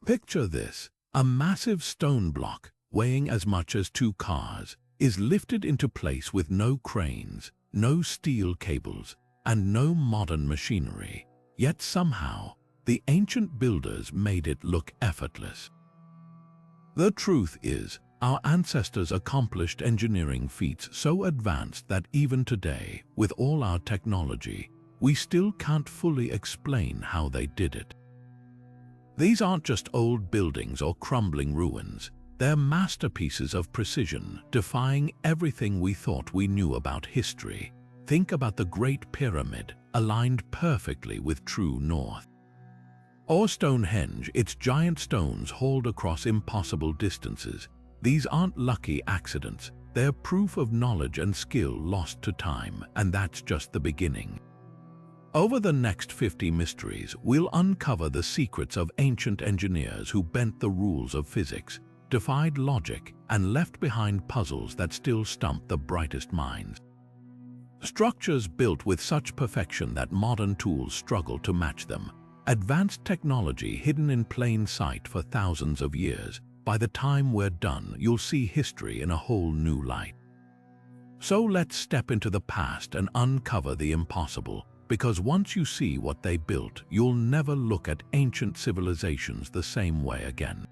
Picture this: a massive stone block, weighing as much as 2 cars, is lifted into place with no cranes, no steel cables, and no modern machinery. Yet somehow, the ancient builders made it look effortless. The truth is, our ancestors accomplished engineering feats so advanced that even today, with all our technology, we still can't fully explain how they did it. These aren't just old buildings or crumbling ruins. They're masterpieces of precision, defying everything we thought we knew about history. Think about the Great Pyramid, aligned perfectly with true north. Or Stonehenge, its giant stones hauled across impossible distances. These aren't lucky accidents. They're proof of knowledge and skill lost to time, and that's just the beginning. Over the next 50 mysteries, we'll uncover the secrets of ancient engineers who bent the rules of physics, defied logic, and left behind puzzles that still stump the brightest minds. Structures built with such perfection that modern tools struggle to match them. Advanced technology hidden in plain sight for thousands of years. By the time we're done, you'll see history in a whole new light. So let's step into the past and uncover the impossible, because once you see what they built, you'll never look at ancient civilizations the same way again.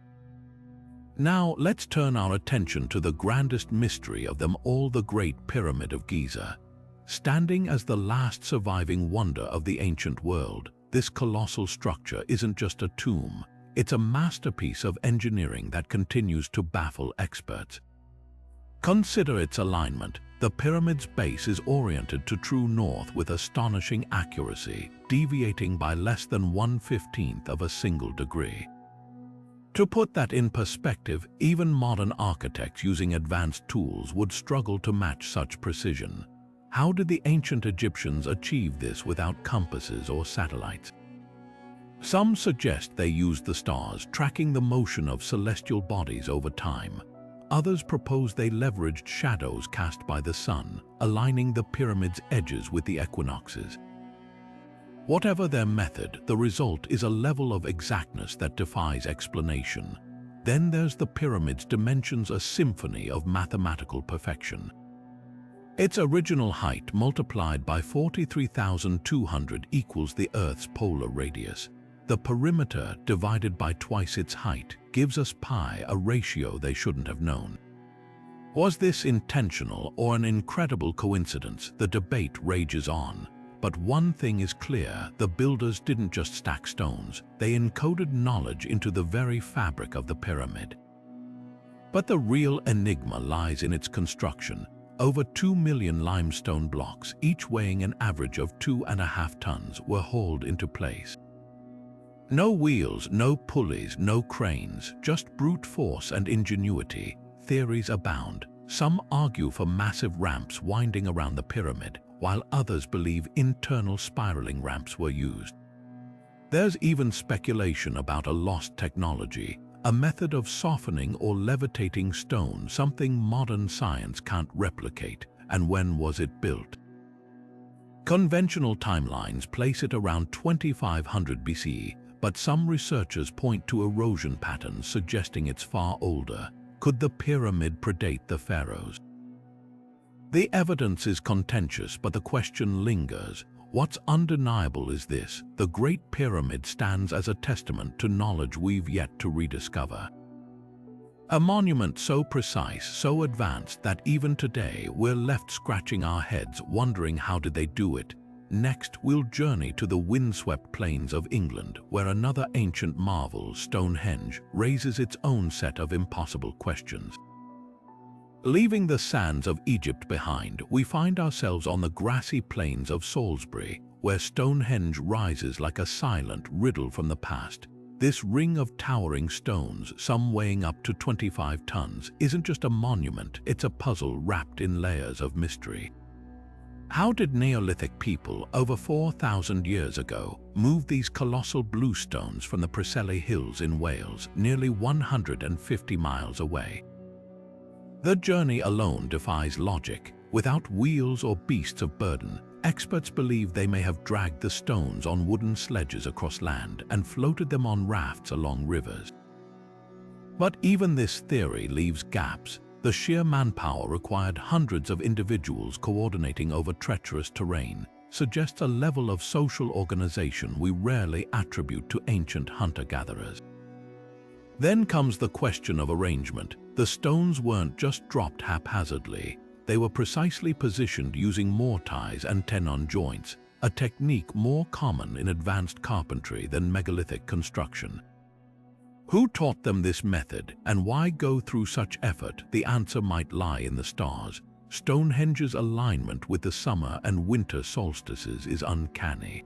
Now, let's turn our attention to the grandest mystery of them all, the Great Pyramid of Giza. Standing as the last surviving wonder of the ancient world, this colossal structure isn't just a tomb. It's a masterpiece of engineering that continues to baffle experts. Consider its alignment. The pyramid's base is oriented to true north with astonishing accuracy, deviating by less than 1/15 of a single degree. To put that in perspective, even modern architects using advanced tools would struggle to match such precision. How did the ancient Egyptians achieve this without compasses or satellites? Some suggest they used the stars, tracking the motion of celestial bodies over time. Others propose they leveraged shadows cast by the sun, aligning the pyramid's edges with the equinoxes. Whatever their method, the result is a level of exactness that defies explanation. Then there's the pyramid's dimensions, a symphony of mathematical perfection. Its original height multiplied by 43,200 equals the Earth's polar radius. The perimeter divided by twice its height gives us pi, a ratio they shouldn't have known. Was this intentional or an incredible coincidence? The debate rages on. But one thing is clear: the builders didn't just stack stones, they encoded knowledge into the very fabric of the pyramid. But the real enigma lies in its construction. Over 2 million limestone blocks, each weighing an average of 2.5 tons, were hauled into place. No wheels, no pulleys, no cranes, just brute force and ingenuity. Theories abound. Some argue for massive ramps winding around the pyramid, while others believe internal spiraling ramps were used. There's even speculation about a lost technology, a method of softening or levitating stone, something modern science can't replicate. And when was it built? Conventional timelines place it around 2500 BCE, but some researchers point to erosion patterns suggesting it's far older. Could the pyramid predate the pharaohs? The evidence is contentious, but the question lingers. What's undeniable is this: the Great Pyramid stands as a testament to knowledge we've yet to rediscover. A monument so precise, so advanced that even today we're left scratching our heads wondering how did they do it. Next, we'll journey to the windswept plains of England, where another ancient marvel, Stonehenge, raises its own set of impossible questions. Leaving the sands of Egypt behind, we find ourselves on the grassy plains of Salisbury, where Stonehenge rises like a silent riddle from the past. This ring of towering stones, some weighing up to 25 tons, isn't just a monument, it's a puzzle wrapped in layers of mystery. How did Neolithic people, over 4,000 years ago, move these colossal bluestones from the Preseli Hills in Wales, nearly 150 miles away? The journey alone defies logic. Without wheels or beasts of burden, experts believe they may have dragged the stones on wooden sledges across land and floated them on rafts along rivers. But even this theory leaves gaps. The sheer manpower required, hundreds of individuals coordinating over treacherous terrain, suggests a level of social organization we rarely attribute to ancient hunter-gatherers. Then comes the question of arrangement. The stones weren't just dropped haphazardly. They were precisely positioned using mortise and tenon joints, a technique more common in advanced carpentry than megalithic construction. Who taught them this method, and why go through such effort? The answer might lie in the stars. Stonehenge's alignment with the summer and winter solstices is uncanny.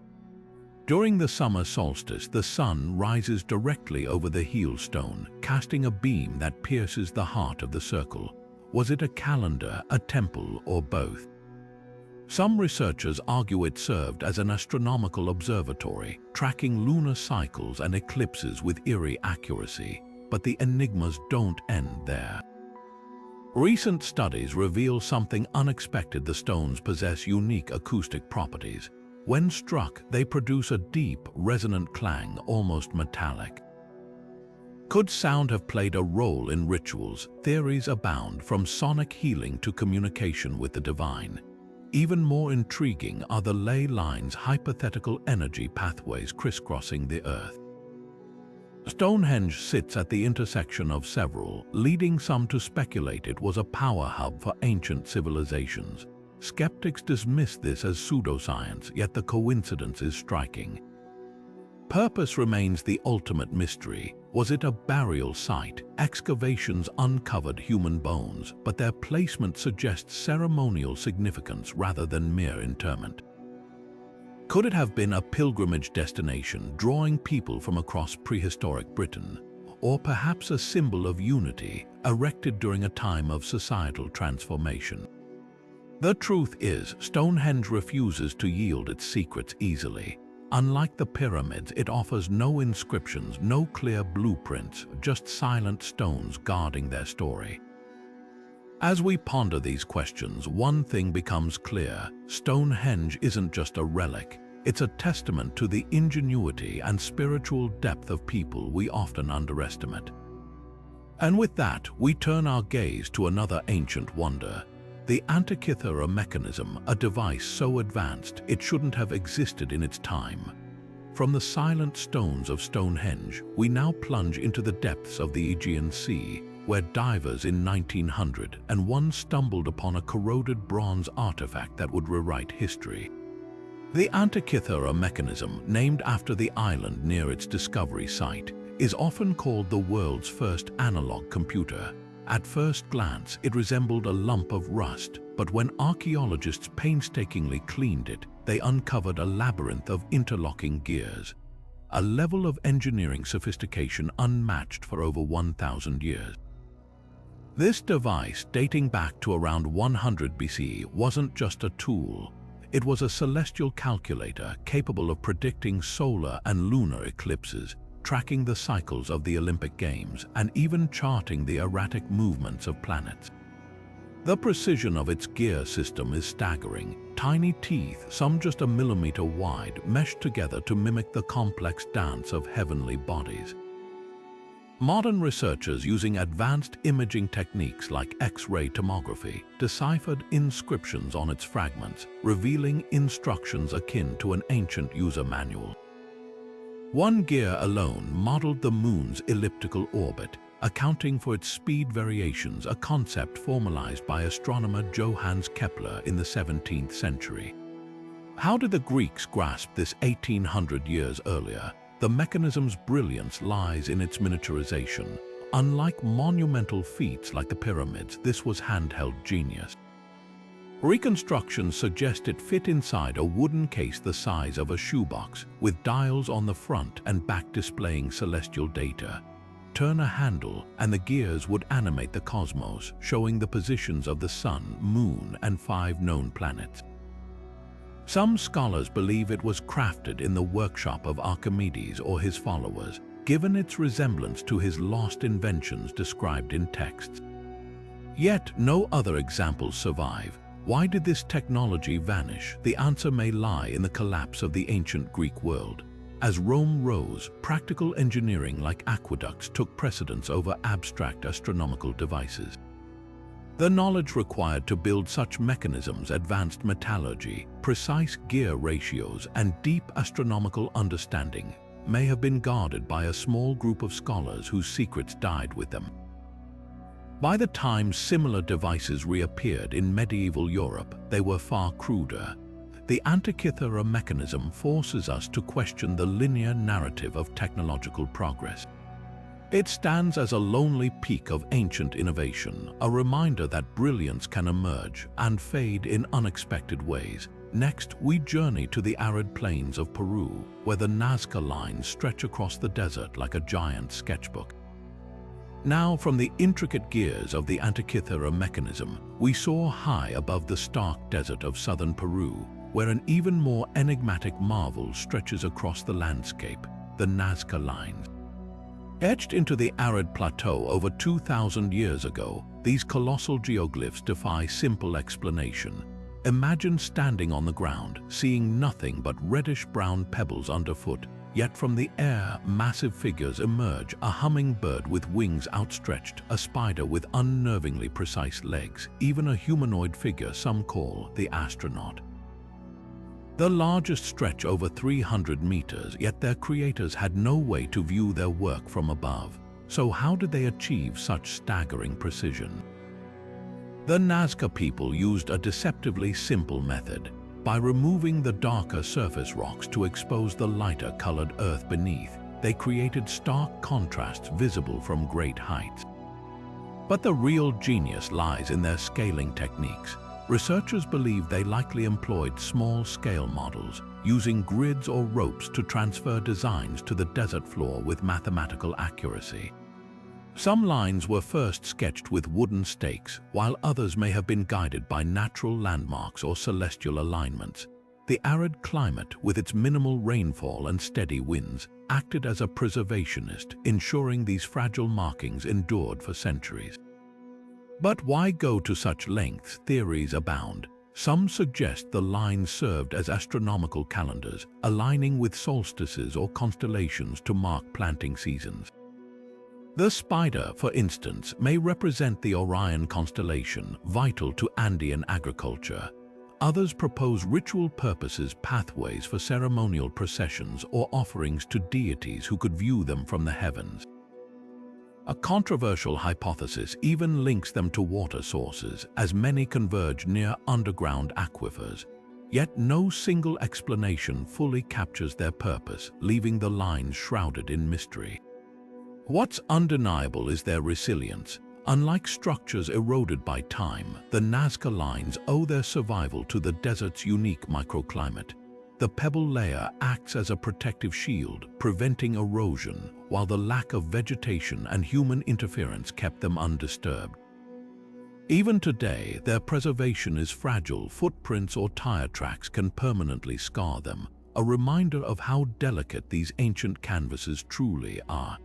During the summer solstice, the sun rises directly over the heel stone, casting a beam that pierces the heart of the circle. Was it a calendar, a temple, or both? Some researchers argue it served as an astronomical observatory, tracking lunar cycles and eclipses with eerie accuracy. But the enigmas don't end there. Recent studies reveal something unexpected. The stones possess unique acoustic properties. When struck, they produce a deep, resonant clang, almost metallic. Could sound have played a role in rituals? Theories abound, from sonic healing to communication with the divine. Even more intriguing are the ley lines, hypothetical energy pathways crisscrossing the earth. Stonehenge sits at the intersection of several, leading some to speculate it was a power hub for ancient civilizations. Skeptics dismiss this as pseudoscience, yet the coincidence is striking. Purpose remains the ultimate mystery. Was it a burial site? Excavations uncovered human bones, but their placement suggests ceremonial significance rather than mere interment. Could it have been a pilgrimage destination, drawing people from across prehistoric Britain? Or perhaps a symbol of unity, erected during a time of societal transformation? The truth is, Stonehenge refuses to yield its secrets easily. Unlike the pyramids, it offers no inscriptions, no clear blueprints, just silent stones guarding their story. As we ponder these questions, one thing becomes clear: Stonehenge isn't just a relic, it's a testament to the ingenuity and spiritual depth of people we often underestimate. And with that, we turn our gaze to another ancient wonder: the Antikythera Mechanism, a device so advanced it shouldn't have existed in its time. From the silent stones of Stonehenge, we now plunge into the depths of the Aegean Sea, where divers in 1901 stumbled upon a corroded bronze artifact that would rewrite history. The Antikythera Mechanism, named after the island near its discovery site, is often called the world's first analog computer. At first glance, it resembled a lump of rust, but when archaeologists painstakingly cleaned it, they uncovered a labyrinth of interlocking gears, a level of engineering sophistication unmatched for over 1,000 years. This device, dating back to around 100 BC, wasn't just a tool. It was a celestial calculator capable of predicting solar and lunar eclipses, tracking the cycles of the Olympic Games, and even charting the erratic movements of planets. The precision of its gear system is staggering. Tiny teeth, some just a millimeter wide, meshed together to mimic the complex dance of heavenly bodies. Modern researchers using advanced imaging techniques like X-ray tomography deciphered inscriptions on its fragments, revealing instructions akin to an ancient user manual. One gear alone modeled the moon's elliptical orbit, accounting for its speed variations, a concept formalized by astronomer Johannes Kepler in the 17th century. How did the Greeks grasp this 1800 years earlier? The mechanism's brilliance lies in its miniaturization. Unlike monumental feats like the pyramids, this was handheld genius. Reconstructions suggest it fit inside a wooden case the size of a shoebox, with dials on the front and back displaying celestial data. Turn a handle, and the gears would animate the cosmos, showing the positions of the sun, moon, and 5 known planets. Some scholars believe it was crafted in the workshop of Archimedes or his followers, given its resemblance to his lost inventions described in texts. Yet no other examples survive. Why did this technology vanish? The answer may lie in the collapse of the ancient Greek world. As Rome rose, practical engineering like aqueducts took precedence over abstract astronomical devices. The knowledge required to build such mechanisms, advanced metallurgy, precise gear ratios, and deep astronomical understanding, may have been guarded by a small group of scholars whose secrets died with them. By the time similar devices reappeared in medieval Europe, they were far cruder. The Antikythera Mechanism forces us to question the linear narrative of technological progress. It stands as a lonely peak of ancient innovation, a reminder that brilliance can emerge and fade in unexpected ways. Next, we journey to the arid plains of Peru, where the Nazca Lines stretch across the desert like a giant sketchbook. Now, from the intricate gears of the Antikythera Mechanism, we soar high above the stark desert of southern Peru, where an even more enigmatic marvel stretches across the landscape, the Nazca Lines. Etched into the arid plateau over 2,000 years ago, these colossal geoglyphs defy simple explanation. Imagine standing on the ground, seeing nothing but reddish-brown pebbles underfoot, yet from the air, massive figures emerge: a hummingbird with wings outstretched, a spider with unnervingly precise legs, even a humanoid figure some call the astronaut. The largest stretch over 300 meters, yet their creators had no way to view their work from above. So how did they achieve such staggering precision? The Nazca people used a deceptively simple method. By removing the darker surface rocks to expose the lighter colored earth beneath, they created stark contrasts visible from great heights. But the real genius lies in their scaling techniques. Researchers believe they likely employed small-scale models, using grids or ropes to transfer designs to the desert floor with mathematical accuracy. Some lines were first sketched with wooden stakes, while others may have been guided by natural landmarks or celestial alignments. The arid climate, with its minimal rainfall and steady winds, acted as a preservationist, ensuring these fragile markings endured for centuries. But why go to such lengths? Theories abound. Some suggest the lines served as astronomical calendars, aligning with solstices or constellations to mark planting seasons. The spider, for instance, may represent the Orion constellation, vital to Andean agriculture. Others propose ritual purposes, pathways for ceremonial processions, or offerings to deities who could view them from the heavens. A controversial hypothesis even links them to water sources, as many converge near underground aquifers. Yet no single explanation fully captures their purpose, leaving the lines shrouded in mystery. What's undeniable is their resilience. Unlike structures eroded by time, the Nazca Lines owe their survival to the desert's unique microclimate. The pebble layer acts as a protective shield, preventing erosion, while the lack of vegetation and human interference kept them undisturbed. Even today, their preservation is fragile. Footprints or tire tracks can permanently scar them, a reminder of how delicate these ancient canvases truly are.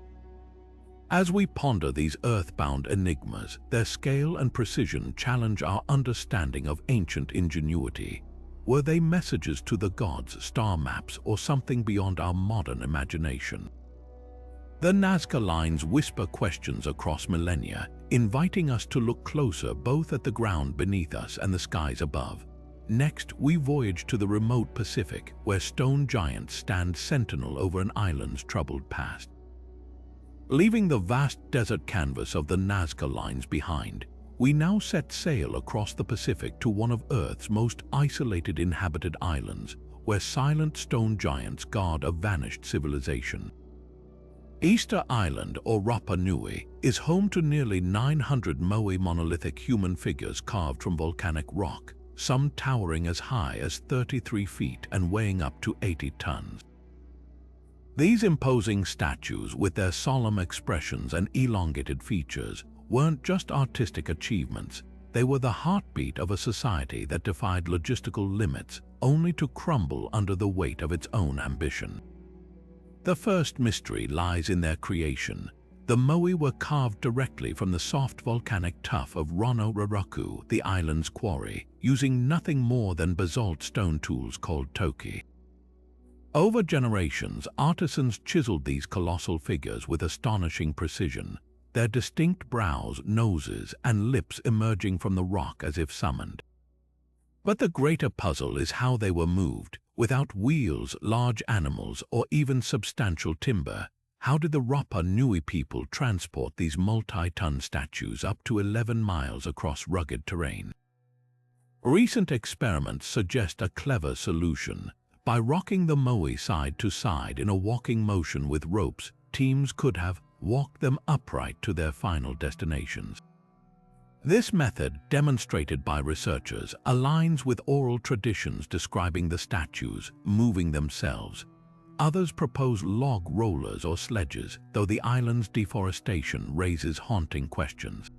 As we ponder these earthbound enigmas, their scale and precision challenge our understanding of ancient ingenuity. Were they messages to the gods, star maps, or something beyond our modern imagination? The Nazca Lines whisper questions across millennia, inviting us to look closer both at the ground beneath us and the skies above. Next, we voyage to the remote Pacific, where stone giants stand sentinel over an island's troubled past. Leaving the vast desert canvas of the Nazca Lines behind, we now set sail across the Pacific to one of Earth's most isolated inhabited islands, where silent stone giants guard a vanished civilization. Easter Island, or Rapa Nui, is home to nearly 900 Moai monolithic human figures carved from volcanic rock, some towering as high as 33 feet and weighing up to 80 tons. These imposing statues, with their solemn expressions and elongated features, weren't just artistic achievements. They were the heartbeat of a society that defied logistical limits, only to crumble under the weight of its own ambition. The first mystery lies in their creation. The Moai were carved directly from the soft volcanic tuff of Rono Raraku, the island's quarry, using nothing more than basalt stone tools called toki. Over generations, artisans chiseled these colossal figures with astonishing precision, their distinct brows, noses, and lips emerging from the rock as if summoned. But the greater puzzle is how they were moved. Without wheels, large animals, or even substantial timber, how did the Rapa Nui people transport these multi-ton statues up to 11 miles across rugged terrain? Recent experiments suggest a clever solution. By rocking the moai side to side in a walking motion with ropes, teams could have walked them upright to their final destinations. This method, demonstrated by researchers, aligns with oral traditions describing the statues moving themselves. Others propose log rollers or sledges, though the island's deforestation raises haunting questions.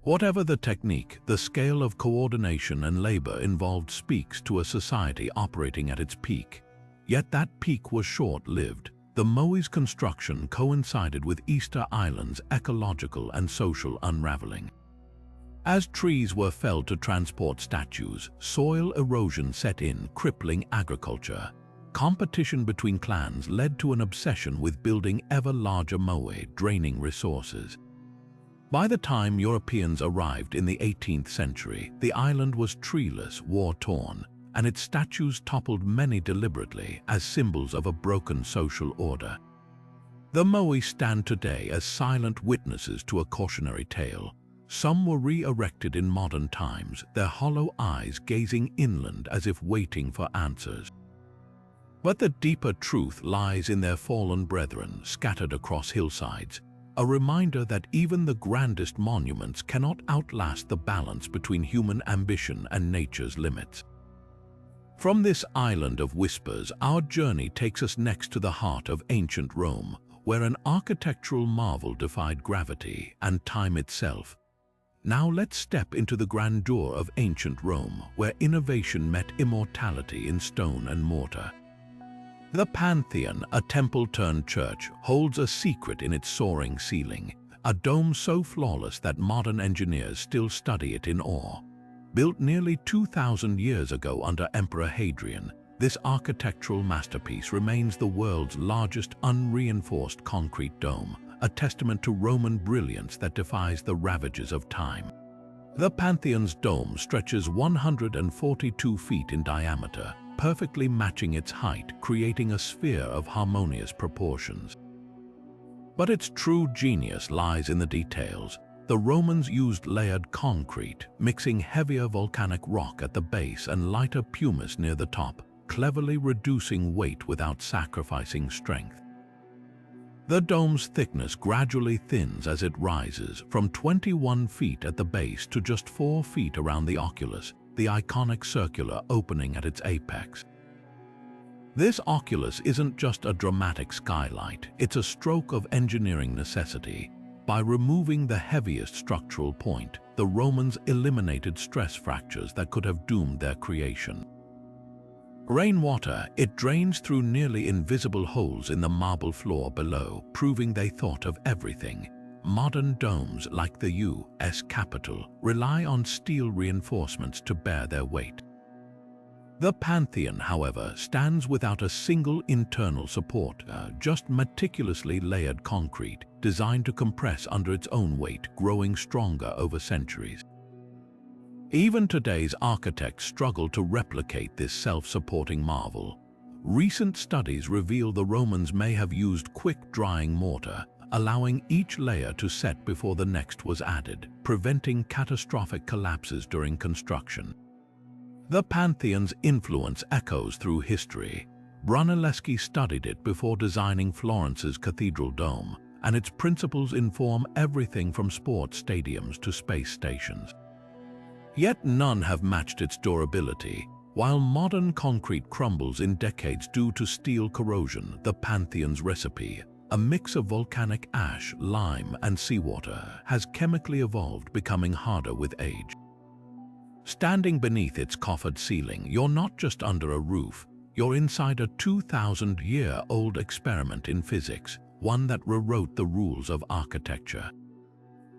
Whatever the technique, the scale of coordination and labor involved speaks to a society operating at its peak. Yet that peak was short-lived. The moai's construction coincided with Easter Island's ecological and social unraveling. As trees were felled to transport statues, soil erosion set in, crippling agriculture. Competition between clans led to an obsession with building ever larger moai, draining resources. By the time Europeans arrived in the 18th century, the island was treeless, war-torn, and its statues toppled many deliberately as symbols of a broken social order. The moai stand today as silent witnesses to a cautionary tale. Some were re-erected in modern times, their hollow eyes gazing inland as if waiting for answers. But the deeper truth lies in their fallen brethren scattered across hillsides, a reminder that even the grandest monuments cannot outlast the balance between human ambition and nature's limits. From this island of whispers, our journey takes us next to the heart of ancient Rome, where an architectural marvel defied gravity and time itself. Now let's step into the grandeur of ancient Rome, where innovation met immortality in stone and mortar. The Pantheon, a temple-turned-church, holds a secret in its soaring ceiling, a dome so flawless that modern engineers still study it in awe. Built nearly 2,000 years ago under Emperor Hadrian, this architectural masterpiece remains the world's largest unreinforced concrete dome, a testament to Roman brilliance that defies the ravages of time. The Pantheon's dome stretches 142 feet in diameter, perfectly matching its height, creating a sphere of harmonious proportions. But its true genius lies in the details. The Romans used layered concrete, mixing heavier volcanic rock at the base and lighter pumice near the top, cleverly reducing weight without sacrificing strength. The dome's thickness gradually thins as it rises, from 21 feet at the base to just 4 feet around the oculus, the iconic circular opening at its apex. This oculus isn't just a dramatic skylight, it's a stroke of engineering necessity. By removing the heaviest structural point, the Romans eliminated stress fractures that could have doomed their creation. Rainwater, it drains through nearly invisible holes in the marble floor below, proving they thought of everything. Modern domes like the U.S. Capitol rely on steel reinforcements to bear their weight. The Pantheon, however, stands without a single internal support, just meticulously layered concrete, designed to compress under its own weight, growing stronger over centuries. Even today's architects struggle to replicate this self-supporting marvel. Recent studies reveal the Romans may have used quick-drying mortar, allowing each layer to set before the next was added, preventing catastrophic collapses during construction. The Pantheon's influence echoes through history. Brunelleschi studied it before designing Florence's cathedral dome, and its principles inform everything from sports stadiums to space stations. Yet none have matched its durability. While modern concrete crumbles in decades due to steel corrosion, the Pantheon's recipe, a mix of volcanic ash, lime, and seawater, has chemically evolved, becoming harder with age. Standing beneath its coffered ceiling, you're not just under a roof, you're inside a 2,000-year-old experiment in physics, one that rewrote the rules of architecture.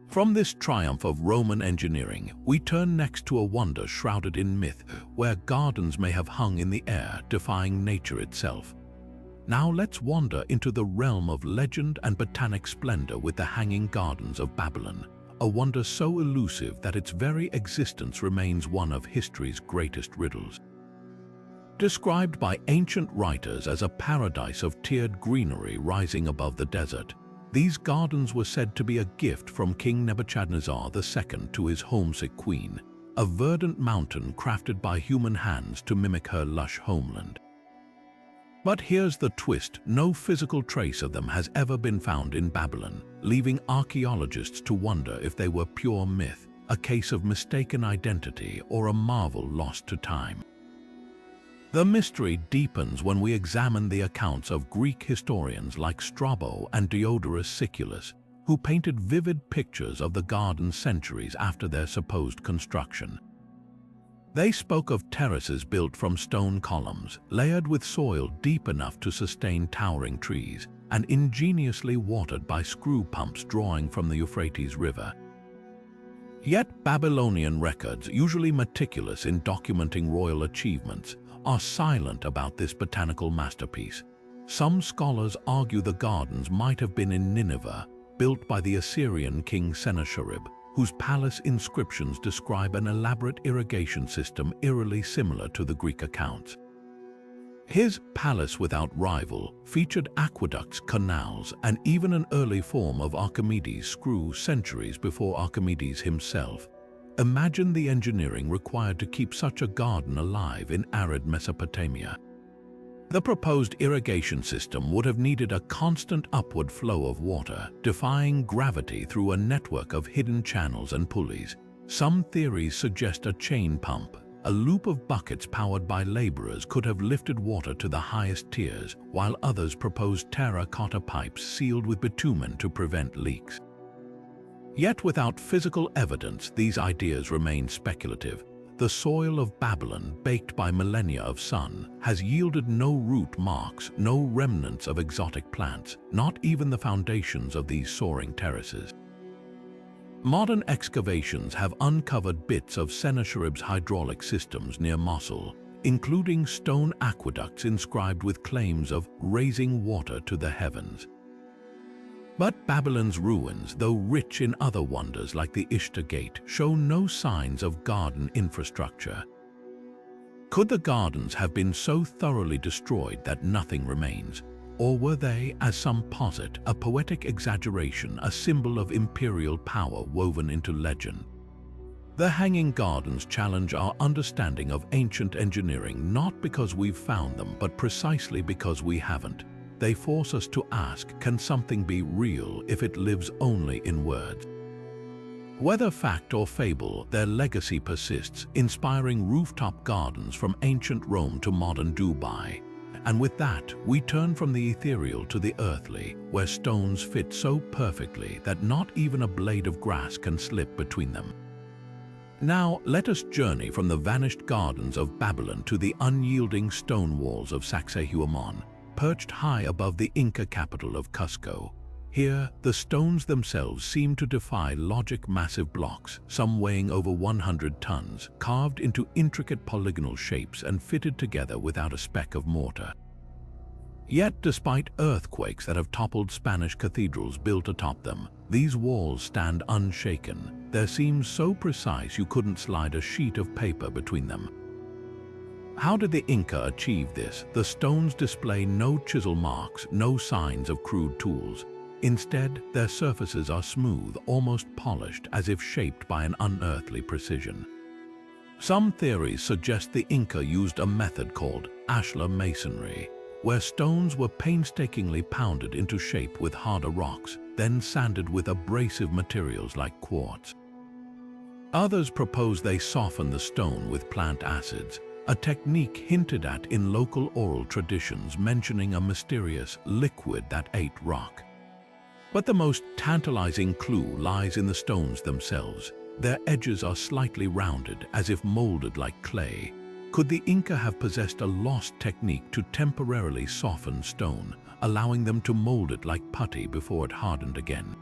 From this triumph of Roman engineering, we turn next to a wonder shrouded in myth, where gardens may have hung in the air, defying nature itself. Now let's wander into the realm of legend and botanic splendor with the Hanging Gardens of Babylon, a wonder so elusive that its very existence remains one of history's greatest riddles. Described by ancient writers as a paradise of tiered greenery rising above the desert, these gardens were said to be a gift from King Nebuchadnezzar II to his homesick queen, a verdant mountain crafted by human hands to mimic her lush homeland. But here's the twist: no physical trace of them has ever been found in Babylon, leaving archaeologists to wonder if they were pure myth, a case of mistaken identity, or a marvel lost to time. The mystery deepens when we examine the accounts of Greek historians like Strabo and Diodorus Siculus, who painted vivid pictures of the gardens centuries after their supposed construction. They spoke of terraces built from stone columns, layered with soil deep enough to sustain towering trees, and ingeniously watered by screw pumps drawing from the Euphrates River. Yet Babylonian records, usually meticulous in documenting royal achievements, are silent about this botanical masterpiece. Some scholars argue the gardens might have been in Nineveh, built by the Assyrian king Sennacherib, whose palace inscriptions describe an elaborate irrigation system eerily similar to the Greek accounts. His palace without rival featured aqueducts, canals, and even an early form of Archimedes' screw centuries before Archimedes himself. Imagine the engineering required to keep such a garden alive in arid Mesopotamia. The proposed irrigation system would have needed a constant upward flow of water, defying gravity through a network of hidden channels and pulleys. Some theories suggest a chain pump, a loop of buckets powered by laborers, could have lifted water to the highest tiers, while others proposed terracotta pipes sealed with bitumen to prevent leaks. Yet without physical evidence, these ideas remain speculative. The soil of Babylon, baked by millennia of sun, has yielded no root marks, no remnants of exotic plants, not even the foundations of these soaring terraces. Modern excavations have uncovered bits of Sennacherib's hydraulic systems near Mosul, including stone aqueducts inscribed with claims of raising water to the heavens. But Babylon's ruins, though rich in other wonders like the Ishtar Gate, show no signs of garden infrastructure. Could the gardens have been so thoroughly destroyed that nothing remains? Or were they, as some posit, a poetic exaggeration, a symbol of imperial power woven into legend? The Hanging Gardens challenge our understanding of ancient engineering, not because we've found them, but precisely because we haven't. They force us to ask, can something be real if it lives only in words? Whether fact or fable, their legacy persists, inspiring rooftop gardens from ancient Rome to modern Dubai. And with that, we turn from the ethereal to the earthly, where stones fit so perfectly that not even a blade of grass can slip between them. Now, let us journey from the vanished gardens of Babylon to the unyielding stone walls of Sacsayhuaman, perched high above the Inca capital of Cusco. Here, the stones themselves seem to defy logic. Massive blocks, some weighing over 100 tons, carved into intricate polygonal shapes and fitted together without a speck of mortar. Yet, despite earthquakes that have toppled Spanish cathedrals built atop them, these walls stand unshaken. Their seams so precise you couldn't slide a sheet of paper between them. How did the Inca achieve this? The stones display no chisel marks, no signs of crude tools. Instead, their surfaces are smooth, almost polished, as if shaped by an unearthly precision. Some theories suggest the Inca used a method called ashlar masonry, where stones were painstakingly pounded into shape with harder rocks, then sanded with abrasive materials like quartz. Others propose they soften the stone with plant acids, a technique hinted at in local oral traditions mentioning a mysterious liquid that ate rock. But the most tantalizing clue lies in the stones themselves. Their edges are slightly rounded, as if molded like clay. Could the Inca have possessed a lost technique to temporarily soften stone, allowing them to mold it like putty before it hardened again?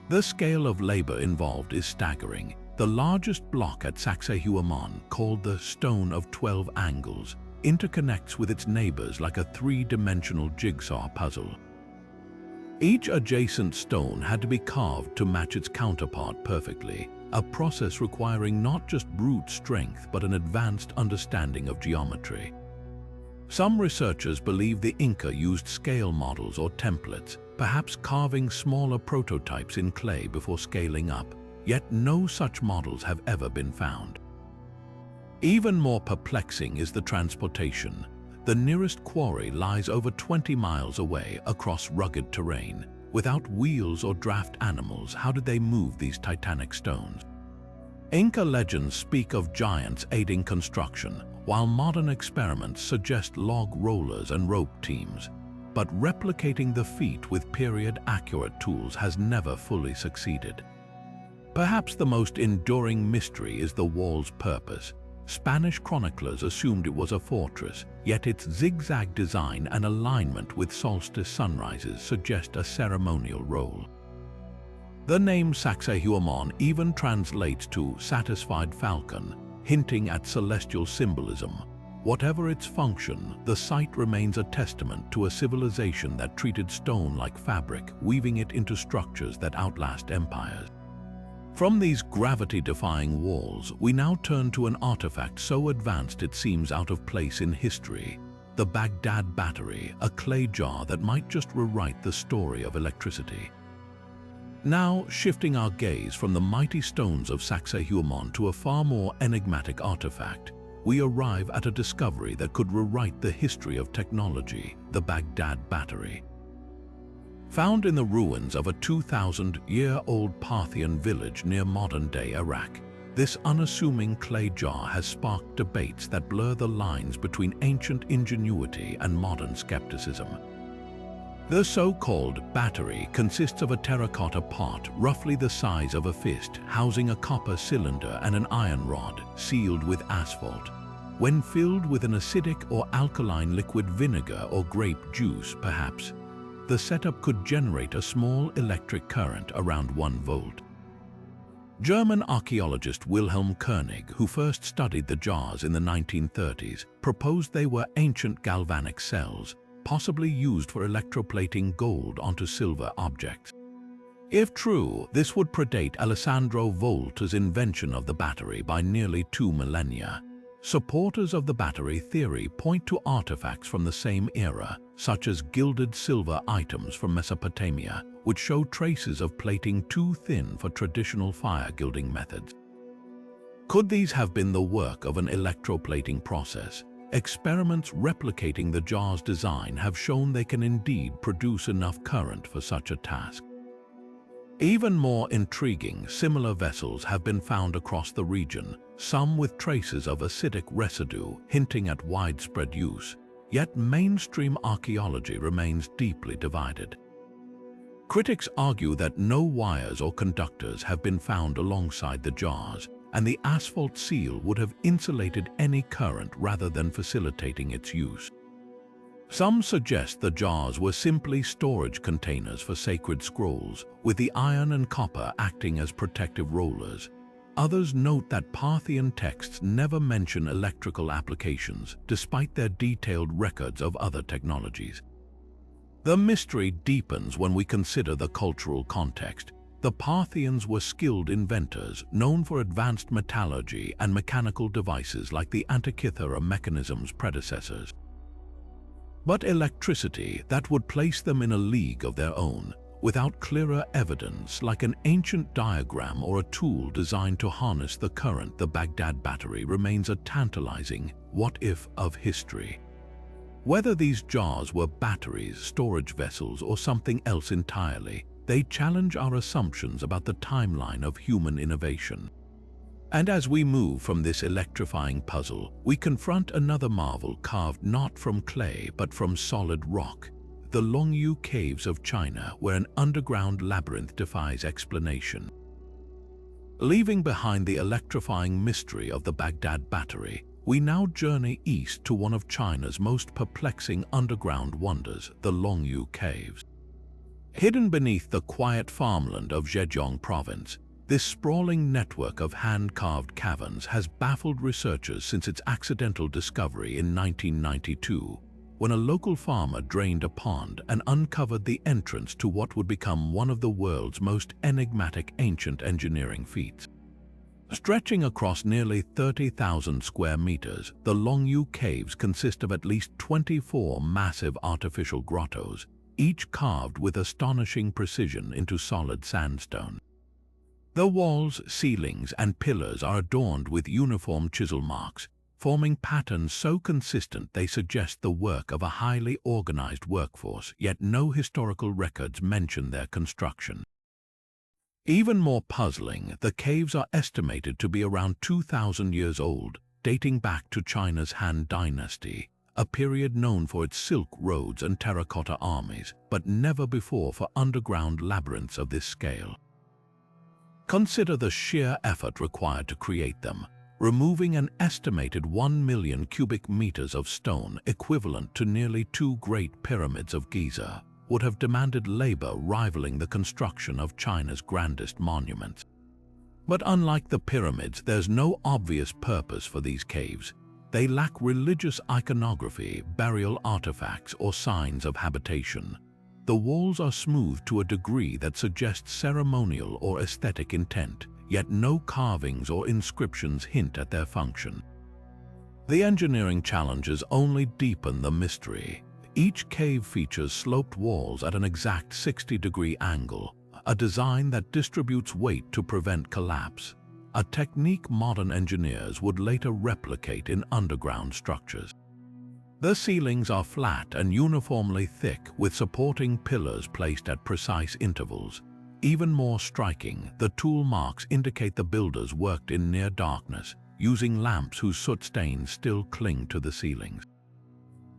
The scale of labor involved is staggering. The largest block at Sacsayhuaman, called the Stone of 12 Angles, interconnects with its neighbors like a three-dimensional jigsaw puzzle. Each adjacent stone had to be carved to match its counterpart perfectly, a process requiring not just brute strength but an advanced understanding of geometry. Some researchers believe the Inca used scale models or templates, perhaps carving smaller prototypes in clay before scaling up, yet no such models have ever been found. Even more perplexing is the transportation. The nearest quarry lies over 20 miles away across rugged terrain. Without wheels or draft animals, how did they move these titanic stones? Inca legends speak of giants aiding construction, while modern experiments suggest log rollers and rope teams. But replicating the feat with period-accurate tools has never fully succeeded. Perhaps the most enduring mystery is the wall's purpose. Spanish chroniclers assumed it was a fortress, yet its zigzag design and alignment with solstice sunrises suggest a ceremonial role. The name Sacsayhuaman even translates to satisfied falcon, hinting at celestial symbolism. Whatever its function, the site remains a testament to a civilization that treated stone like fabric, weaving it into structures that outlast empires. From these gravity-defying walls, we now turn to an artifact so advanced it seems out of place in history: the Baghdad Battery, a clay jar that might just rewrite the story of electricity. Now, shifting our gaze from the mighty stones of Sacsayhuaman to a far more enigmatic artifact, we arrive at a discovery that could rewrite the history of technology: the Baghdad Battery. Found in the ruins of a 2,000-year-old Pantheon village near modern-day Iraq, this unassuming clay jar has sparked debates that blur the lines between ancient ingenuity and modern skepticism. The so-called battery consists of a terracotta pot roughly the size of a fist, housing a copper cylinder and an iron rod sealed with asphalt. When filled with an acidic or alkaline liquid, vinegar or grape juice perhaps, the setup could generate a small electric current around 1 volt. German archaeologist Wilhelm Koenig, who first studied the jars in the 1930s, proposed they were ancient galvanic cells, possibly used for electroplating gold onto silver objects. If true, this would predate Alessandro Volta's invention of the battery by nearly 2 millennia. Supporters of the battery theory point to artifacts from the same era, such as gilded silver items from Mesopotamia, which show traces of plating too thin for traditional fire gilding methods. Could these have been the work of an electroplating process? Experiments replicating the jar's design have shown they can indeed produce enough current for such a task. Even more intriguing, similar vessels have been found across the region, some with traces of acidic residue hinting at widespread use. Yet mainstream archaeology remains deeply divided. Critics argue that no wires or conductors have been found alongside the jars, and the asphalt seal would have insulated any current rather than facilitating its use. Some suggest the jars were simply storage containers for sacred scrolls, with the iron and copper acting as protective rollers. Others note that Pantheon texts never mention electrical applications, despite their detailed records of other technologies. The mystery deepens when we consider the cultural context. The Parthians were skilled inventors, known for advanced metallurgy and mechanical devices like the Antikythera Mechanism's predecessors. But electricity, that would place them in a league of their own, without clearer evidence like an ancient diagram or a tool designed to harness the current. The Baghdad Battery remains a tantalizing what-if of history. Whether these jars were batteries, storage vessels, or something else entirely, they challenge our assumptions about the timeline of human innovation. And as we move from this electrifying puzzle, we confront another marvel carved not from clay but from solid rock: the Longyu Caves of China, where an underground labyrinth defies explanation. Leaving behind the electrifying mystery of the Baghdad Battery, we now journey east to one of China's most perplexing underground wonders, the Longyu Caves. Hidden beneath the quiet farmland of Zhejiang province, this sprawling network of hand-carved caverns has baffled researchers since its accidental discovery in 1992, when a local farmer drained a pond and uncovered the entrance to what would become one of the world's most enigmatic ancient engineering feats. Stretching across nearly 30,000 square meters, the Longyu Caves consist of at least 24 massive artificial grottos, each carved with astonishing precision into solid sandstone. The walls, ceilings, and pillars are adorned with uniform chisel marks, forming patterns so consistent they suggest the work of a highly organized workforce, yet no historical records mention their construction. Even more puzzling, the caves are estimated to be around 2,000 years old, dating back to China's Han Dynasty, a period known for its silk roads and terracotta armies, but never before for underground labyrinths of this scale. Consider the sheer effort required to create them. Removing an estimated 1 million cubic meters of stone, equivalent to nearly 2 Great Pyramids of Giza, would have demanded labor rivaling the construction of China's grandest monuments. But unlike the pyramids, there's no obvious purpose for these caves. They lack religious iconography, burial artifacts, or signs of habitation. The walls are smooth to a degree that suggests ceremonial or aesthetic intent, yet no carvings or inscriptions hint at their function. The engineering challenges only deepen the mystery. Each cave features sloped walls at an exact 60-degree angle, a design that distributes weight to prevent collapse, a technique modern engineers would later replicate in underground structures. The ceilings are flat and uniformly thick, with supporting pillars placed at precise intervals. Even more striking, the tool marks indicate the builders worked in near darkness, using lamps whose soot stains still cling to the ceilings.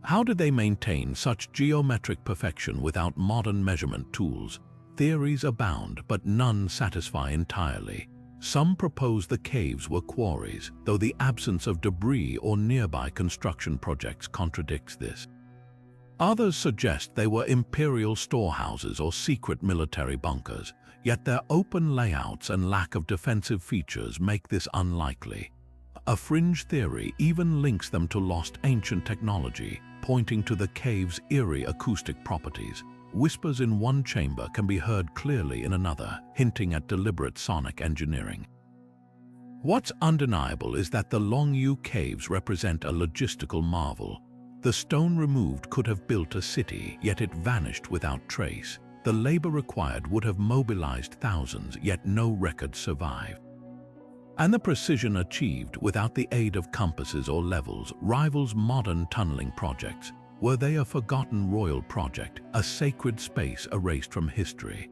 How did they maintain such geometric perfection without modern measurement tools? Theories abound, but none satisfy entirely. Some propose the caves were quarries, though the absence of debris or nearby construction projects contradicts this. Others suggest they were imperial storehouses or secret military bunkers, yet their open layouts and lack of defensive features make this unlikely. A fringe theory even links them to lost ancient technology, pointing to the cave's eerie acoustic properties. Whispers in one chamber can be heard clearly in another, hinting at deliberate sonic engineering. What's undeniable is that the Longyu Caves represent a logistical marvel. The stone removed could have built a city, yet it vanished without trace. The labor required would have mobilized thousands, yet no records survive. And the precision achieved without the aid of compasses or levels rivals modern tunneling projects. Were they a forgotten royal project, a sacred space erased from history?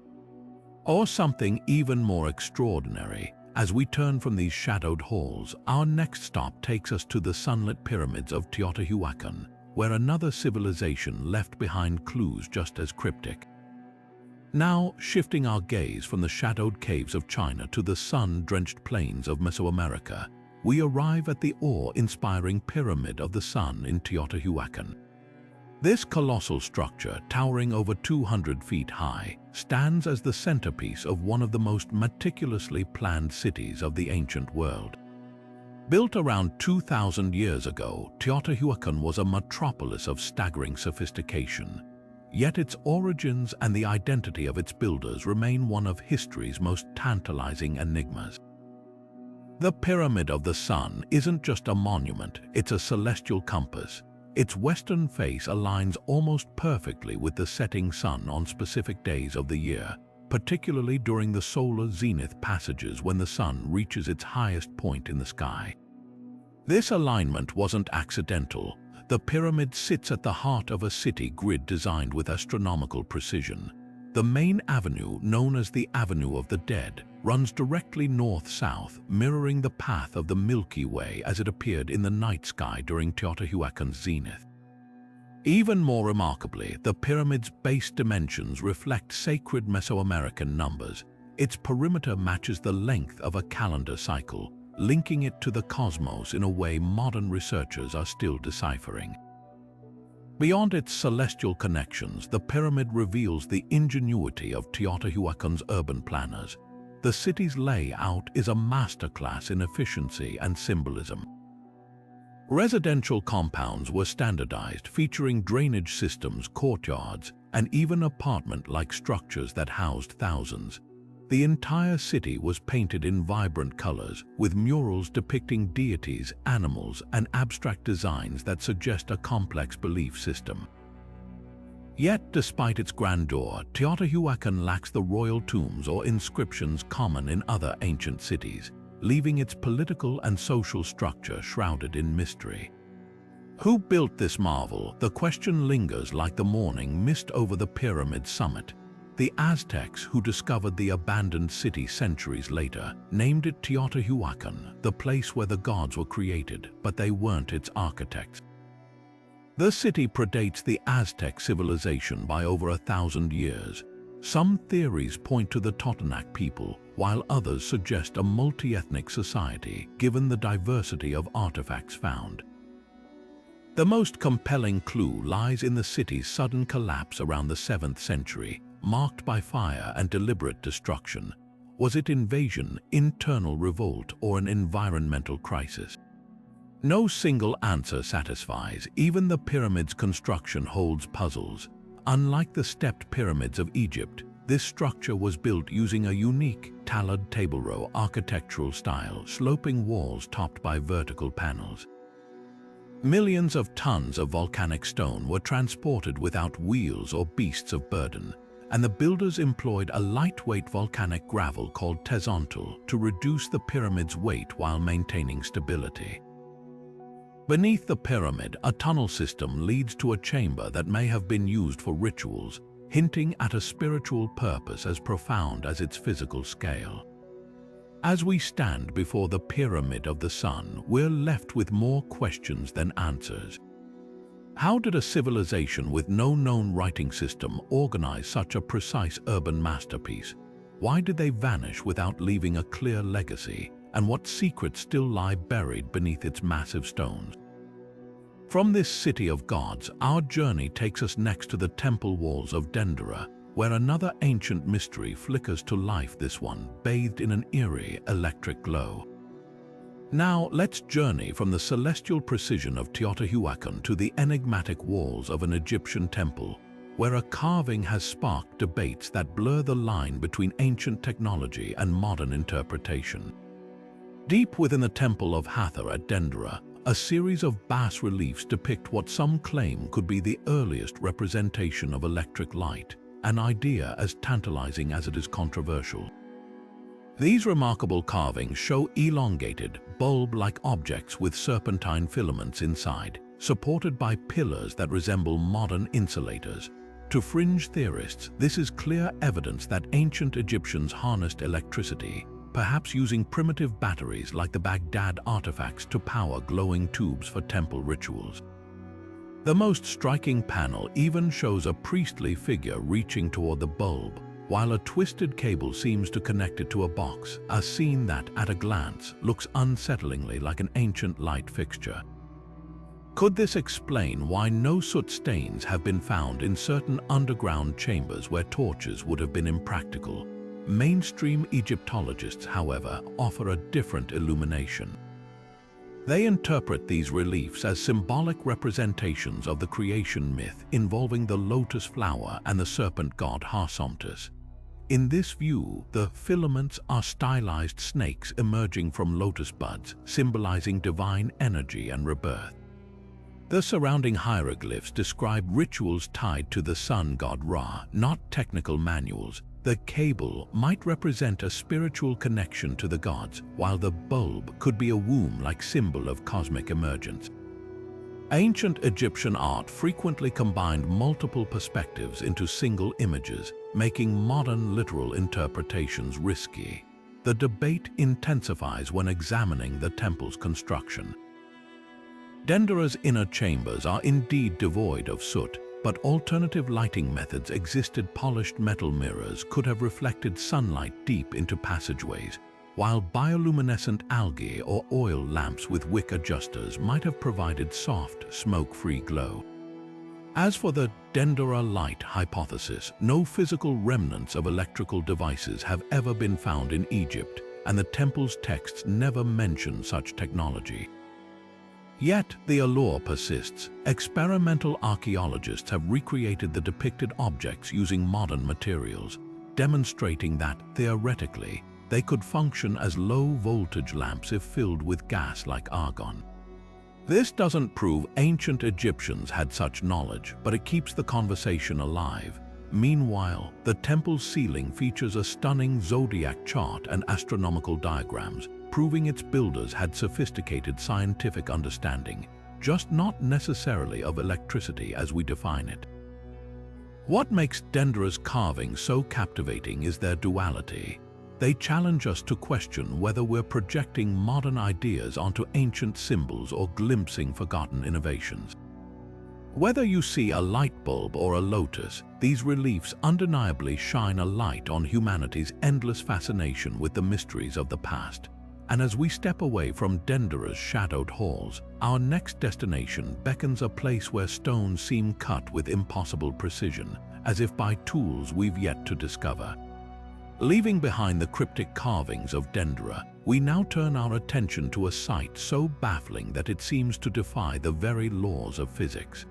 Or something even more extraordinary? As we turn from these shadowed halls, our next stop takes us to the sunlit pyramids of Teotihuacan, where another civilization left behind clues just as cryptic. Now, shifting our gaze from the shadowed caves of China to the sun-drenched plains of Mesoamerica, we arrive at the awe-inspiring Pyramid of the Sun in Teotihuacan. This colossal structure, towering over 200 feet high, stands as the centerpiece of one of the most meticulously planned cities of the ancient world. Built around 2,000 years ago, Teotihuacan was a metropolis of staggering sophistication. Yet its origins and the identity of its builders remain one of history's most tantalizing enigmas. The Pyramid of the Sun isn't just a monument, it's a celestial compass. Its western face aligns almost perfectly with the setting sun on specific days of the year, particularly during the solar zenith passages when the sun reaches its highest point in the sky. This alignment wasn't accidental. The pyramid sits at the heart of a city grid designed with astronomical precision. The main avenue, known as the Avenue of the Dead, runs directly north-south, mirroring the path of the Milky Way as it appeared in the night sky during Teotihuacan's zenith. Even more remarkably, the pyramid's base dimensions reflect sacred Mesoamerican numbers. Its perimeter matches the length of a calendar cycle, linking it to the cosmos in a way modern researchers are still deciphering. Beyond its celestial connections, the pyramid reveals the ingenuity of Teotihuacan's urban planners. The city's layout is a masterclass in efficiency and symbolism. Residential compounds were standardized, featuring drainage systems, courtyards, and even apartment-like structures that housed thousands. The entire city was painted in vibrant colors, with murals depicting deities, animals, and abstract designs that suggest a complex belief system. Yet, despite its grandeur, Teotihuacan lacks the royal tombs or inscriptions common in other ancient cities, leaving its political and social structure shrouded in mystery. Who built this marvel? The question lingers like the morning mist over the pyramid's summit. The Aztecs, who discovered the abandoned city centuries later, named it Teotihuacan, the place where the gods were created, but they weren't its architects. The city predates the Aztec civilization by over 1,000 years. Some theories point to the Totonac people, while others suggest a multi-ethnic society, given the diversity of artifacts found. The most compelling clue lies in the city's sudden collapse around the 7th century, marked by fire and deliberate destruction. Was it invasion, internal revolt, or an environmental crisis? No single answer satisfies. Even the pyramid's construction holds puzzles. Unlike the stepped pyramids of Egypt, this structure was built using a unique, talud table row architectural style, sloping walls topped by vertical panels. Millions of tons of volcanic stone were transported without wheels or beasts of burden, and the builders employed a lightweight volcanic gravel called tezontle to reduce the pyramid's weight while maintaining stability. Beneath the pyramid, a tunnel system leads to a chamber that may have been used for rituals, hinting at a spiritual purpose as profound as its physical scale. As we stand before the Pyramid of the Sun, we're left with more questions than answers. How did a civilization with no known writing system organize such a precise urban masterpiece? Why did they vanish without leaving a clear legacy? And what secrets still lie buried beneath its massive stones? From this city of gods, our journey takes us next to the temple walls of Dendera, where another ancient mystery flickers to life, this one bathed in an eerie, electric glow. Now, let's journey from the celestial precision of Teotihuacan to the enigmatic walls of an Egyptian temple, where a carving has sparked debates that blur the line between ancient technology and modern interpretation. Deep within the Temple of Hathor at Dendera, a series of bas-reliefs depict what some claim could be the earliest representation of electric light, an idea as tantalizing as it is controversial. These remarkable carvings show elongated, bulb-like objects with serpentine filaments inside, supported by pillars that resemble modern insulators. To fringe theorists, this is clear evidence that ancient Egyptians harnessed electricity, perhaps using primitive batteries like the Baghdad artifacts to power glowing tubes for temple rituals. The most striking panel even shows a priestly figure reaching toward the bulb, while a twisted cable seems to connect it to a box, a scene that, at a glance, looks unsettlingly like an ancient light fixture. Could this explain why no soot stains have been found in certain underground chambers where torches would have been impractical? Mainstream Egyptologists, however, offer a different illumination. They interpret these reliefs as symbolic representations of the creation myth involving the lotus flower and the serpent god Harsomptus. In this view, the filaments are stylized snakes emerging from lotus buds, symbolizing divine energy and rebirth. The surrounding hieroglyphs describe rituals tied to the sun god Ra, not technical manuals. The cable might represent a spiritual connection to the gods, while the bulb could be a womb-like symbol of cosmic emergence. Ancient Egyptian art frequently combined multiple perspectives into single images, making modern literal interpretations risky. The debate intensifies when examining the temple's construction. Dendera's inner chambers are indeed devoid of soot, but alternative lighting methods existed. Polished metal mirrors could have reflected sunlight deep into passageways, while bioluminescent algae or oil lamps with wick adjusters might have provided soft, smoke-free glow. As for the Dendera light hypothesis, no physical remnants of electrical devices have ever been found in Egypt, and the temple's texts never mention such technology. Yet the allure persists. Experimental archaeologists have recreated the depicted objects using modern materials, demonstrating that, theoretically, they could function as low-voltage lamps if filled with gas like argon. This doesn't prove ancient Egyptians had such knowledge, but it keeps the conversation alive. Meanwhile, the temple's ceiling features a stunning zodiac chart and astronomical diagrams, proving its builders had sophisticated scientific understanding, just not necessarily of electricity as we define it. What makes Dendera's carvings so captivating is their duality. They challenge us to question whether we're projecting modern ideas onto ancient symbols or glimpsing forgotten innovations. Whether you see a light bulb or a lotus, these reliefs undeniably shine a light on humanity's endless fascination with the mysteries of the past. And as we step away from Dendera's shadowed halls, our next destination beckons a place where stones seem cut with impossible precision, as if by tools we've yet to discover. Leaving behind the cryptic carvings of Dendera, we now turn our attention to a sight so baffling that it seems to defy the very laws of physics.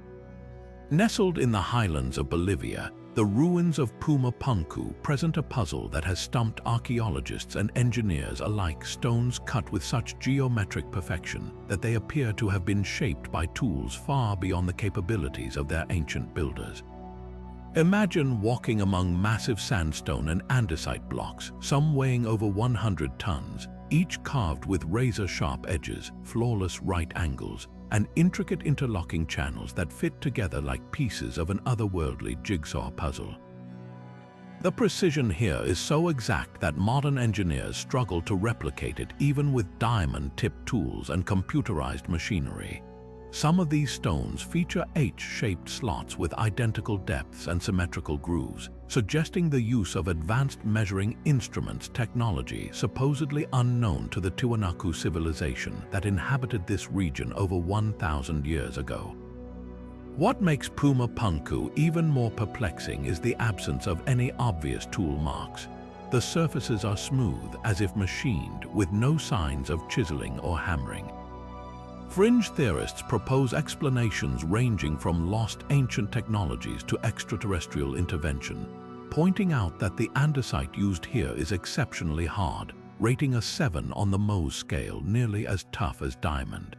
Nestled in the highlands of Bolivia, the ruins of Puma Punku present a puzzle that has stumped archaeologists and engineers alike. Stones cut with such geometric perfection that they appear to have been shaped by tools far beyond the capabilities of their ancient builders. Imagine walking among massive sandstone and andesite blocks, some weighing over 100 tons, each carved with razor-sharp edges, flawless right angles, and intricate interlocking channels that fit together like pieces of an otherworldly jigsaw puzzle. The precision here is so exact that modern engineers struggle to replicate it even with diamond-tipped tools and computerized machinery. Some of these stones feature H-shaped slots with identical depths and symmetrical grooves, suggesting the use of advanced measuring instruments technology supposedly unknown to the Tiwanaku civilization that inhabited this region over 1,000 years ago. What makes Puma Punku even more perplexing is the absence of any obvious tool marks. The surfaces are smooth, as if machined, with no signs of chiseling or hammering. Fringe theorists propose explanations ranging from lost ancient technologies to extraterrestrial intervention, pointing out that the andesite used here is exceptionally hard, rating a 7 on the Mohs scale, nearly as tough as diamond.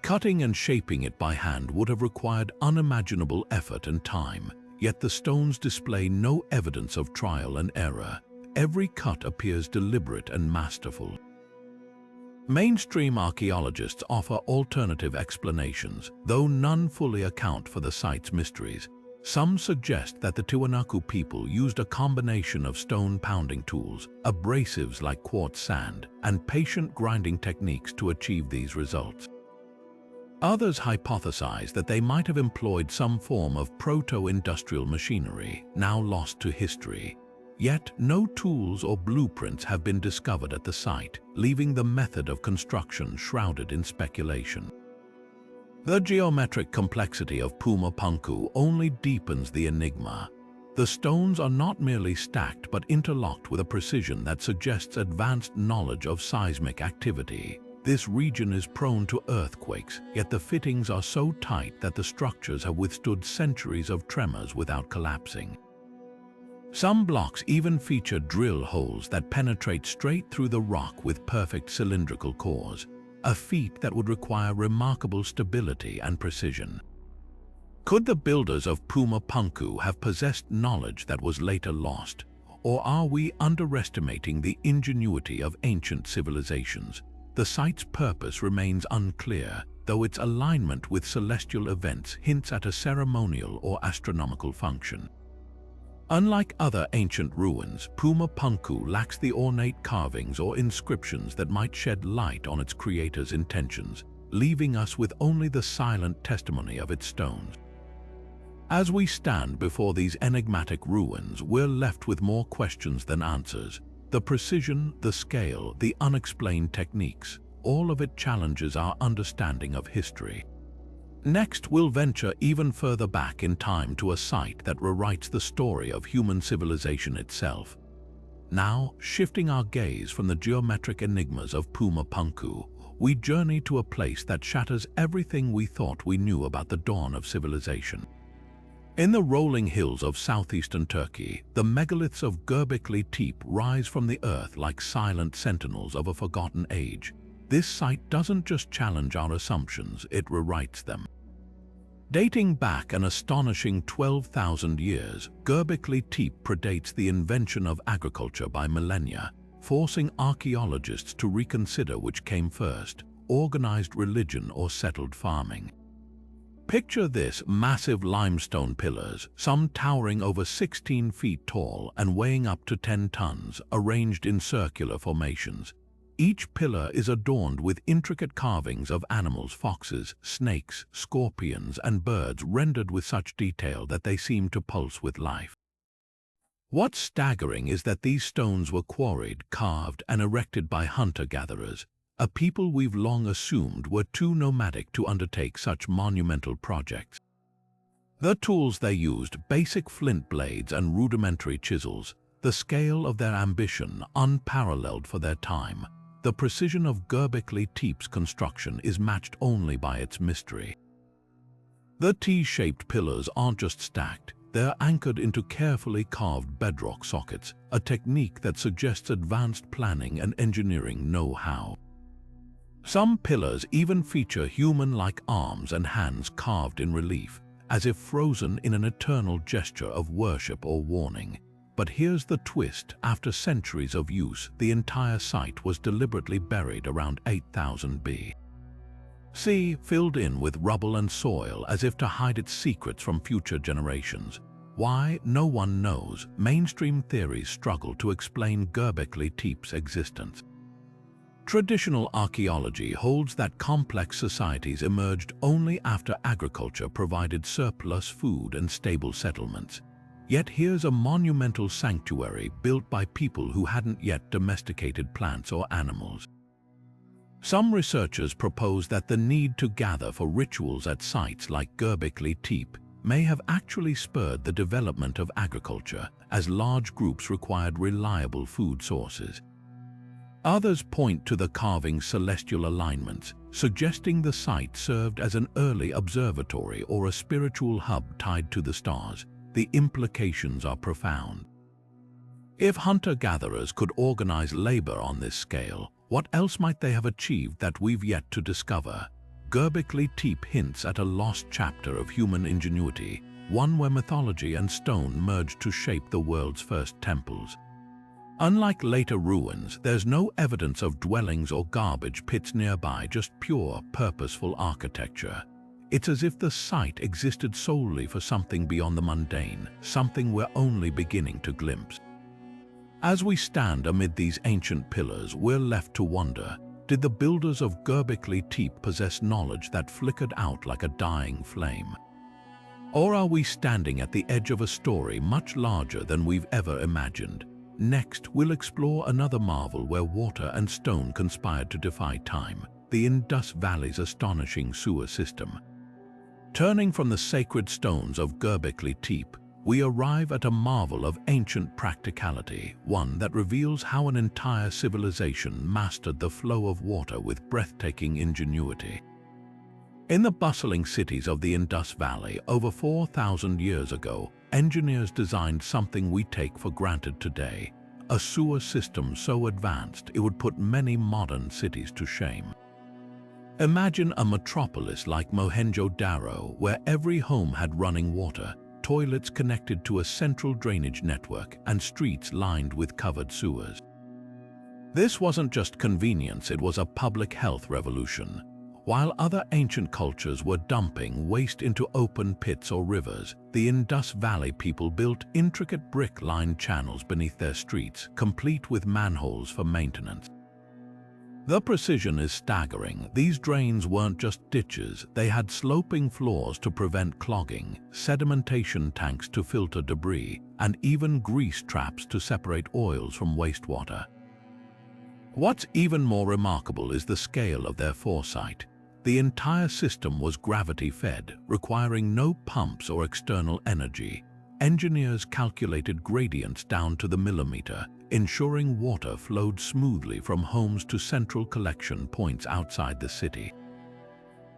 Cutting and shaping it by hand would have required unimaginable effort and time, yet the stones display no evidence of trial and error. Every cut appears deliberate and masterful. Mainstream archaeologists offer alternative explanations, though none fully account for the site's mysteries. Some suggest that the Tiwanaku people used a combination of stone pounding tools, abrasives like quartz sand, and patient grinding techniques to achieve these results. Others hypothesize that they might have employed some form of proto-industrial machinery, now lost to history. Yet, no tools or blueprints have been discovered at the site, leaving the method of construction shrouded in speculation. The geometric complexity of Puma Punku only deepens the enigma. The stones are not merely stacked but interlocked with a precision that suggests advanced knowledge of seismic activity. This region is prone to earthquakes, yet the fittings are so tight that the structures have withstood centuries of tremors without collapsing. Some blocks even feature drill holes that penetrate straight through the rock with perfect cylindrical cores, a feat that would require remarkable stability and precision. Could the builders of Puma Punku have possessed knowledge that was later lost, or are we underestimating the ingenuity of ancient civilizations? The site's purpose remains unclear, though its alignment with celestial events hints at a ceremonial or astronomical function. Unlike other ancient ruins, Puma Punku lacks the ornate carvings or inscriptions that might shed light on its creator's intentions, leaving us with only the silent testimony of its stones. As we stand before these enigmatic ruins, we're left with more questions than answers. The precision, the scale, the unexplained techniques, all of it challenges our understanding of history. Next, we'll venture even further back in time to a site that rewrites the story of human civilization itself. Now, shifting our gaze from the geometric enigmas of Puma Punku, we journey to a place that shatters everything we thought we knew about the dawn of civilization. In the rolling hills of southeastern Turkey, the megaliths of Göbekli Tepe rise from the earth like silent sentinels of a forgotten age. This site doesn't just challenge our assumptions, it rewrites them. Dating back an astonishing 12,000 years, Göbekli Tepe predates the invention of agriculture by millennia, forcing archaeologists to reconsider which came first, organized religion or settled farming. Picture this: massive limestone pillars, some towering over 16 feet tall and weighing up to 10 tons, arranged in circular formations. Each pillar is adorned with intricate carvings of animals, foxes, snakes, scorpions, and birds, rendered with such detail that they seem to pulse with life. What's staggering is that these stones were quarried, carved, and erected by hunter-gatherers, a people we've long assumed were too nomadic to undertake such monumental projects. The tools they used, basic flint blades and rudimentary chisels, the scale of their ambition unparalleled for their time. The precision of Göbekli Tepe's construction is matched only by its mystery. The T-shaped pillars aren't just stacked, they're anchored into carefully carved bedrock sockets, a technique that suggests advanced planning and engineering know-how. Some pillars even feature human-like arms and hands carved in relief, as if frozen in an eternal gesture of worship or warning. But here's the twist: after centuries of use, the entire site was deliberately buried around 8000 BC, filled in with rubble and soil as if to hide its secrets from future generations. Why? No one knows. Mainstream theories struggle to explain Göbekli Tepe's existence. Traditional archaeology holds that complex societies emerged only after agriculture provided surplus food and stable settlements. Yet here's a monumental sanctuary built by people who hadn't yet domesticated plants or animals. Some researchers propose that the need to gather for rituals at sites like Göbekli Tepe may have actually spurred the development of agriculture, as large groups required reliable food sources. Others point to the carving's celestial alignments, suggesting the site served as an early observatory or a spiritual hub tied to the stars. The implications are profound. If hunter-gatherers could organize labor on this scale, what else might they have achieved that we've yet to discover? Göbekli Tepe hints at a lost chapter of human ingenuity, one where mythology and stone merged to shape the world's first temples. Unlike later ruins, there's no evidence of dwellings or garbage pits nearby, just pure, purposeful architecture. It's as if the site existed solely for something beyond the mundane, something we're only beginning to glimpse. As we stand amid these ancient pillars, we're left to wonder, did the builders of Göbekli Tepe possess knowledge that flickered out like a dying flame? Or are we standing at the edge of a story much larger than we've ever imagined? Next, we'll explore another marvel where water and stone conspired to defy time, the Indus Valley's astonishing sewer system. Turning from the sacred stones of Göbekli Tepe, we arrive at a marvel of ancient practicality, one that reveals how an entire civilization mastered the flow of water with breathtaking ingenuity. In the bustling cities of the Indus Valley, over 4,000 years ago, engineers designed something we take for granted today, a sewer system so advanced it would put many modern cities to shame. Imagine a metropolis like Mohenjo-Daro, where every home had running water, toilets connected to a central drainage network, and streets lined with covered sewers. This wasn't just convenience, it was a public health revolution. While other ancient cultures were dumping waste into open pits or rivers, the Indus Valley people built intricate brick-lined channels beneath their streets, complete with manholes for maintenance. The precision is staggering. These drains weren't just ditches, they had sloping floors to prevent clogging, sedimentation tanks to filter debris, and even grease traps to separate oils from wastewater. What's even more remarkable is the scale of their foresight. The entire system was gravity-fed, requiring no pumps or external energy. Engineers calculated gradients down to the millimeter, ensuring water flowed smoothly from homes to central collection points outside the city.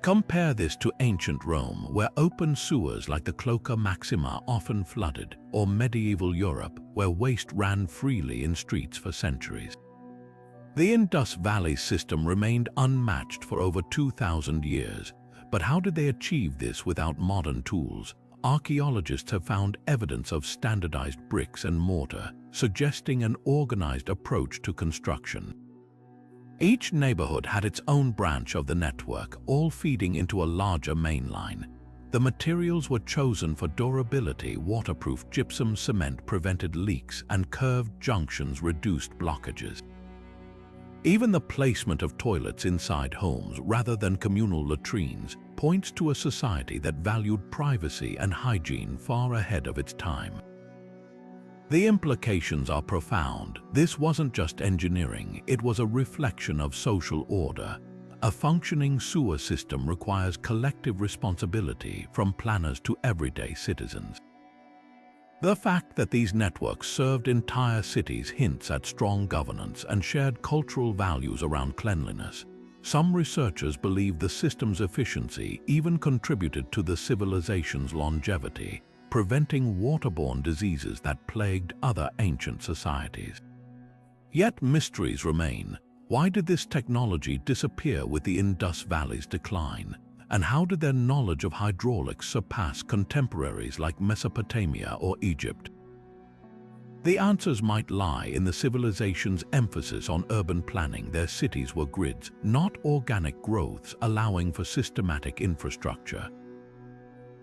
Compare this to ancient Rome, where open sewers like the Cloaca Maxima often flooded, or medieval Europe, where waste ran freely in streets for centuries. The Indus Valley system remained unmatched for over 2,000 years, but how did they achieve this without modern tools? Archaeologists have found evidence of standardized bricks and mortar, suggesting an organized approach to construction. Each neighborhood had its own branch of the network, all feeding into a larger main line. The materials were chosen for durability. Waterproof gypsum cement prevented leaks, and curved junctions reduced blockages. Even the placement of toilets inside homes rather than communal latrines points to a society that valued privacy and hygiene far ahead of its time. The implications are profound. This wasn't just engineering, it was a reflection of social order. A functioning sewer system requires collective responsibility, from planners to everyday citizens. The fact that these networks served entire cities hints at strong governance and shared cultural values around cleanliness. Some researchers believe the system's efficiency even contributed to the civilization's longevity, preventing waterborne diseases that plagued other ancient societies. Yet mysteries remain. Why did this technology disappear with the Indus Valley's decline? And how did their knowledge of hydraulics surpass contemporaries like Mesopotamia or Egypt? The answers might lie in the civilization's emphasis on urban planning. Their cities were grids, not organic growths, allowing for systematic infrastructure.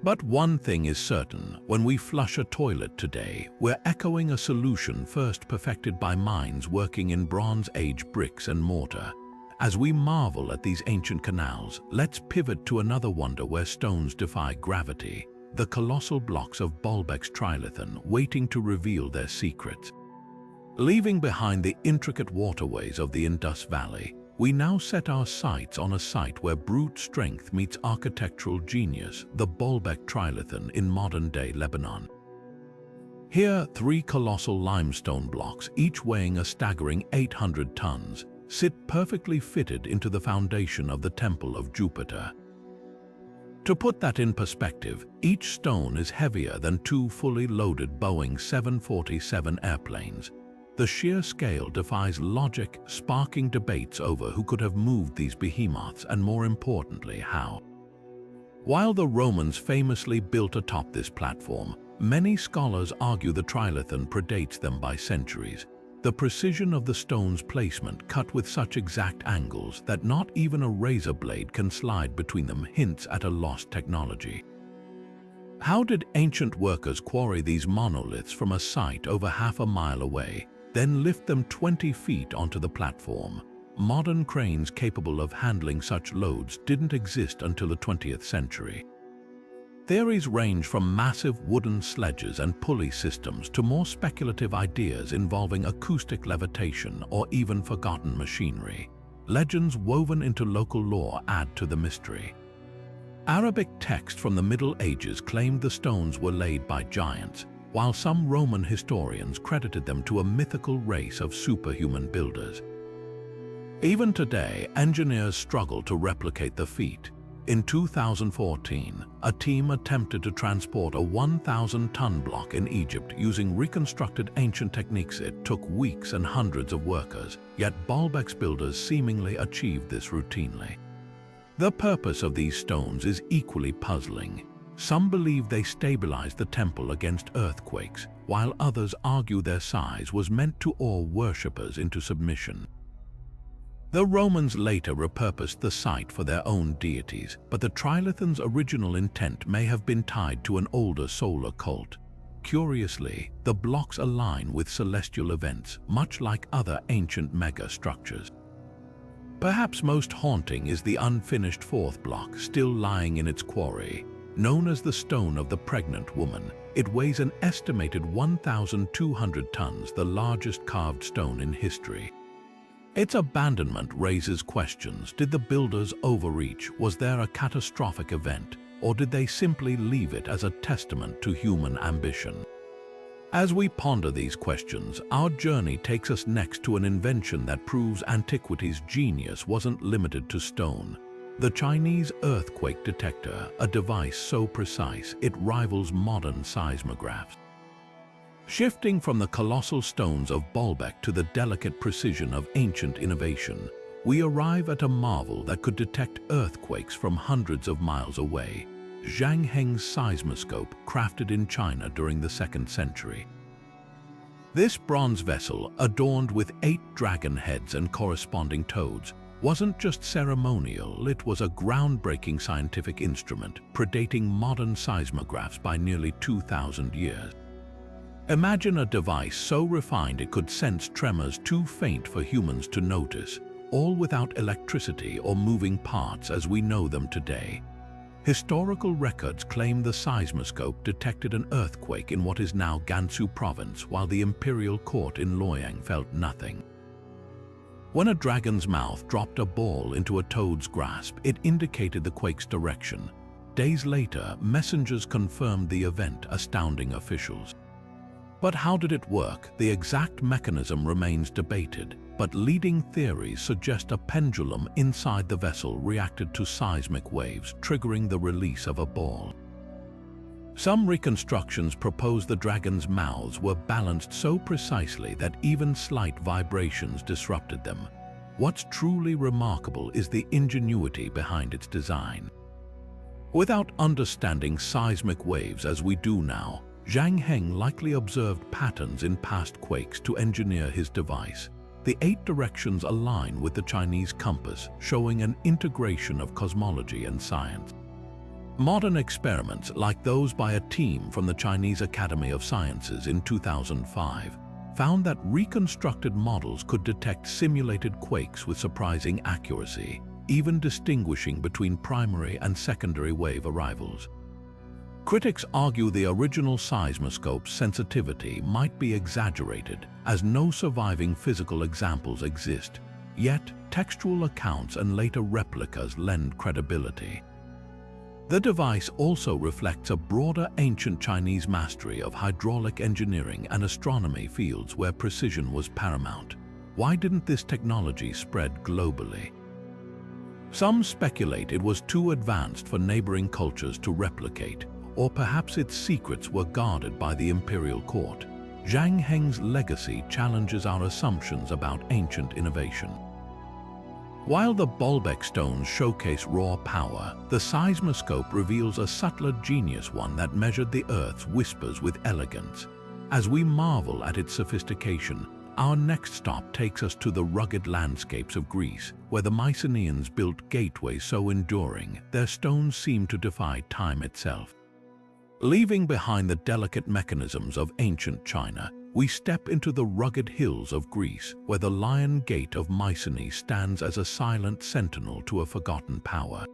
But one thing is certain: when we flush a toilet today, we're echoing a solution first perfected by minds working in Bronze Age bricks and mortar. As we marvel at these ancient canals, let's pivot to another wonder where stones defy gravity: the colossal blocks of Baalbek's trilithon, waiting to reveal their secrets. Leaving behind the intricate waterways of the Indus Valley, we now set our sights on a site where brute strength meets architectural genius: the Baalbek trilithon in modern-day Lebanon. Here, 3 colossal limestone blocks, each weighing a staggering 800 tons, sit perfectly fitted into the foundation of the Temple of Jupiter. To put that in perspective, each stone is heavier than 2 fully loaded Boeing 747 airplanes. The sheer scale defies logic, sparking debates over who could have moved these behemoths and, more importantly, how. While the Romans famously built atop this platform, many scholars argue the trilithon predates them by centuries. The precision of the stone's placement, cut with such exact angles that not even a razor blade can slide between them, hints at a lost technology. How did ancient workers quarry these monoliths from a site over half a mile away, then lift them 20 feet onto the platform? Modern cranes capable of handling such loads didn't exist until the 20th century. Theories range from massive wooden sledges and pulley systems to more speculative ideas involving acoustic levitation or even forgotten machinery. Legends woven into local lore add to the mystery. Arabic text from the Middle Ages claimed the stones were laid by giants, while some Roman historians credited them to a mythical race of superhuman builders. Even today, engineers struggle to replicate the feat. In 2014, a team attempted to transport a 1,000-ton block in Egypt using reconstructed ancient techniques. It took weeks and hundreds of workers, yet Baalbek's builders seemingly achieved this routinely. The purpose of these stones is equally puzzling. Some believe they stabilized the temple against earthquakes, while others argue their size was meant to awe worshippers into submission. The Romans later repurposed the site for their own deities, but the trilithon's original intent may have been tied to an older solar cult. Curiously, the blocks align with celestial events, much like other ancient mega-structures. Perhaps most haunting is the unfinished 4th block still lying in its quarry. Known as the Stone of the Pregnant Woman, it weighs an estimated 1,200 tons, the largest carved stone in history. Its abandonment raises questions. Did the builders overreach? Was there a catastrophic event? Or did they simply leave it as a testament to human ambition? As we ponder these questions, our journey takes us next to an invention that proves antiquity's genius wasn't limited to stone. The Chinese earthquake detector, a device so precise it rivals modern seismographs. Shifting from the colossal stones of Baalbek to the delicate precision of ancient innovation, we arrive at a marvel that could detect earthquakes from hundreds of miles away. Zhang Heng's seismoscope, crafted in China during the 2nd century. This bronze vessel, adorned with 8 dragon heads and corresponding toads, wasn't just ceremonial, it was a groundbreaking scientific instrument, predating modern seismographs by nearly 2,000 years. Imagine a device so refined it could sense tremors too faint for humans to notice, all without electricity or moving parts as we know them today. Historical records claim the seismoscope detected an earthquake in what is now Gansu province, while the imperial court in Luoyang felt nothing. When a dragon's mouth dropped a ball into a toad's grasp, it indicated the quake's direction. Days later, messengers confirmed the event, astounding officials. But how did it work? The exact mechanism remains debated, but leading theories suggest a pendulum inside the vessel reacted to seismic waves, triggering the release of a ball. Some reconstructions propose the dragon's mouths were balanced so precisely that even slight vibrations disrupted them. What's truly remarkable is the ingenuity behind its design. Without understanding seismic waves as we do now, Zhang Heng likely observed patterns in past quakes to engineer his device. The 8 directions align with the Chinese compass, showing an integration of cosmology and science. Modern experiments, like those by a team from the Chinese Academy of Sciences in 2005, found that reconstructed models could detect simulated quakes with surprising accuracy, even distinguishing between primary and secondary wave arrivals. Critics argue the original seismoscope's sensitivity might be exaggerated, as no surviving physical examples exist, yet textual accounts and later replicas lend credibility. The device also reflects a broader ancient Chinese mastery of hydraulic engineering and astronomy fields where precision was paramount. Why didn't this technology spread globally? Some speculate it was too advanced for neighboring cultures to replicate, or perhaps its secrets were guarded by the imperial court. Zhang Heng's legacy challenges our assumptions about ancient innovation. While the Baalbek stones showcase raw power, the seismoscope reveals a subtler genius, one that measured the Earth's whispers with elegance. As we marvel at its sophistication, our next stop takes us to the rugged landscapes of Greece, where the Mycenaeans built gateways so enduring, their stones seem to defy time itself. Leaving behind the delicate mechanisms of ancient China, we step into the rugged hills of Greece, where the Lion Gate of Mycenae stands as a silent sentinel to a forgotten power.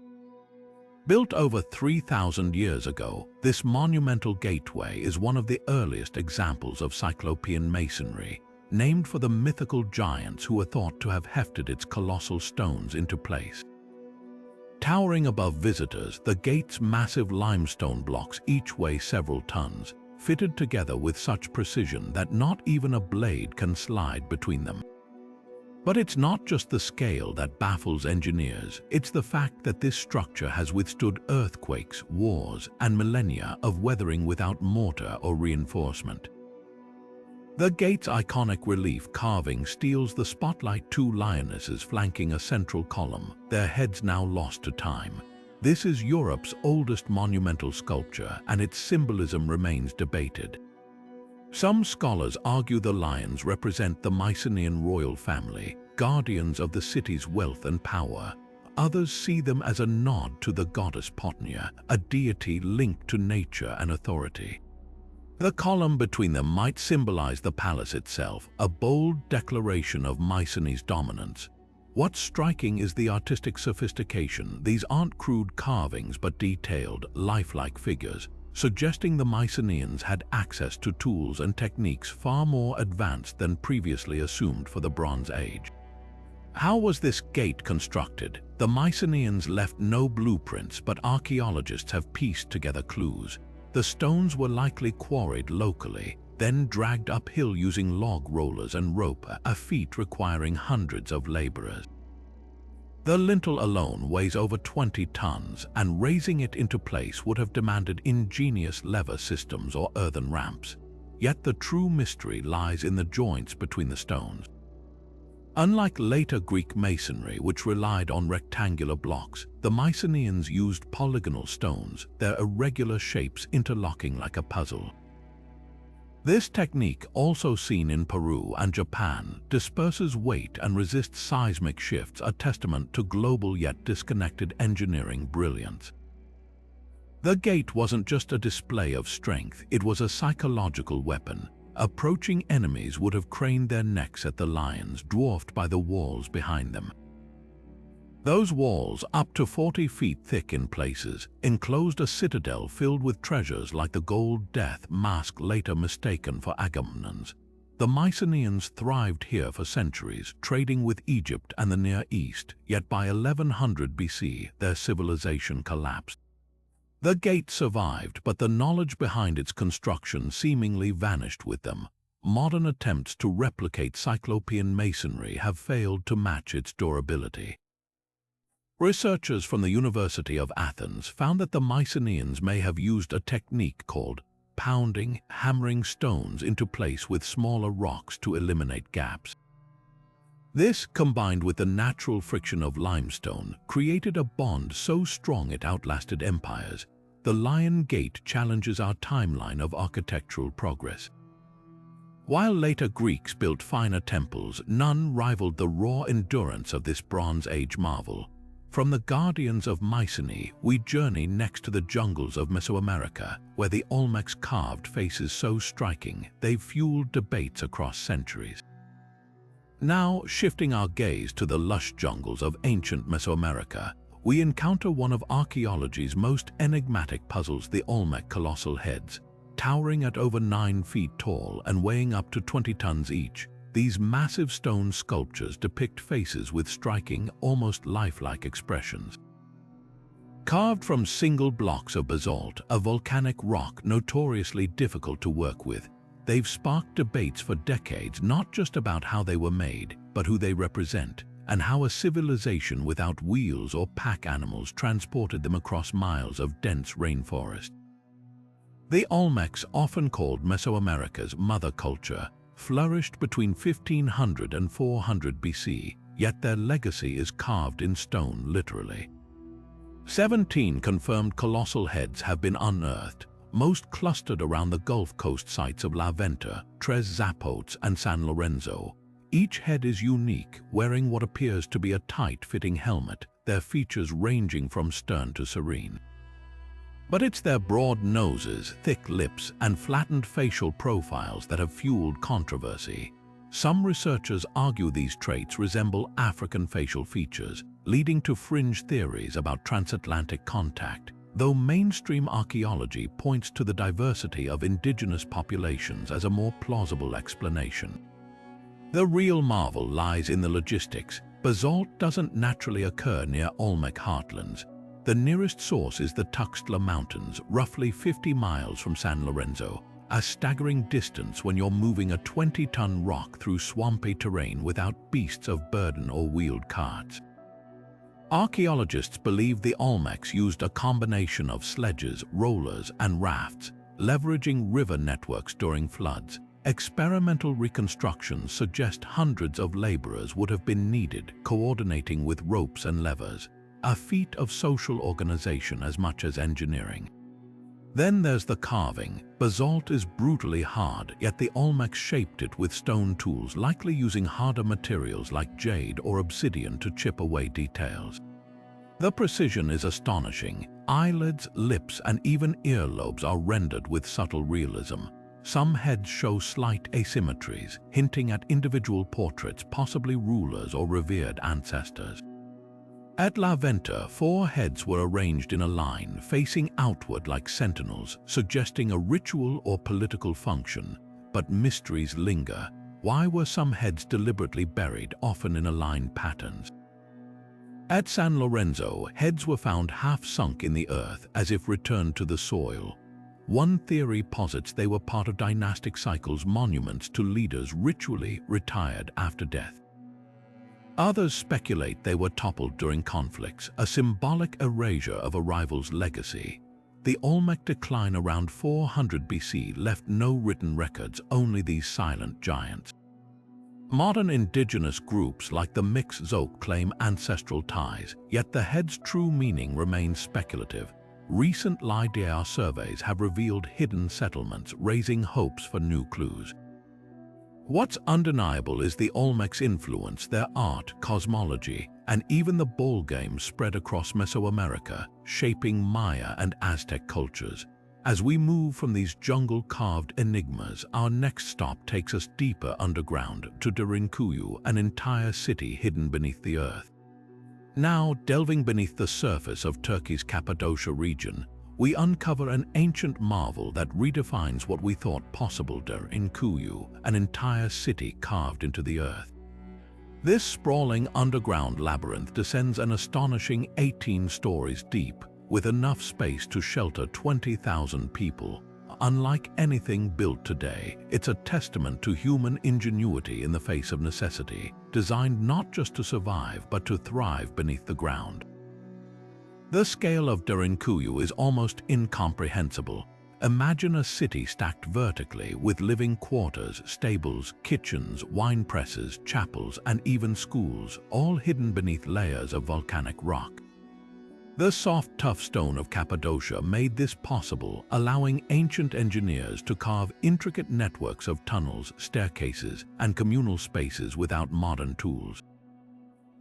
Built over 3,000 years ago, this monumental gateway is one of the earliest examples of Cyclopean masonry, named for the mythical giants who are thought to have hefted its colossal stones into place. Towering above visitors, the gate's massive limestone blocks each weigh several tons, fitted together with such precision that not even a blade can slide between them. But it's not just the scale that baffles engineers, it's the fact that this structure has withstood earthquakes, wars, and millennia of weathering without mortar or reinforcement. The gate's iconic relief carving steals the spotlight, 2 lionesses flanking a central column, their heads now lost to time. This is Europe's oldest monumental sculpture, and its symbolism remains debated. Some scholars argue the lions represent the Mycenaean royal family, guardians of the city's wealth and power. Others see them as a nod to the goddess Potnia, a deity linked to nature and authority. The column between them might symbolize the palace itself, a bold declaration of Mycenae's dominance. What's striking is the artistic sophistication. These aren't crude carvings but detailed, lifelike figures, suggesting the Mycenaeans had access to tools and techniques far more advanced than previously assumed for the Bronze Age. How was this gate constructed? The Mycenaeans left no blueprints, but archaeologists have pieced together clues. The stones were likely quarried locally, then dragged uphill using log rollers and rope, a feat requiring hundreds of laborers. The lintel alone weighs over 20 tons, and raising it into place would have demanded ingenious lever systems or earthen ramps. Yet the true mystery lies in the joints between the stones. Unlike later Greek masonry, which relied on rectangular blocks, the Mycenaeans used polygonal stones, their irregular shapes interlocking like a puzzle. This technique, also seen in Peru and Japan, disperses weight and resists seismic shifts, a testament to global yet disconnected engineering brilliance. The gate wasn't just a display of strength, it was a psychological weapon. Approaching enemies would have craned their necks at the lions, dwarfed by the walls behind them. Those walls, up to 40 feet thick in places, enclosed a citadel filled with treasures like the gold death mask later mistaken for Agamemnon's. The Mycenaeans thrived here for centuries, trading with Egypt and the Near East, yet by 1100 BC their civilization collapsed. The gate survived, but the knowledge behind its construction seemingly vanished with them. Modern attempts to replicate Cyclopean masonry have failed to match its durability. Researchers from the University of Athens found that the Mycenaeans may have used a technique called pounding, hammering stones into place with smaller rocks to eliminate gaps. This, combined with the natural friction of limestone, created a bond so strong it outlasted empires. The Lion Gate challenges our timeline of architectural progress. While later Greeks built finer temples, none rivaled the raw endurance of this Bronze Age marvel. From the guardians of Mycenae, we journey next to the jungles of Mesoamerica, where the Olmec's carved faces so striking they've fueled debates across centuries. Now, shifting our gaze to the lush jungles of ancient Mesoamerica, we encounter one of archaeology's most enigmatic puzzles, the Olmec colossal heads. Towering at over 9 feet tall and weighing up to 20 tons each, these massive stone sculptures depict faces with striking, almost lifelike expressions. Carved from single blocks of basalt, a volcanic rock notoriously difficult to work with, they've sparked debates for decades, not just about how they were made, but who they represent, and how a civilization without wheels or pack animals transported them across miles of dense rainforest. The Olmecs, often called Mesoamerica's mother culture, flourished between 1500 and 400 BC, yet their legacy is carved in stone literally. 17 confirmed colossal heads have been unearthed, most clustered around the Gulf Coast sites of La Venta, Tres Zapotes, and San Lorenzo. Each head is unique, wearing what appears to be a tight-fitting helmet, their features ranging from stern to serene. But it's their broad noses, thick lips, and flattened facial profiles that have fueled controversy. Some researchers argue these traits resemble African facial features, leading to fringe theories about transatlantic contact, though mainstream archaeology points to the diversity of indigenous populations as a more plausible explanation. The real marvel lies in the logistics. Basalt doesn't naturally occur near Olmec heartlands. The nearest source is the Tuxtla Mountains, roughly 50 miles from San Lorenzo, a staggering distance when you're moving a 20-ton rock through swampy terrain without beasts of burden or wheeled carts. Archaeologists believe the Olmecs used a combination of sledges, rollers, and rafts, leveraging river networks during floods. Experimental reconstructions suggest hundreds of laborers would have been needed, coordinating with ropes and levers, a feat of social organization as much as engineering. Then there's the carving. Basalt is brutally hard, yet the Olmecs shaped it with stone tools, likely using harder materials like jade or obsidian to chip away details. The precision is astonishing. Eyelids, lips, and even earlobes are rendered with subtle realism. Some heads show slight asymmetries, hinting at individual portraits, possibly rulers or revered ancestors. At La Venta, 4 heads were arranged in a line, facing outward like sentinels, suggesting a ritual or political function. But mysteries linger. Why were some heads deliberately buried, often in aligned patterns? At San Lorenzo, heads were found half sunk in the earth, as if returned to the soil. One theory posits they were part of dynastic cycles, monuments to leaders ritually retired after death. Others speculate they were toppled during conflicts, a symbolic erasure of a rival's legacy. The Olmec decline around 400 BC left no written records, only these silent giants. Modern indigenous groups like the Mix-Zoque claim ancestral ties, yet the head's true meaning remains speculative. Recent LIDAR surveys have revealed hidden settlements, raising hopes for new clues. What's undeniable is the Olmecs' influence, their art, cosmology, and even the ball game spread across Mesoamerica, shaping Maya and Aztec cultures. As we move from these jungle-carved enigmas, our next stop takes us deeper underground to Derinkuyu, an entire city hidden beneath the earth. Now, delving beneath the surface of Turkey's Cappadocia region, we uncover an ancient marvel that redefines what we thought possible. Derinkuyu, an entire city carved into the earth. This sprawling underground labyrinth descends an astonishing 18 stories deep, with enough space to shelter 20,000 people. Unlike anything built today, it's a testament to human ingenuity in the face of necessity, designed not just to survive but to thrive beneath the ground. The scale of Derinkuyu is almost incomprehensible. Imagine a city stacked vertically with living quarters, stables, kitchens, wine presses, chapels, and even schools, all hidden beneath layers of volcanic rock. The soft, tough stone of Cappadocia made this possible, allowing ancient engineers to carve intricate networks of tunnels, staircases, and communal spaces without modern tools.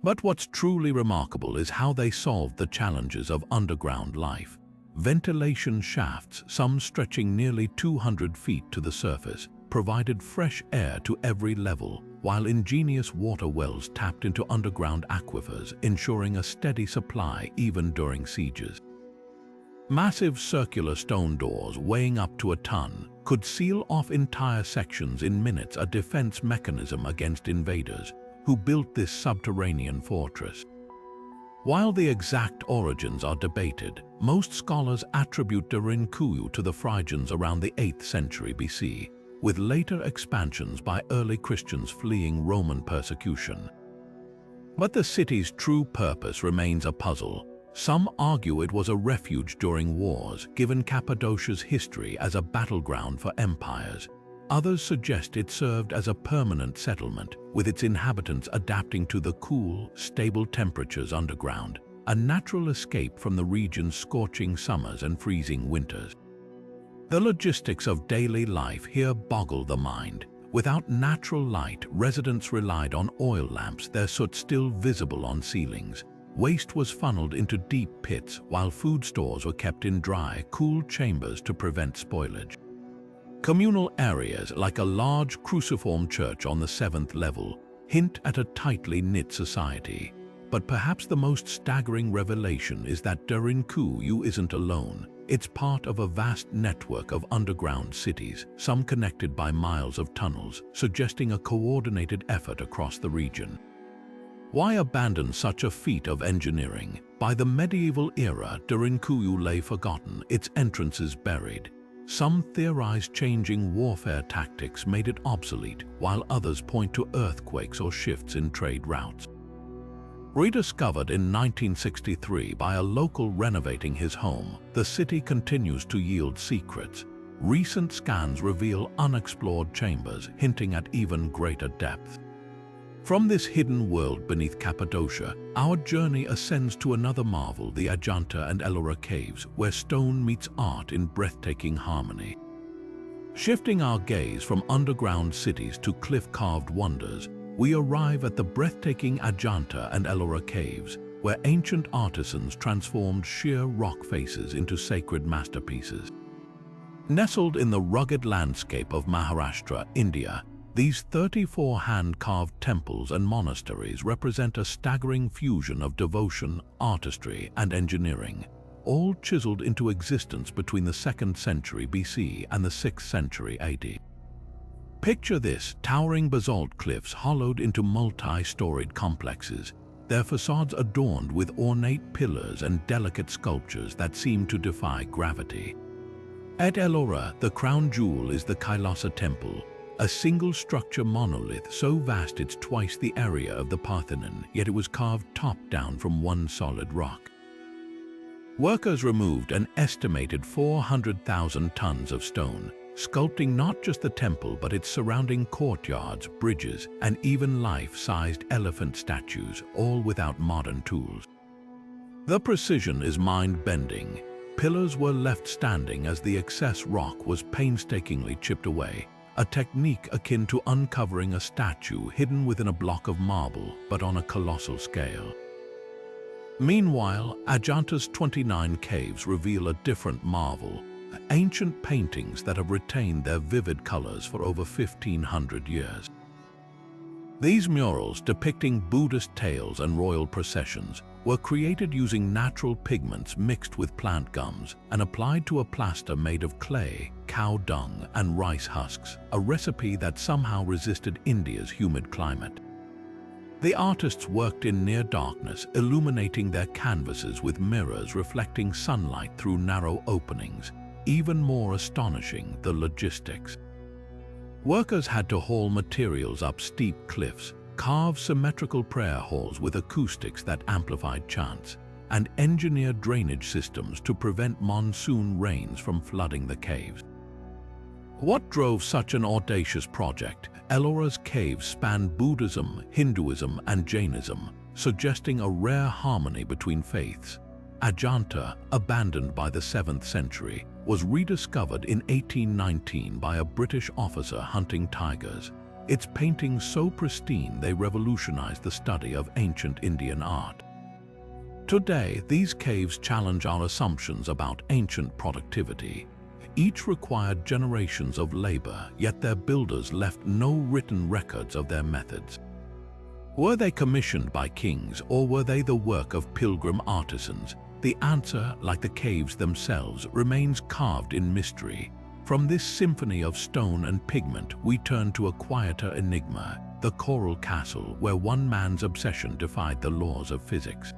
But what's truly remarkable is how they solved the challenges of underground life. Ventilation shafts, some stretching nearly 200 feet to the surface, provided fresh air to every level, while ingenious water wells tapped into underground aquifers, ensuring a steady supply even during sieges. Massive circular stone doors weighing up to a ton could seal off entire sections in minutes, a defense mechanism against invaders who built this subterranean fortress. While the exact origins are debated, most scholars attribute Derinkuyu to the Phrygians around the 8th century BC, with later expansions by early Christians fleeing Roman persecution. But the city's true purpose remains a puzzle. Some argue it was a refuge during wars, given Cappadocia's history as a battleground for empires. Others suggest it served as a permanent settlement, with its inhabitants adapting to the cool, stable temperatures underground, a natural escape from the region's scorching summers and freezing winters. The logistics of daily life here boggle the mind. Without natural light, residents relied on oil lamps, their soot still visible on ceilings. Waste was funneled into deep pits, while food stores were kept in dry, cool chambers to prevent spoilage. Communal areas, like a large cruciform church on the 7th level, hint at a tightly knit society. But perhaps the most staggering revelation is that Derinkuyu isn't alone. It's part of a vast network of underground cities, some connected by miles of tunnels, suggesting a coordinated effort across the region. Why abandon such a feat of engineering? By the medieval era, Derinkuyu lay forgotten, its entrances buried. Some theorize changing warfare tactics made it obsolete, while others point to earthquakes or shifts in trade routes. Rediscovered in 1963 by a local renovating his home, the city continues to yield secrets. Recent scans reveal unexplored chambers, hinting at even greater depth. From this hidden world beneath Cappadocia, our journey ascends to another marvel, the Ajanta and Ellora caves, where stone meets art in breathtaking harmony. Shifting our gaze from underground cities to cliff-carved wonders, we arrive at the breathtaking Ajanta and Ellora caves, where ancient artisans transformed sheer rock faces into sacred masterpieces. Nestled in the rugged landscape of Maharashtra, India, these 34 hand-carved temples and monasteries represent a staggering fusion of devotion, artistry, and engineering, all chiseled into existence between the 2nd century BC and the 6th century AD. Picture this: towering basalt cliffs hollowed into multi-storied complexes, their facades adorned with ornate pillars and delicate sculptures that seem to defy gravity. At Ellora, the crown jewel is the Kailasa Temple, a single-structure monolith so vast it's twice the area of the Pantheon, yet it was carved top-down from one solid rock. Workers removed an estimated 400,000 tons of stone, sculpting not just the temple but its surrounding courtyards, bridges, and even life-sized elephant statues, all without modern tools. The precision is mind-bending. Pillars were left standing as the excess rock was painstakingly chipped away, a technique akin to uncovering a statue hidden within a block of marble, but on a colossal scale. Meanwhile, Ajanta's 29 caves reveal a different marvel: ancient paintings that have retained their vivid colors for over 1,500 years. These murals, depicting Buddhist tales and royal processions, were created using natural pigments mixed with plant gums and applied to a plaster made of clay, cow dung, and rice husks, a recipe that somehow resisted India's humid climate. The artists worked in near darkness, illuminating their canvases with mirrors reflecting sunlight through narrow openings. Even more astonishing, the logistics. Workers had to haul materials up steep cliffs, carve symmetrical prayer halls with acoustics that amplified chants, and engineer drainage systems to prevent monsoon rains from flooding the caves. What drove such an audacious project? Ellora's caves span Buddhism, Hinduism, and Jainism, suggesting a rare harmony between faiths. Ajanta, abandoned by the 7th century, was rediscovered in 1819 by a British officer hunting tigers. Its paintings so pristine they revolutionized the study of ancient Indian art. Today, these caves challenge our assumptions about ancient productivity. Each required generations of labor, yet their builders left no written records of their methods. Were they commissioned by kings, or were they the work of pilgrim artisans? The answer, like the caves themselves, remains carved in mystery. From this symphony of stone and pigment, we turn to a quieter enigma, the Coral Castle, where one man's obsession defied the laws of physics.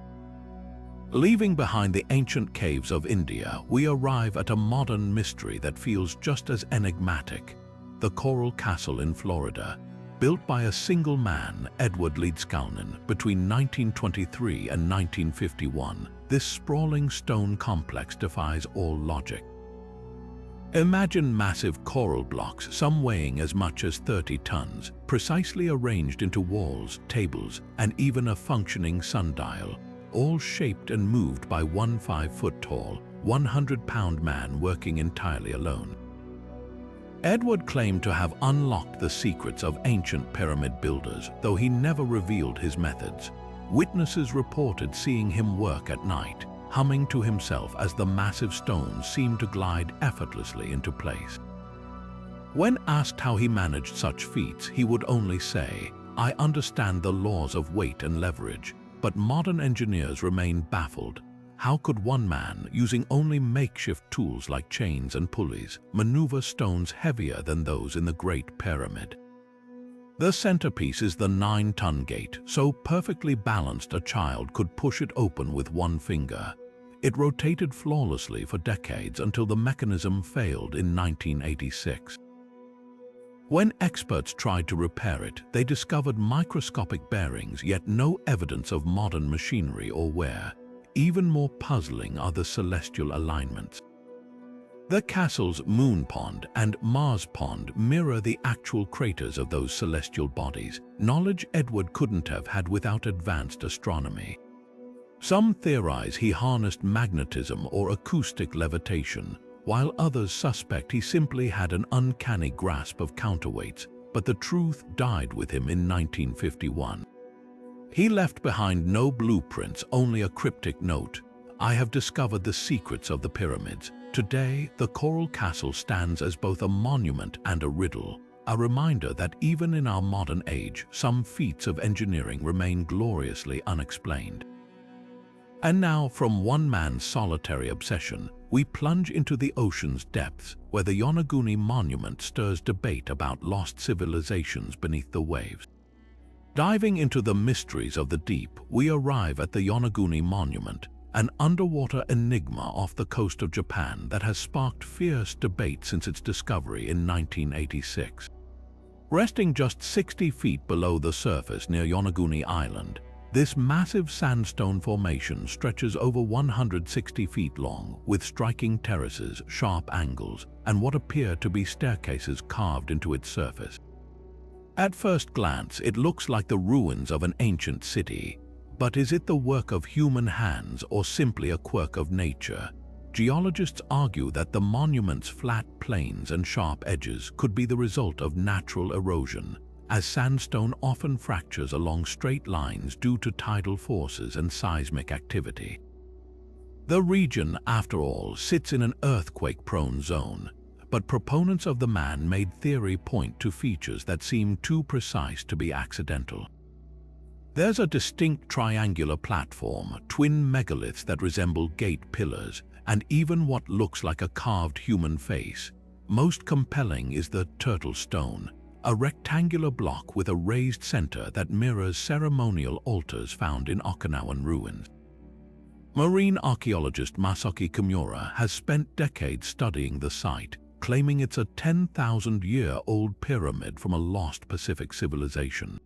Leaving behind the ancient caves of India, we arrive at a modern mystery that feels just as enigmatic: the Coral Castle in Florida. Built by a single man, Edward Leedskalnin, between 1923 and 1951, this sprawling stone complex defies all logic. Imagine massive coral blocks, some weighing as much as 30 tons, precisely arranged into walls, tables, and even a functioning sundial, all shaped and moved by one 5-foot-tall, 100-pound man working entirely alone. Edward claimed to have unlocked the secrets of ancient pyramid builders, though he never revealed his methods. Witnesses reported seeing him work at night, humming to himself as the massive stones seemed to glide effortlessly into place. When asked how he managed such feats, he would only say, "I understand the laws of weight and leverage." But modern engineers remain baffled. How could one man, using only makeshift tools like chains and pulleys, maneuver stones heavier than those in the Great Pyramid? The centerpiece is the 9-ton gate, so perfectly balanced a child could push it open with one finger. It rotated flawlessly for decades until the mechanism failed in 1986. When experts tried to repair it, they discovered microscopic bearings, yet no evidence of modern machinery or wear. Even more puzzling are the celestial alignments. The castle's Moon Pond and Mars Pond mirror the actual craters of those celestial bodies, knowledge Edward couldn't have had without advanced astronomy. Some theorize he harnessed magnetism or acoustic levitation, while others suspect he simply had an uncanny grasp of counterweights, but the truth died with him in 1951. He left behind no blueprints, only a cryptic note: "I have discovered the secrets of the pyramids." Today, the Coral Castle stands as both a monument and a riddle, a reminder that even in our modern age, some feats of engineering remain gloriously unexplained. And now, from one man's solitary obsession, we plunge into the ocean's depths, where the Yonaguni Monument stirs debate about lost civilizations beneath the waves. Diving into the mysteries of the deep, we arrive at the Yonaguni Monument, an underwater enigma off the coast of Japan that has sparked fierce debate since its discovery in 1986. Resting just 60 feet below the surface near Yonaguni Island, this massive sandstone formation stretches over 160 feet long, with striking terraces, sharp angles, and what appear to be staircases carved into its surface. At first glance, it looks like the ruins of an ancient city, but is it the work of human hands or simply a quirk of nature? Geologists argue that the monument's flat plains and sharp edges could be the result of natural erosion, as sandstone often fractures along straight lines due to tidal forces and seismic activity. The region, after all, sits in an earthquake-prone zone, but proponents of the man-made theory point to features that seem too precise to be accidental. There's a distinct triangular platform, twin megaliths that resemble gate pillars, and even what looks like a carved human face. Most compelling is the turtle stone, a rectangular block with a raised center that mirrors ceremonial altars found in Okinawan ruins. Marine archaeologist Masaki Kimura has spent decades studying the site, claiming it's a 10,000-year-old pyramid from a lost Pacific civilization.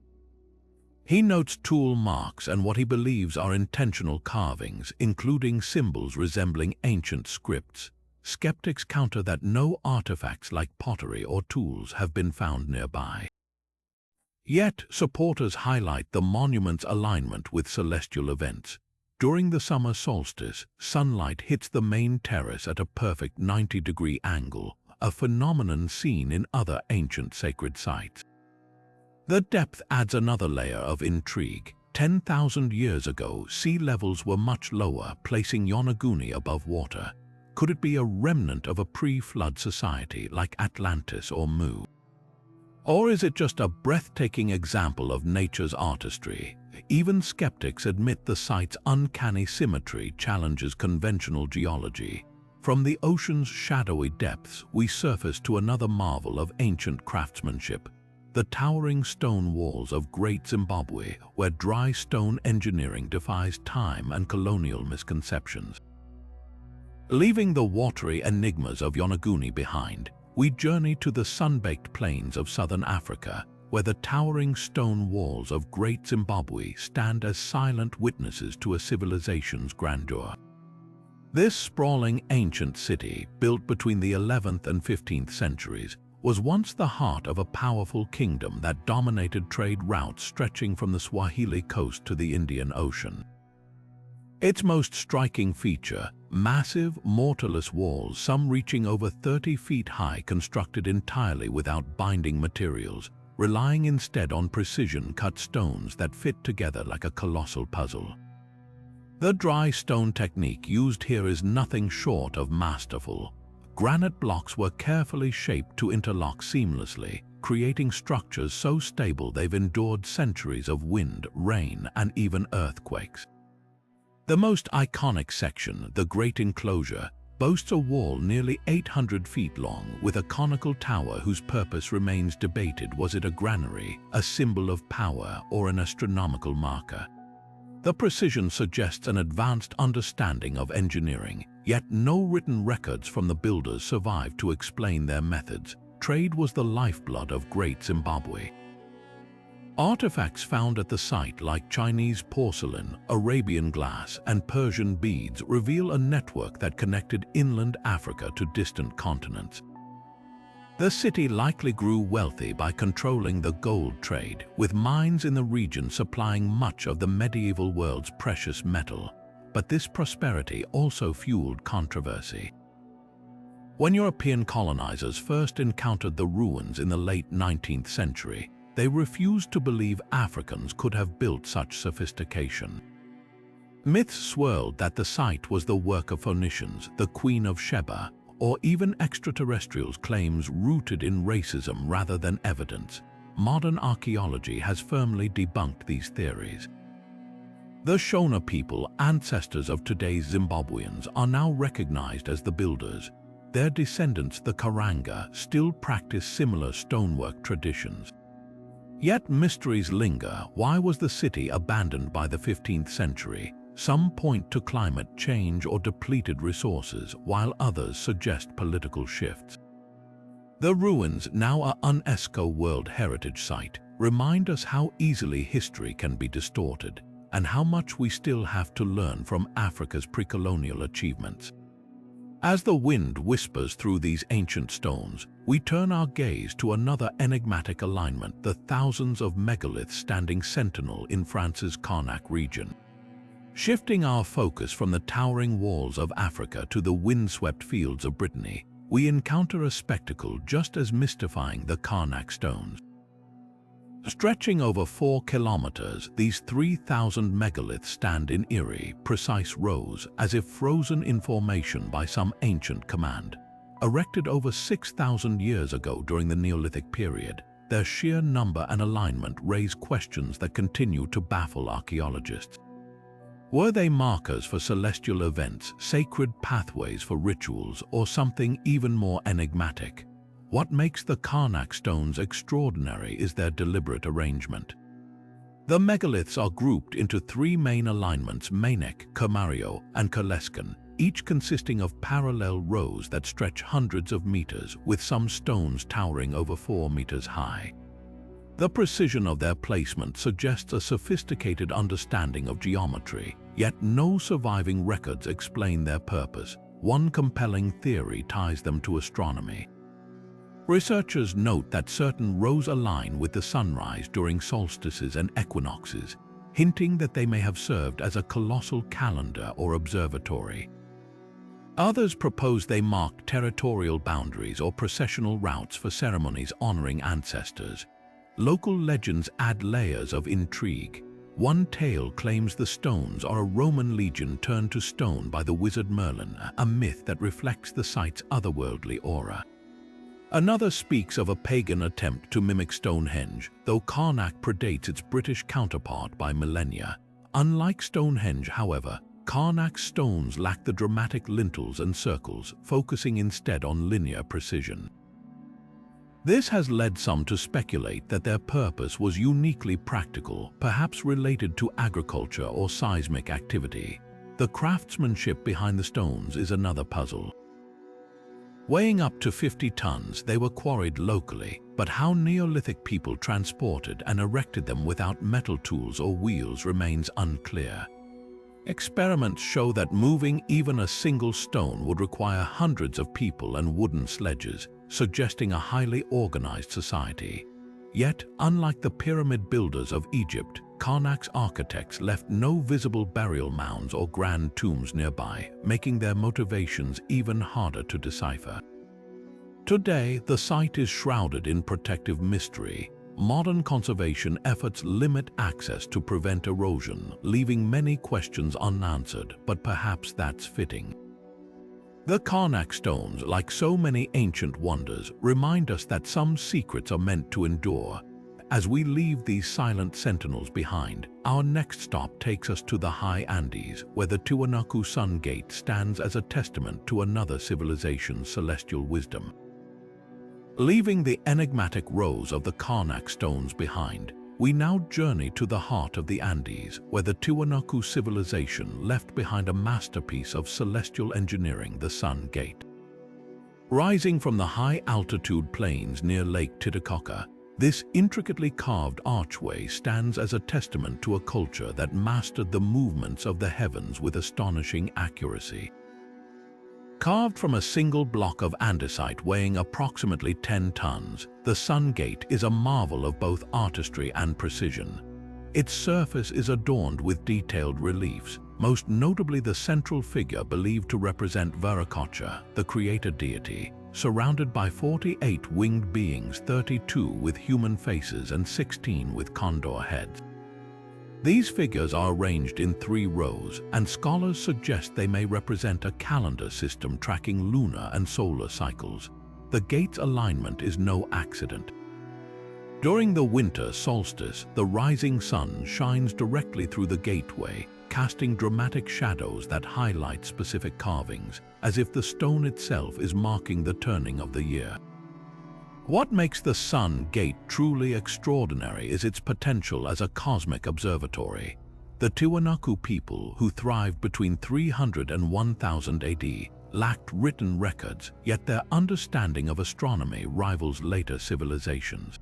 He notes tool marks and what he believes are intentional carvings, including symbols resembling ancient scripts. Skeptics counter that no artifacts like pottery or tools have been found nearby. Yet, supporters highlight the monument's alignment with celestial events. During the summer solstice, sunlight hits the main terrace at a perfect 90-degree angle, a phenomenon seen in other ancient sacred sites. The depth adds another layer of intrigue. 10,000 years ago, sea levels were much lower, placing Yonaguni above water. Could it be a remnant of a pre-flood society like Atlantis or Mu? Or is it just a breathtaking example of nature's artistry? Even skeptics admit the site's uncanny symmetry challenges conventional geology. From the ocean's shadowy depths, we surface to another marvel of ancient craftsmanship, the towering stone walls of Great Zimbabwe, where dry stone engineering defies time and colonial misconceptions. Leaving the watery enigmas of Yonaguni behind, we journey to the sun-baked plains of southern Africa, where the towering stone walls of Great Zimbabwe stand as silent witnesses to a civilization's grandeur. This sprawling ancient city, built between the 11th and 15th centuries, was once the heart of a powerful kingdom that dominated trade routes stretching from the Swahili coast to the Indian Ocean. Its most striking feature, massive, mortarless walls, some reaching over 30 feet high, constructed entirely without binding materials, relying instead on precision-cut stones that fit together like a colossal puzzle. The dry stone technique used here is nothing short of masterful. Granite blocks were carefully shaped to interlock seamlessly, creating structures so stable they've endured centuries of wind, rain, and even earthquakes. The most iconic section, the Great Enclosure, boasts a wall nearly 800 feet long with a conical tower whose purpose remains debated. Was it a granary, a symbol of power, or an astronomical marker? The precision suggests an advanced understanding of engineering, yet no written records from the builders survive to explain their methods. Trade was the lifeblood of Great Zimbabwe. Artifacts found at the site, like Chinese porcelain, Arabian glass, and Persian beads, reveal a network that connected inland Africa to distant continents. The city likely grew wealthy by controlling the gold trade, with mines in the region supplying much of the medieval world's precious metal. But this prosperity also fueled controversy. When European colonizers first encountered the ruins in the late 19th century, they refused to believe Africans could have built such sophistication. Myths swirled that the site was the work of Phoenicians, the Queen of Sheba, or even extraterrestrials, claims rooted in racism rather than evidence. Modern archaeology has firmly debunked these theories. The Shona people, ancestors of today's Zimbabweans, are now recognized as the builders. Their descendants, the Karanga, still practice similar stonework traditions. Yet mysteries linger. Why was the city abandoned by the 15th century? Some point to climate change or depleted resources, while others suggest political shifts. The ruins, now a UNESCO World Heritage Site, remind us how easily history can be distorted, and how much we still have to learn from Africa's pre-colonial achievements. As the wind whispers through these ancient stones, we turn our gaze to another enigmatic alignment, the thousands of megaliths standing sentinel in France's Karnak region. Shifting our focus from the towering walls of Africa to the windswept fields of Brittany, we encounter a spectacle just as mystifying: the Karnak stones. Stretching over 4 kilometers, these 3,000 megaliths stand in eerie, precise rows, as if frozen in formation by some ancient command. Erected over 6,000 years ago during the Neolithic period, their sheer number and alignment raise questions that continue to baffle archaeologists. Were they markers for celestial events, sacred pathways for rituals, or something even more enigmatic? What makes the Karnak stones extraordinary is their deliberate arrangement. The megaliths are grouped into 3 main alignments: Manek, Kermario, and Kerleskan, each consisting of parallel rows that stretch hundreds of meters, with some stones towering over 4 meters high. The precision of their placement suggests a sophisticated understanding of geometry, yet no surviving records explain their purpose. One compelling theory ties them to astronomy. Researchers note that certain rows align with the sunrise during solstices and equinoxes, hinting that they may have served as a colossal calendar or observatory. Others propose they mark territorial boundaries or processional routes for ceremonies honoring ancestors. Local legends add layers of intrigue. One tale claims the stones are a Roman legion turned to stone by the wizard Merlin, a myth that reflects the site's otherworldly aura. Another speaks of a pagan attempt to mimic Stonehenge, though Karnak predates its British counterpart by millennia. Unlike Stonehenge, however, Karnak's stones lack the dramatic lintels and circles, focusing instead on linear precision. This has led some to speculate that their purpose was uniquely practical, perhaps related to agriculture or seismic activity. The craftsmanship behind the stones is another puzzle. Weighing up to 50 tons, they were quarried locally, but how Neolithic people transported and erected them without metal tools or wheels remains unclear. Experiments show that moving even a single stone would require hundreds of people and wooden sledges, suggesting a highly organized society. Yet, unlike the pyramid builders of Egypt, Karnak's architects left no visible burial mounds or grand tombs nearby, making their motivations even harder to decipher. Today, the site is shrouded in protective mystery. Modern conservation efforts limit access to prevent erosion, leaving many questions unanswered, but perhaps that's fitting. The Karnak stones, like so many ancient wonders, remind us that some secrets are meant to endure. As we leave these silent sentinels behind, our next stop takes us to the high Andes, where the Tiwanaku Sun Gate stands as a testament to another civilization's celestial wisdom. Leaving the enigmatic rows of the Karnak stones behind, we now journey to the heart of the Andes, where the Tiwanaku civilization left behind a masterpiece of celestial engineering, the Sun Gate. Rising from the high-altitude plains near Lake Titicaca, this intricately carved archway stands as a testament to a culture that mastered the movements of the heavens with astonishing accuracy. Carved from a single block of andesite weighing approximately 10 tons, the Sun Gate is a marvel of both artistry and precision. Its surface is adorned with detailed reliefs, most notably the central figure believed to represent Viracocha, the creator deity, surrounded by 48 winged beings, 32 with human faces and 16 with condor heads. These figures are arranged in 3 rows, and scholars suggest they may represent a calendar system tracking lunar and solar cycles. The gate's alignment is no accident. During the winter solstice, the rising sun shines directly through the gateway, casting dramatic shadows that highlight specific carvings, as if the stone itself is marking the turning of the year. What makes the Sun Gate truly extraordinary is its potential as a cosmic observatory. The Tiwanaku people, who thrived between 300 and 1000 AD, lacked written records, yet their understanding of astronomy rivals later civilizations.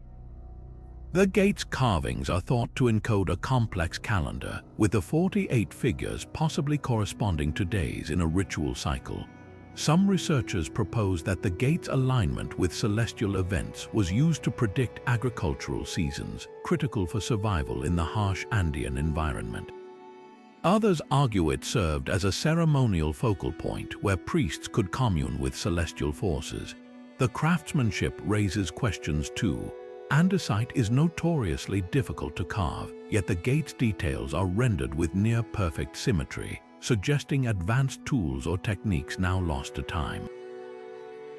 The gate's carvings are thought to encode a complex calendar, with the 48 figures possibly corresponding to days in a ritual cycle. Some researchers propose that the gate's alignment with celestial events was used to predict agricultural seasons, critical for survival in the harsh Andean environment. Others argue it served as a ceremonial focal point where priests could commune with celestial forces. The craftsmanship raises questions too. Andesite is notoriously difficult to carve, yet the gate's details are rendered with near-perfect symmetry, suggesting advanced tools or techniques now lost to time.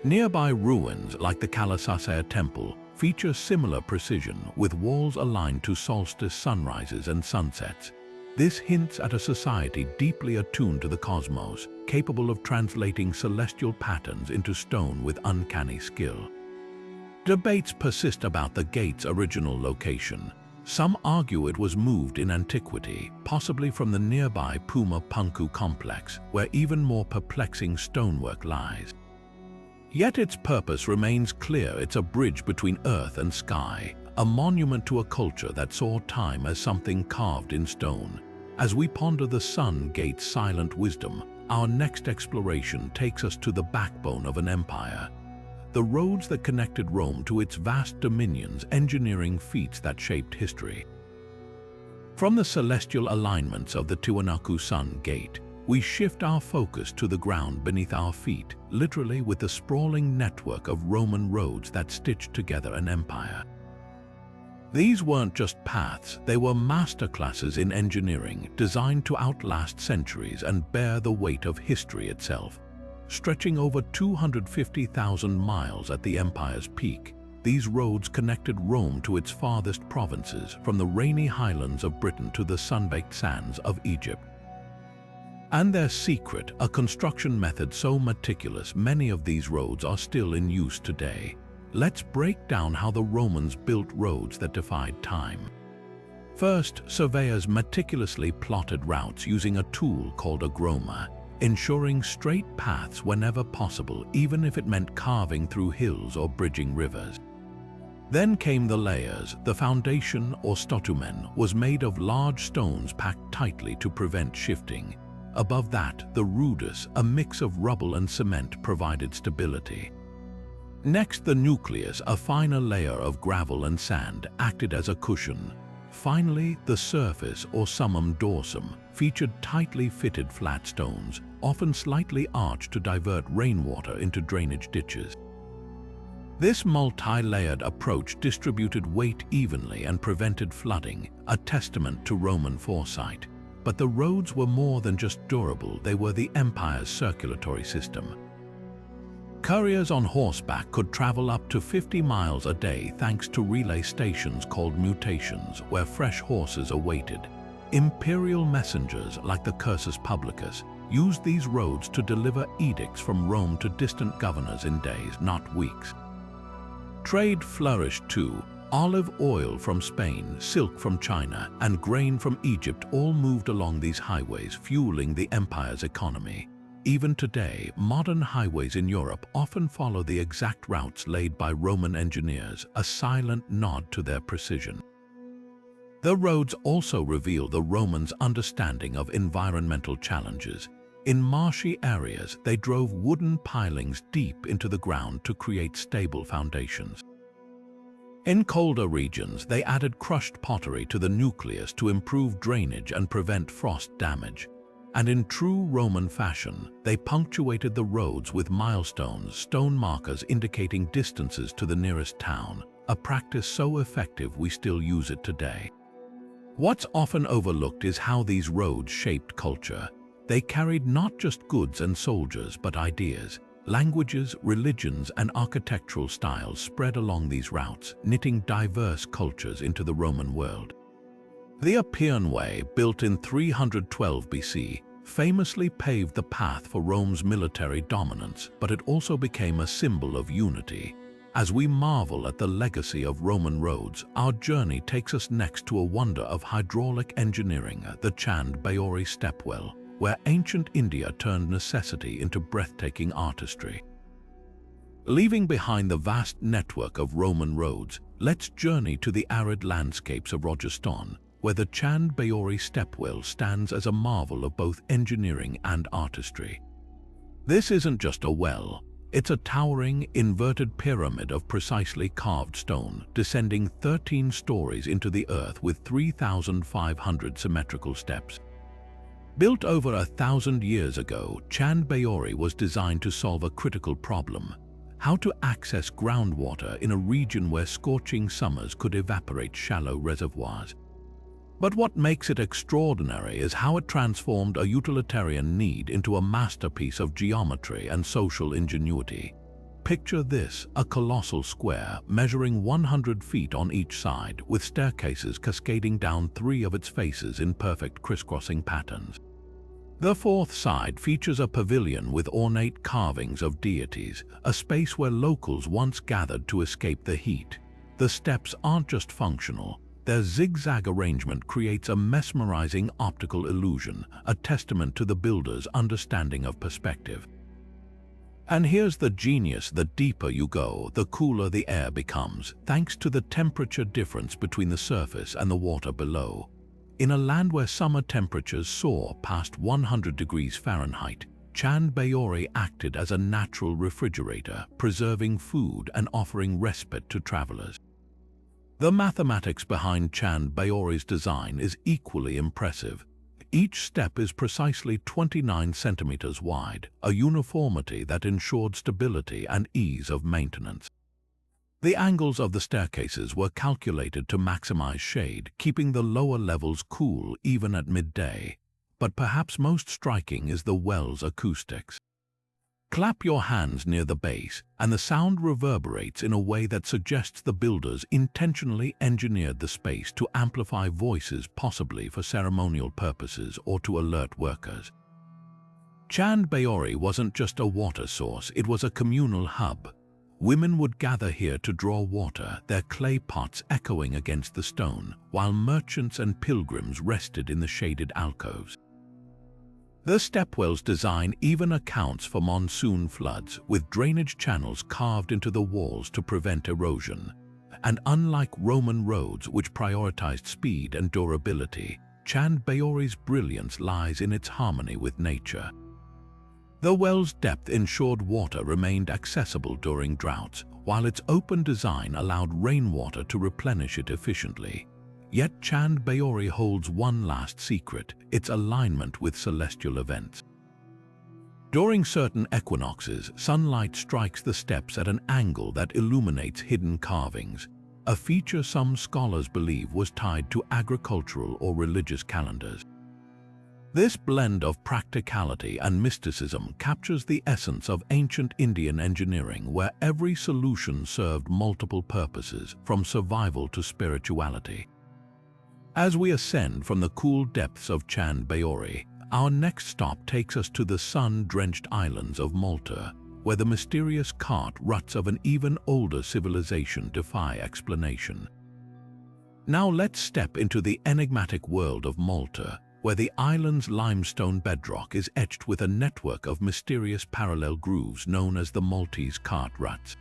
Nearby ruins, like the Kalasasaya Temple, feature similar precision, with walls aligned to solstice sunrises and sunsets. This hints at a society deeply attuned to the cosmos, capable of translating celestial patterns into stone with uncanny skill. Debates persist about the gate's original location. Some argue it was moved in antiquity, possibly from the nearby Puma Punku complex, where even more perplexing stonework lies. Yet its purpose remains clear: it's a bridge between earth and sky, a monument to a culture that saw time as something carved in stone. As we ponder the Sun Gate's silent wisdom, our next exploration takes us to the backbone of an empire. The roads that connected Rome to its vast dominions, engineering feats that shaped history. From the celestial alignments of the Tiwanaku Sun Gate, we shift our focus to the ground beneath our feet, literally, with the sprawling network of Roman roads that stitched together an empire. These weren't just paths, they were masterclasses in engineering, designed to outlast centuries and bear the weight of history itself. Stretching over 250,000 miles at the empire's peak, these roads connected Rome to its farthest provinces, from the rainy highlands of Britain to the sun-baked sands of Egypt. And their secret, a construction method so meticulous many of these roads are still in use today. Let's break down how the Romans built roads that defied time. First, surveyors meticulously plotted routes using a tool called a groma, ensuring straight paths whenever possible, even if it meant carving through hills or bridging rivers. Then came the layers. The foundation, or stotumen, was made of large stones packed tightly to prevent shifting. Above that, the rudus, a mix of rubble and cement, provided stability. Next, the nucleus, a finer layer of gravel and sand, acted as a cushion. Finally, the surface, or summum dorsum, featured tightly fitted flat stones, often slightly arched to divert rainwater into drainage ditches. This multi-layered approach distributed weight evenly and prevented flooding, a testament to Roman foresight. But the roads were more than just durable, they were the empire's circulatory system. Couriers on horseback could travel up to 50 miles a day thanks to relay stations called mutations, where fresh horses awaited. Imperial messengers, like the cursus publicus, used these roads to deliver edicts from Rome to distant governors in days, not weeks. Trade flourished too. Olive oil from Spain, silk from China, and grain from Egypt all moved along these highways, fueling the empire's economy. Even today, modern highways in Europe often follow the exact routes laid by Roman engineers, a silent nod to their precision. The roads also reveal the Romans' understanding of environmental challenges. In marshy areas, they drove wooden pilings deep into the ground to create stable foundations. In colder regions, they added crushed pottery to the nucleus to improve drainage and prevent frost damage. And in true Roman fashion, they punctuated the roads with milestones, stone markers indicating distances to the nearest town, a practice so effective we still use it today. What's often overlooked is how these roads shaped culture. They carried not just goods and soldiers, but ideas. Languages, religions, and architectural styles spread along these routes, knitting diverse cultures into the Roman world. The Appian Way, built in 312 BC, famously paved the path for Rome's military dominance, but it also became a symbol of unity. As we marvel at the legacy of Roman roads, our journey takes us next to a wonder of hydraulic engineering, the Chand Baori stepwell, where ancient India turned necessity into breathtaking artistry. Leaving behind the vast network of Roman roads, let's journey to the arid landscapes of Rajasthan, where the Chand Baori stepwell stands as a marvel of both engineering and artistry. This isn't just a well. It's a towering, inverted pyramid of precisely carved stone, descending 13 stories into the earth with 3,500 symmetrical steps. Built over 1,000 years ago, Chand Baori was designed to solve a critical problem: how to access groundwater in a region where scorching summers could evaporate shallow reservoirs. But what makes it extraordinary is how it transformed a utilitarian need into a masterpiece of geometry and social ingenuity. Picture this: a colossal square measuring 100 feet on each side, with staircases cascading down 3 of its faces in perfect crisscrossing patterns. The fourth side features a pavilion with ornate carvings of deities, a space where locals once gathered to escape the heat. The steps aren't just functional. Their zigzag arrangement creates a mesmerizing optical illusion, a testament to the builder's understanding of perspective. And here's the genius: the deeper you go, the cooler the air becomes, thanks to the temperature difference between the surface and the water below. In a land where summer temperatures soar past 100 degrees Fahrenheit, Chand Baori acted as a natural refrigerator, preserving food and offering respite to travelers. The mathematics behind Chand Baori's design is equally impressive. Each step is precisely 29 centimeters wide, a uniformity that ensured stability and ease of maintenance. The angles of the staircases were calculated to maximize shade, keeping the lower levels cool even at midday. But perhaps most striking is the well's acoustics. Clap your hands near the base, and the sound reverberates in a way that suggests the builders intentionally engineered the space to amplify voices, possibly for ceremonial purposes or to alert workers. Chand Baori wasn't just a water source, it was a communal hub. Women would gather here to draw water, their clay pots echoing against the stone, while merchants and pilgrims rested in the shaded alcoves. The stepwell's design even accounts for monsoon floods, with drainage channels carved into the walls to prevent erosion. And unlike Roman roads, which prioritized speed and durability, Chand Baori's brilliance lies in its harmony with nature. The well's depth ensured water remained accessible during droughts, while its open design allowed rainwater to replenish it efficiently. Yet Chand Baori holds one last secret: its alignment with celestial events. During certain equinoxes, sunlight strikes the steps at an angle that illuminates hidden carvings, a feature some scholars believe was tied to agricultural or religious calendars. This blend of practicality and mysticism captures the essence of ancient Indian engineering, where every solution served multiple purposes, from survival to spirituality. As we ascend from the cool depths of Chand Baori, our next stop takes us to the sun-drenched islands of Malta, where the mysterious cart ruts of an even older civilization defy explanation. Now let's step into the enigmatic world of Malta, where the island's limestone bedrock is etched with a network of mysterious parallel grooves known as the Maltese cart ruts.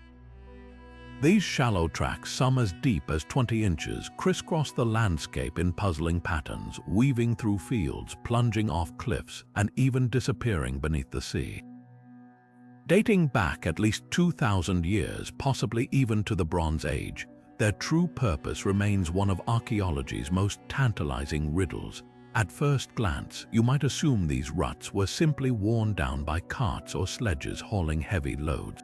These shallow tracks, some as deep as 20 inches, crisscross the landscape in puzzling patterns, weaving through fields, plunging off cliffs, and even disappearing beneath the sea. Dating back at least 2,000 years, possibly even to the Bronze Age, their true purpose remains one of archaeology's most tantalizing riddles. At first glance, you might assume these ruts were simply worn down by carts or sledges hauling heavy loads.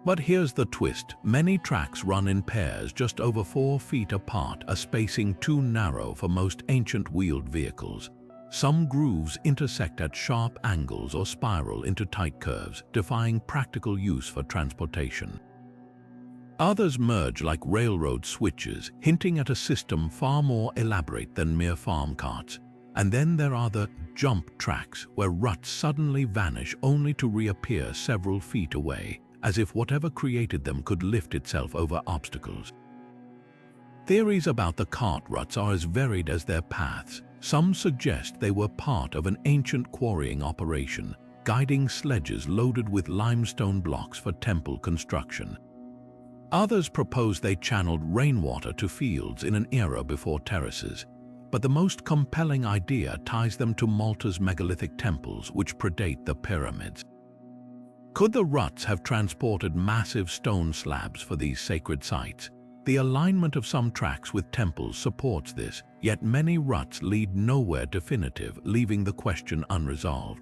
But here's the twist: many tracks run in pairs just over 4 feet apart, a spacing too narrow for most ancient wheeled vehicles. Some grooves intersect at sharp angles or spiral into tight curves, defying practical use for transportation. Others merge like railroad switches, hinting at a system far more elaborate than mere farm carts. And then there are the jump tracks, where ruts suddenly vanish only to reappear several feet away, as if whatever created them could lift itself over obstacles. Theories about the cart ruts are as varied as their paths. Some suggest they were part of an ancient quarrying operation, guiding sledges loaded with limestone blocks for temple construction. Others propose they channeled rainwater to fields in an era before terraces, but the most compelling idea ties them to Malta's megalithic temples, which predate the pyramids. Could the ruts have transported massive stone slabs for these sacred sites? The alignment of some tracks with temples supports this, yet many ruts lead nowhere definitive, leaving the question unresolved.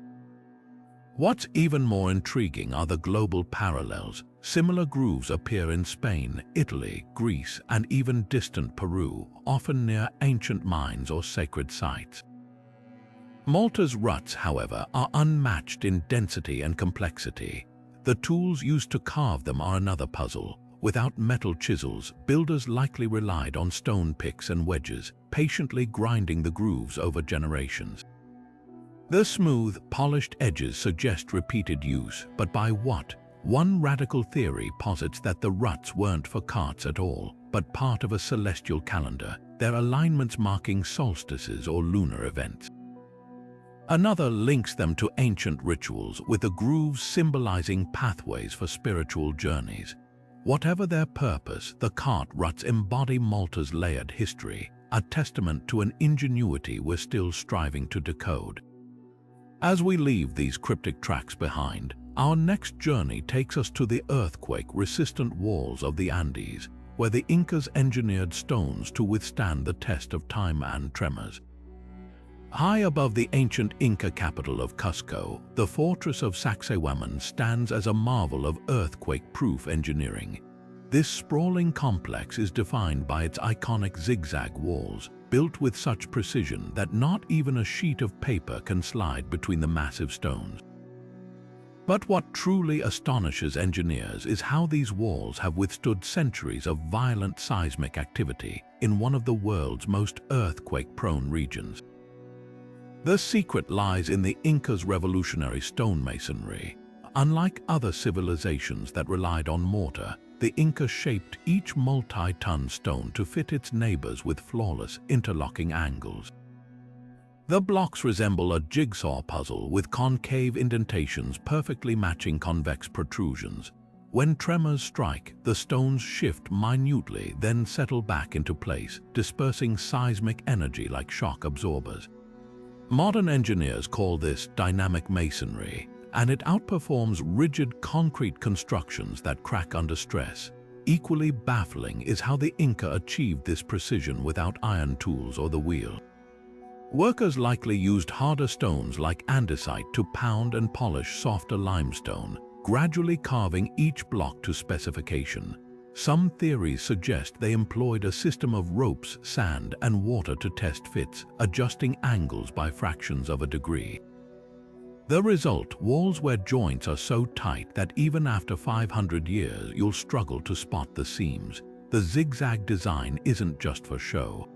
What's even more intriguing are the global parallels. Similar grooves appear in Spain, Italy, Greece, and even distant Peru, often near ancient mines or sacred sites. Malta's ruts, however, are unmatched in density and complexity. The tools used to carve them are another puzzle. Without metal chisels, builders likely relied on stone picks and wedges, patiently grinding the grooves over generations. The smooth, polished edges suggest repeated use, but by what? One radical theory posits that the ruts weren't for carts at all, but part of a celestial calendar, their alignments marking solstices or lunar events. Another links them to ancient rituals, with the grooves symbolizing pathways for spiritual journeys. Whatever their purpose, the cart ruts embody Malta's layered history, a testament to an ingenuity we're still striving to decode. As we leave these cryptic tracks behind, our next journey takes us to the earthquake-resistant walls of the Andes, where the Incas engineered stones to withstand the test of time and tremors. High above the ancient Inca capital of Cusco, the fortress of Sacsayhuaman stands as a marvel of earthquake-proof engineering. This sprawling complex is defined by its iconic zigzag walls, built with such precision that not even a sheet of paper can slide between the massive stones. But what truly astonishes engineers is how these walls have withstood centuries of violent seismic activity in one of the world's most earthquake-prone regions. The secret lies in the Incas' revolutionary stonemasonry. Unlike other civilizations that relied on mortar, the Incas shaped each multi-ton stone to fit its neighbors with flawless, interlocking angles. The blocks resemble a jigsaw puzzle with concave indentations perfectly matching convex protrusions. When tremors strike, the stones shift minutely, then settle back into place, dispersing seismic energy like shock absorbers. Modern engineers call this dynamic masonry, and it outperforms rigid concrete constructions that crack under stress. Equally baffling is how the Inca achieved this precision without iron tools or the wheel. Workers likely used harder stones like andesite to pound and polish softer limestone, gradually carving each block to specification. Some theories suggest they employed a system of ropes, sand, and water to test fits, adjusting angles by fractions of a degree. The result, walls where joints are so tight that even after 500 years you'll struggle to spot the seams. The zigzag design isn't just for show.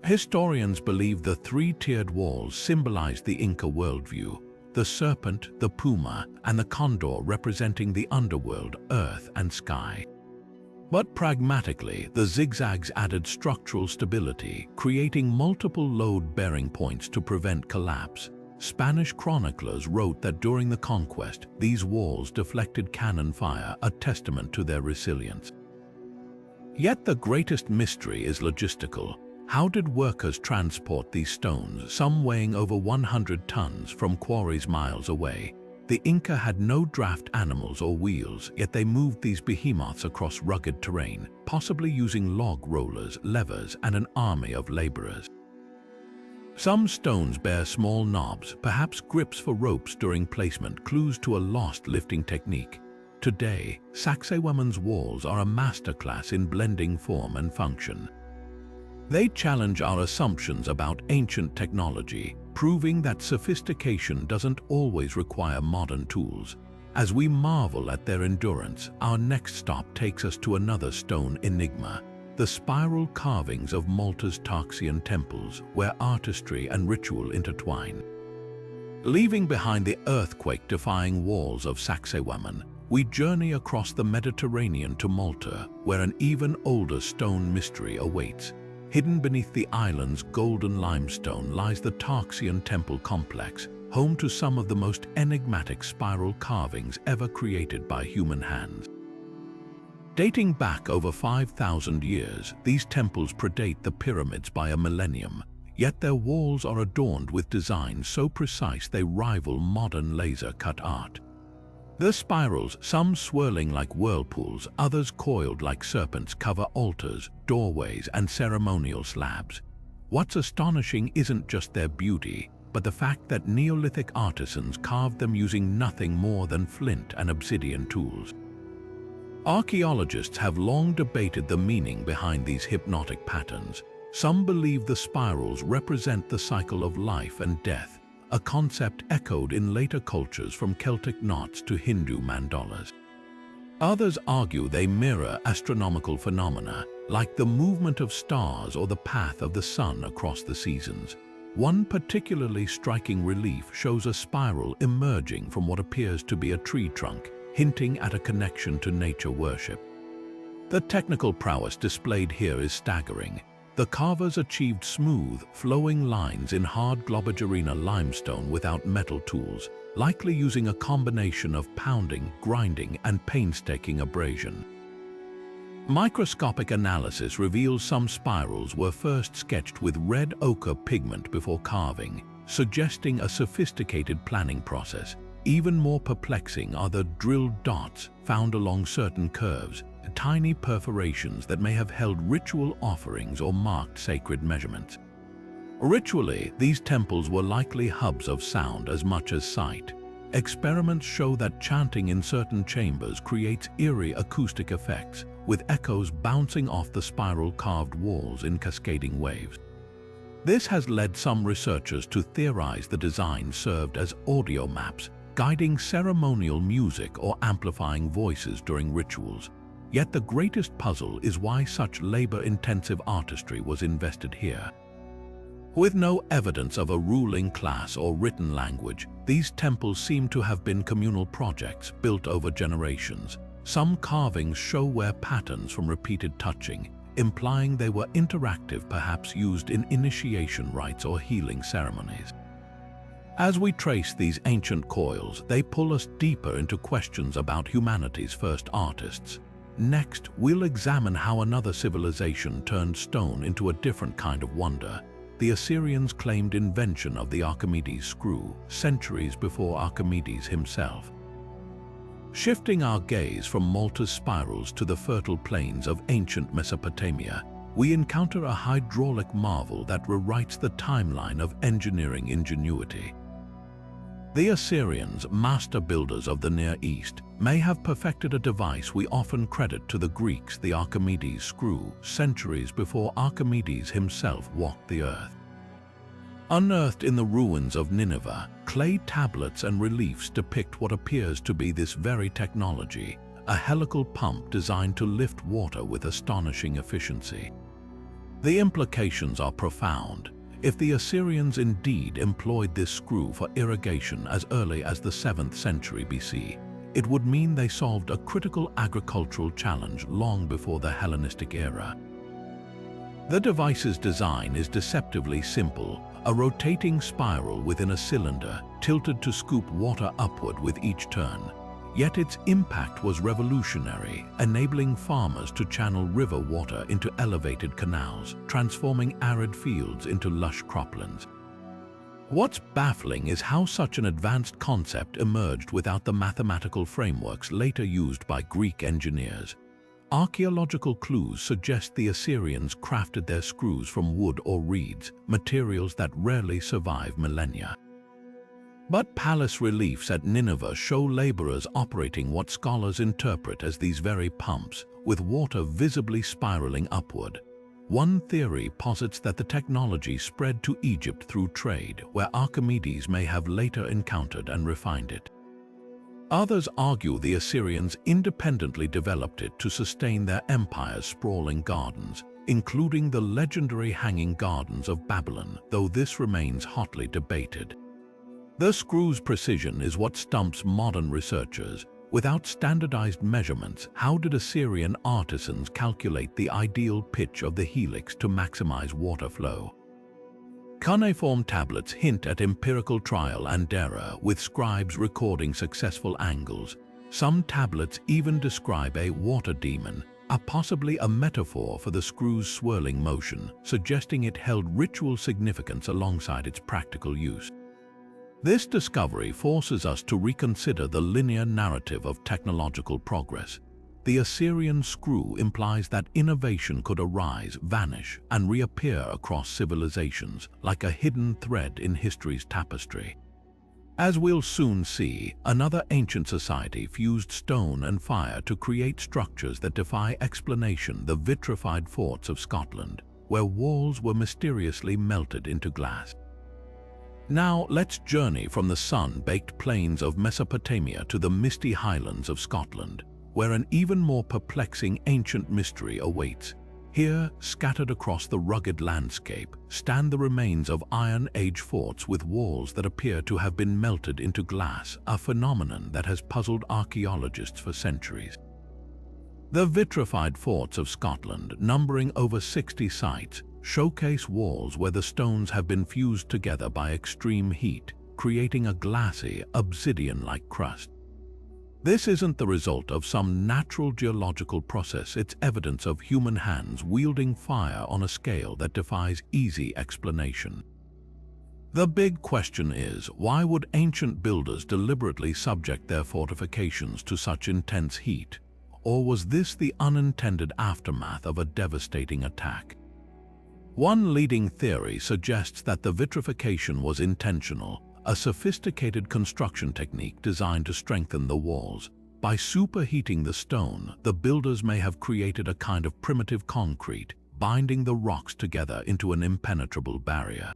Historians believe the three-tiered walls symbolize the Inca worldview, the serpent, the puma, and the condor representing the underworld, earth, and sky. But pragmatically, the zigzags added structural stability, creating multiple load-bearing points to prevent collapse. Spanish chroniclers wrote that during the conquest, these walls deflected cannon fire, a testament to their resilience. Yet the greatest mystery is logistical. How did workers transport these stones, some weighing over 100 tons, from quarries miles away? The Inca had no draft animals or wheels, yet they moved these behemoths across rugged terrain, possibly using log rollers, levers, and an army of laborers. Some stones bear small knobs, perhaps grips for ropes during placement, clues to a lost lifting technique. Today, Sacsayhuaman's walls are a masterclass in blending form and function. They challenge our assumptions about ancient technology, proving that sophistication doesn't always require modern tools. As we marvel at their endurance, our next stop takes us to another stone enigma, the spiral carvings of Malta's Tarxian temples, where artistry and ritual intertwine. Leaving behind the earthquake-defying walls of Sacsayhuaman, we journey across the Mediterranean to Malta, where an even older stone mystery awaits. Hidden beneath the island's golden limestone lies the Tarxian temple complex, home to some of the most enigmatic spiral carvings ever created by human hands. Dating back over 5,000 years, these temples predate the pyramids by a millennium, yet their walls are adorned with designs so precise they rival modern laser-cut art. The spirals, some swirling like whirlpools, others coiled like serpents, cover altars, doorways, and ceremonial slabs. What's astonishing isn't just their beauty, but the fact that Neolithic artisans carved them using nothing more than flint and obsidian tools. Archaeologists have long debated the meaning behind these hypnotic patterns. Some believe the spirals represent the cycle of life and death, a concept echoed in later cultures from Celtic knots to Hindu mandalas. Others argue they mirror astronomical phenomena, like the movement of stars or the path of the sun across the seasons. One particularly striking relief shows a spiral emerging from what appears to be a tree trunk, hinting at a connection to nature worship. The technical prowess displayed here is staggering. The carvers achieved smooth, flowing lines in hard Globigerina limestone without metal tools, likely using a combination of pounding, grinding, and painstaking abrasion. Microscopic analysis reveals some spirals were first sketched with red ochre pigment before carving, suggesting a sophisticated planning process. Even more perplexing are the drilled dots found along certain curves, tiny perforations that may have held ritual offerings or marked sacred measurements. Ritually, these temples were likely hubs of sound as much as sight. Experiments show that chanting in certain chambers creates eerie acoustic effects, with echoes bouncing off the spiral-carved walls in cascading waves. This has led some researchers to theorize the design served as audio maps, guiding ceremonial music or amplifying voices during rituals. Yet the greatest puzzle is why such labor-intensive artistry was invested here. With no evidence of a ruling class or written language, these temples seem to have been communal projects built over generations. Some carvings show wear patterns from repeated touching, implying they were interactive, perhaps used in initiation rites or healing ceremonies. As we trace these ancient coils, they pull us deeper into questions about humanity's first artists. Next, we'll examine how another civilization turned stone into a different kind of wonder. The Assyrians claimed invention of the Archimedes screw, centuries before Archimedes himself. Shifting our gaze from Malta's spirals to the fertile plains of ancient Mesopotamia, we encounter a hydraulic marvel that rewrites the timeline of engineering ingenuity. The Assyrians, master builders of the Near East, may have perfected a device we often credit to the Greeks, the Archimedes screw, centuries before Archimedes himself walked the earth. Unearthed in the ruins of Nineveh, clay tablets and reliefs depict what appears to be this very technology, a helical pump designed to lift water with astonishing efficiency. The implications are profound. If the Assyrians indeed employed this screw for irrigation as early as the 7th century BC, it would mean they solved a critical agricultural challenge long before the Hellenistic era. The device's design is deceptively simple, a rotating spiral within a cylinder tilted to scoop water upward with each turn. Yet its impact was revolutionary, enabling farmers to channel river water into elevated canals, transforming arid fields into lush croplands. What's baffling is how such an advanced concept emerged without the mathematical frameworks later used by Greek engineers. Archaeological clues suggest the Assyrians crafted their screws from wood or reeds, materials that rarely survive millennia. But palace reliefs at Nineveh show laborers operating what scholars interpret as these very pumps, with water visibly spiraling upward. One theory posits that the technology spread to Egypt through trade, where Archimedes may have later encountered and refined it. Others argue the Assyrians independently developed it to sustain their empire's sprawling gardens, including the legendary Hanging Gardens of Babylon, though this remains hotly debated. The screw's precision is what stumps modern researchers. Without standardized measurements, how did Assyrian artisans calculate the ideal pitch of the helix to maximize water flow? Cuneiform tablets hint at empirical trial and error, with scribes recording successful angles. Some tablets even describe a water demon, possibly a metaphor for the screw's swirling motion, suggesting it held ritual significance alongside its practical use. This discovery forces us to reconsider the linear narrative of technological progress. The Assyrian screw implies that innovation could arise, vanish, and reappear across civilizations, like a hidden thread in history's tapestry. As we'll soon see, another ancient society fused stone and fire to create structures that defy explanation: the vitrified forts of Scotland, where walls were mysteriously melted into glass. Now let's journey from the sun-baked plains of Mesopotamia to the misty highlands of Scotland, where an even more perplexing ancient mystery awaits. Here, scattered across the rugged landscape, stand the remains of Iron Age forts with walls that appear to have been melted into glass, a phenomenon that has puzzled archaeologists for centuries. The vitrified forts of Scotland, numbering over 60 sites, showcase walls where the stones have been fused together by extreme heat, creating a glassy, obsidian-like crust. This isn't the result of some natural geological process, it's evidence of human hands wielding fire on a scale that defies easy explanation. The big question is, why would ancient builders deliberately subject their fortifications to such intense heat? Or was this the unintended aftermath of a devastating attack? One leading theory suggests that the vitrification was intentional, a sophisticated construction technique designed to strengthen the walls. By superheating the stone, the builders may have created a kind of primitive concrete, binding the rocks together into an impenetrable barrier.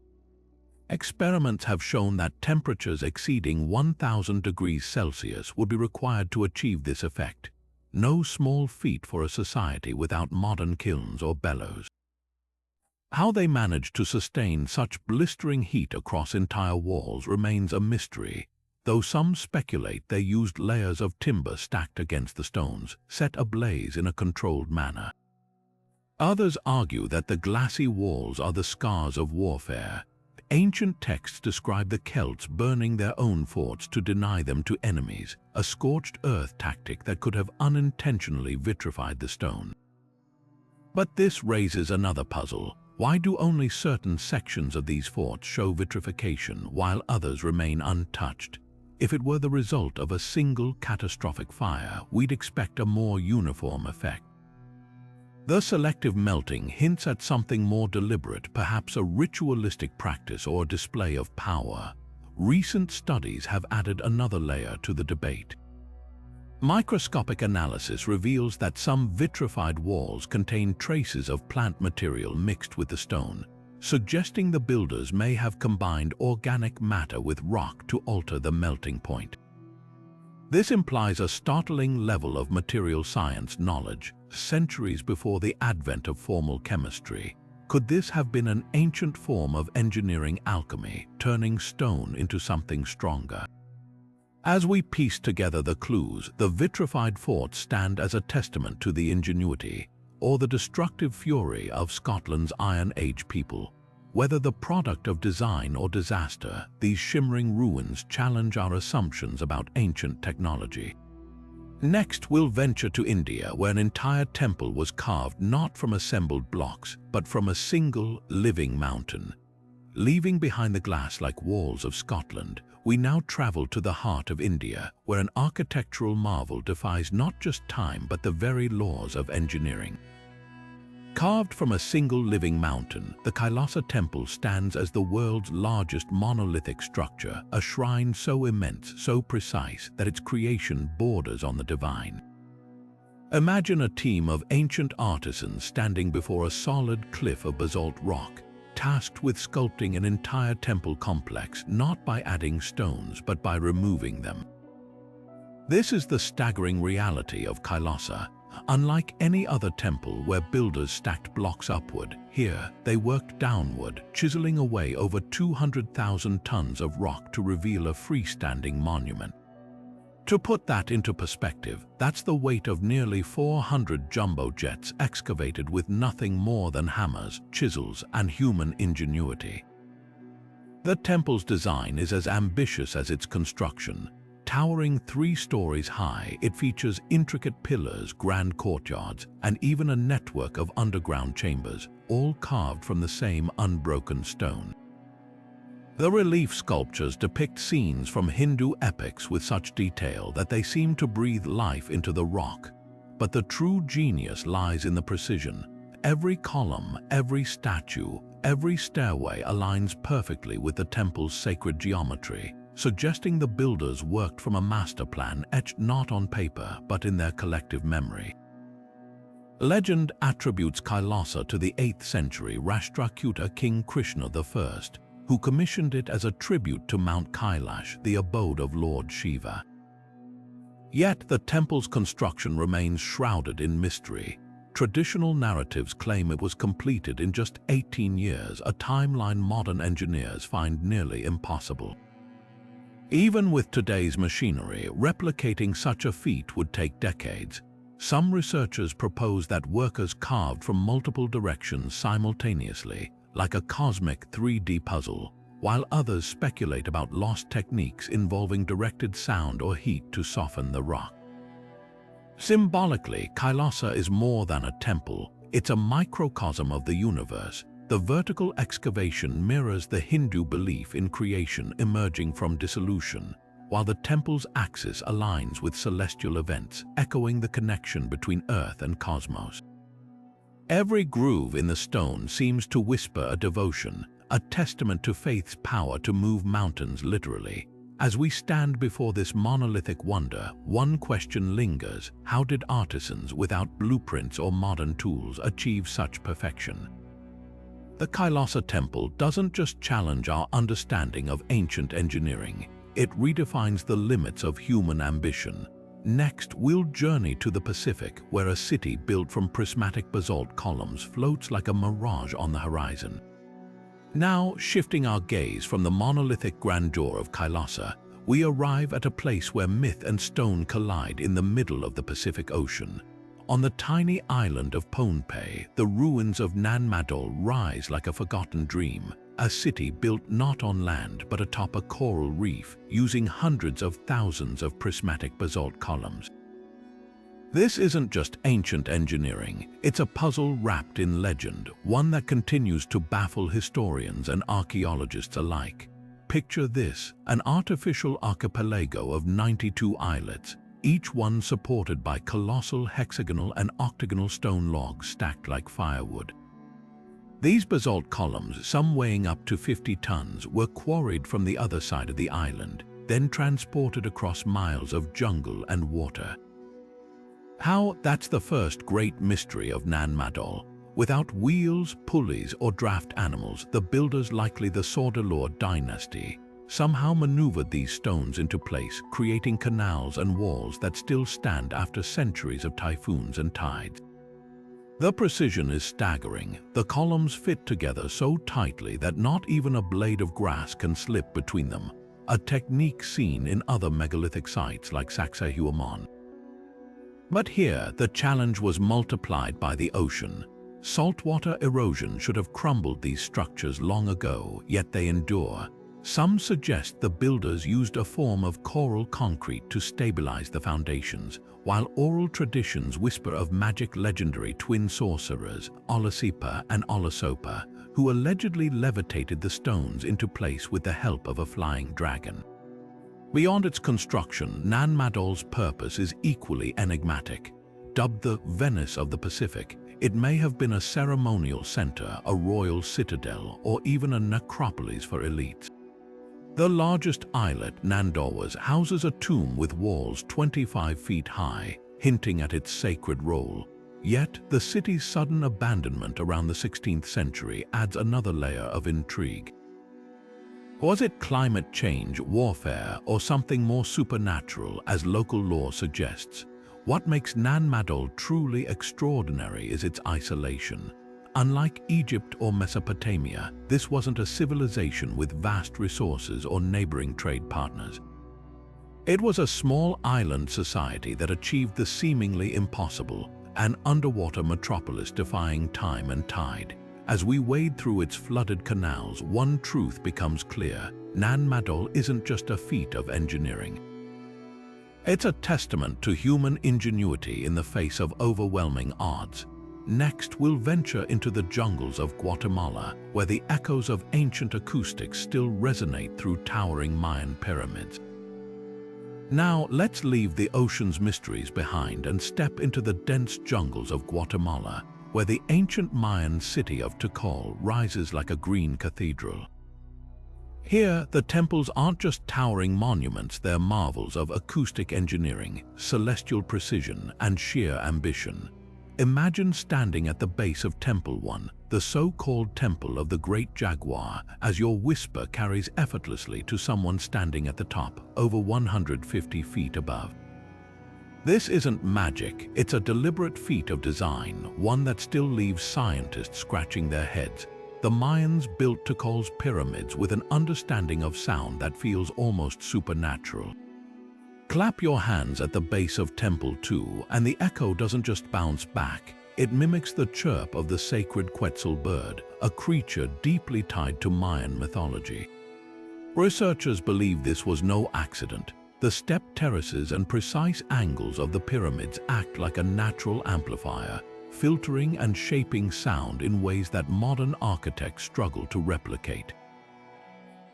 Experiments have shown that temperatures exceeding 1000 degrees Celsius would be required to achieve this effect. No small feat for a society without modern kilns or bellows. How they managed to sustain such blistering heat across entire walls remains a mystery, though some speculate they used layers of timber stacked against the stones, set ablaze in a controlled manner. Others argue that the glassy walls are the scars of warfare. Ancient texts describe the Celts burning their own forts to deny them to enemies, a scorched earth tactic that could have unintentionally vitrified the stone. But this raises another puzzle. Why do only certain sections of these forts show vitrification while others remain untouched? If it were the result of a single catastrophic fire, we'd expect a more uniform effect. The selective melting hints at something more deliberate, perhaps a ritualistic practice or display of power. Recent studies have added another layer to the debate. Microscopic analysis reveals that some vitrified walls contain traces of plant material mixed with the stone, suggesting the builders may have combined organic matter with rock to alter the melting point. This implies a startling level of material science knowledge, centuries before the advent of formal chemistry. Could this have been an ancient form of engineering alchemy, turning stone into something stronger? As we piece together the clues, the vitrified forts stand as a testament to the ingenuity or the destructive fury of Scotland's Iron Age people. Whether the product of design or disaster, these shimmering ruins challenge our assumptions about ancient technology. Next, we'll venture to India, where an entire temple was carved not from assembled blocks, but from a single living mountain. Leaving behind the glass-like walls of Scotland, we now travel to the heart of India, where an architectural marvel defies not just time but the very laws of engineering. Carved from a single living mountain, the Kailasa temple stands as the world's largest monolithic structure, a shrine so immense, so precise, that its creation borders on the divine. Imagine a team of ancient artisans standing before a solid cliff of basalt rock, tasked with sculpting an entire temple complex not by adding stones but by removing them. This is the staggering reality of Kailasa. Unlike any other temple where builders stacked blocks upward, here they worked downward, chiseling away over 200,000 tons of rock to reveal a freestanding monument. To put that into perspective, that's the weight of nearly 400 jumbo jets excavated with nothing more than hammers, chisels, and human ingenuity. The temple's design is as ambitious as its construction. Towering 3 stories high, it features intricate pillars, grand courtyards, and even a network of underground chambers, all carved from the same unbroken stone. The relief sculptures depict scenes from Hindu epics with such detail that they seem to breathe life into the rock. But the true genius lies in the precision. Every column, every statue, every stairway aligns perfectly with the temple's sacred geometry, suggesting the builders worked from a master plan etched not on paper but in their collective memory. Legend attributes Kailasa to the 8th century Rashtrakuta King Krishna I, who commissioned it as a tribute to Mount Kailash, the abode of Lord Shiva. Yet the temple's construction remains shrouded in mystery. Traditional narratives claim it was completed in just 18 years, a timeline modern engineers find nearly impossible. Even with today's machinery, replicating such a feat would take decades. Some researchers propose that workers carved from multiple directions simultaneously, like a cosmic 3D puzzle, while others speculate about lost techniques involving directed sound or heat to soften the rock. Symbolically, Kailasa is more than a temple. It's a microcosm of the universe. The vertical excavation mirrors the Hindu belief in creation emerging from dissolution, while the temple's axis aligns with celestial events, echoing the connection between Earth and cosmos. Every groove in the stone seems to whisper a devotion, a testament to faith's power to move mountains literally. As we stand before this monolithic wonder, one question lingers: how did artisans without blueprints or modern tools achieve such perfection? The Kailasa temple doesn't just challenge our understanding of ancient engineering, it redefines the limits of human ambition. Next, we'll journey to the Pacific, where a city built from prismatic basalt columns floats like a mirage on the horizon. Now, shifting our gaze from the monolithic grandeur of Kailasa, we arrive at a place where myth and stone collide in the middle of the Pacific Ocean. On the tiny island of Pohnpei, the ruins of Nan Madol rise like a forgotten dream, a city built not on land but atop a coral reef, using hundreds of thousands of prismatic basalt columns. This isn't just ancient engineering, it's a puzzle wrapped in legend, one that continues to baffle historians and archaeologists alike. Picture this: an artificial archipelago of 92 islets, each one supported by colossal hexagonal and octagonal stone logs stacked like firewood. These basalt columns, some weighing up to 50 tons, were quarried from the other side of the island, then transported across miles of jungle and water. That's the first great mystery of Nan Madol. Without wheels, pulleys, or draft animals, the builders, likely the Sordalor dynasty, somehow maneuvered these stones into place, creating canals and walls that still stand after centuries of typhoons and tides. The precision is staggering. The columns fit together so tightly that not even a blade of grass can slip between them, a technique seen in other megalithic sites like Sacsayhuaman. But here, the challenge was multiplied by the ocean. Saltwater erosion should have crumbled these structures long ago, yet they endure. Some suggest the builders used a form of coral concrete to stabilize the foundations, while oral traditions whisper of magic legendary twin sorcerers, Olasipa and Olasopa, who allegedly levitated the stones into place with the help of a flying dragon. Beyond its construction, Nan Madol's purpose is equally enigmatic. Dubbed the Venice of the Pacific, it may have been a ceremonial center, a royal citadel, or even a necropolis for elites. The largest islet, Nandowas, houses a tomb with walls 25 feet high, hinting at its sacred role. Yet, the city's sudden abandonment around the 16th century adds another layer of intrigue. Was it climate change, warfare, or something more supernatural, as local lore suggests? What makes Nan Madol truly extraordinary is its isolation. Unlike Egypt or Mesopotamia, this wasn't a civilization with vast resources or neighboring trade partners. It was a small island society that achieved the seemingly impossible, an underwater metropolis defying time and tide. As we wade through its flooded canals, one truth becomes clear: Nan Madol isn't just a feat of engineering. It's a testament to human ingenuity in the face of overwhelming odds. Next, we'll venture into the jungles of Guatemala, where the echoes of ancient acoustics still resonate through towering Mayan pyramids. Now, let's leave the ocean's mysteries behind and step into the dense jungles of Guatemala, where the ancient Mayan city of Tikal rises like a green cathedral. Here, the temples aren't just towering monuments, they're marvels of acoustic engineering, celestial precision, and sheer ambition. Imagine standing at the base of Temple 1, the so-called Temple of the Great Jaguar, as your whisper carries effortlessly to someone standing at the top, over 150 feet above. This isn't magic, it's a deliberate feat of design, one that still leaves scientists scratching their heads. The Mayans built Tikal's pyramids with an understanding of sound that feels almost supernatural. Clap your hands at the base of Temple 2, and the echo doesn't just bounce back, it mimics the chirp of the sacred Quetzal bird, a creature deeply tied to Mayan mythology. Researchers believe this was no accident. The step terraces and precise angles of the pyramids act like a natural amplifier, filtering and shaping sound in ways that modern architects struggle to replicate.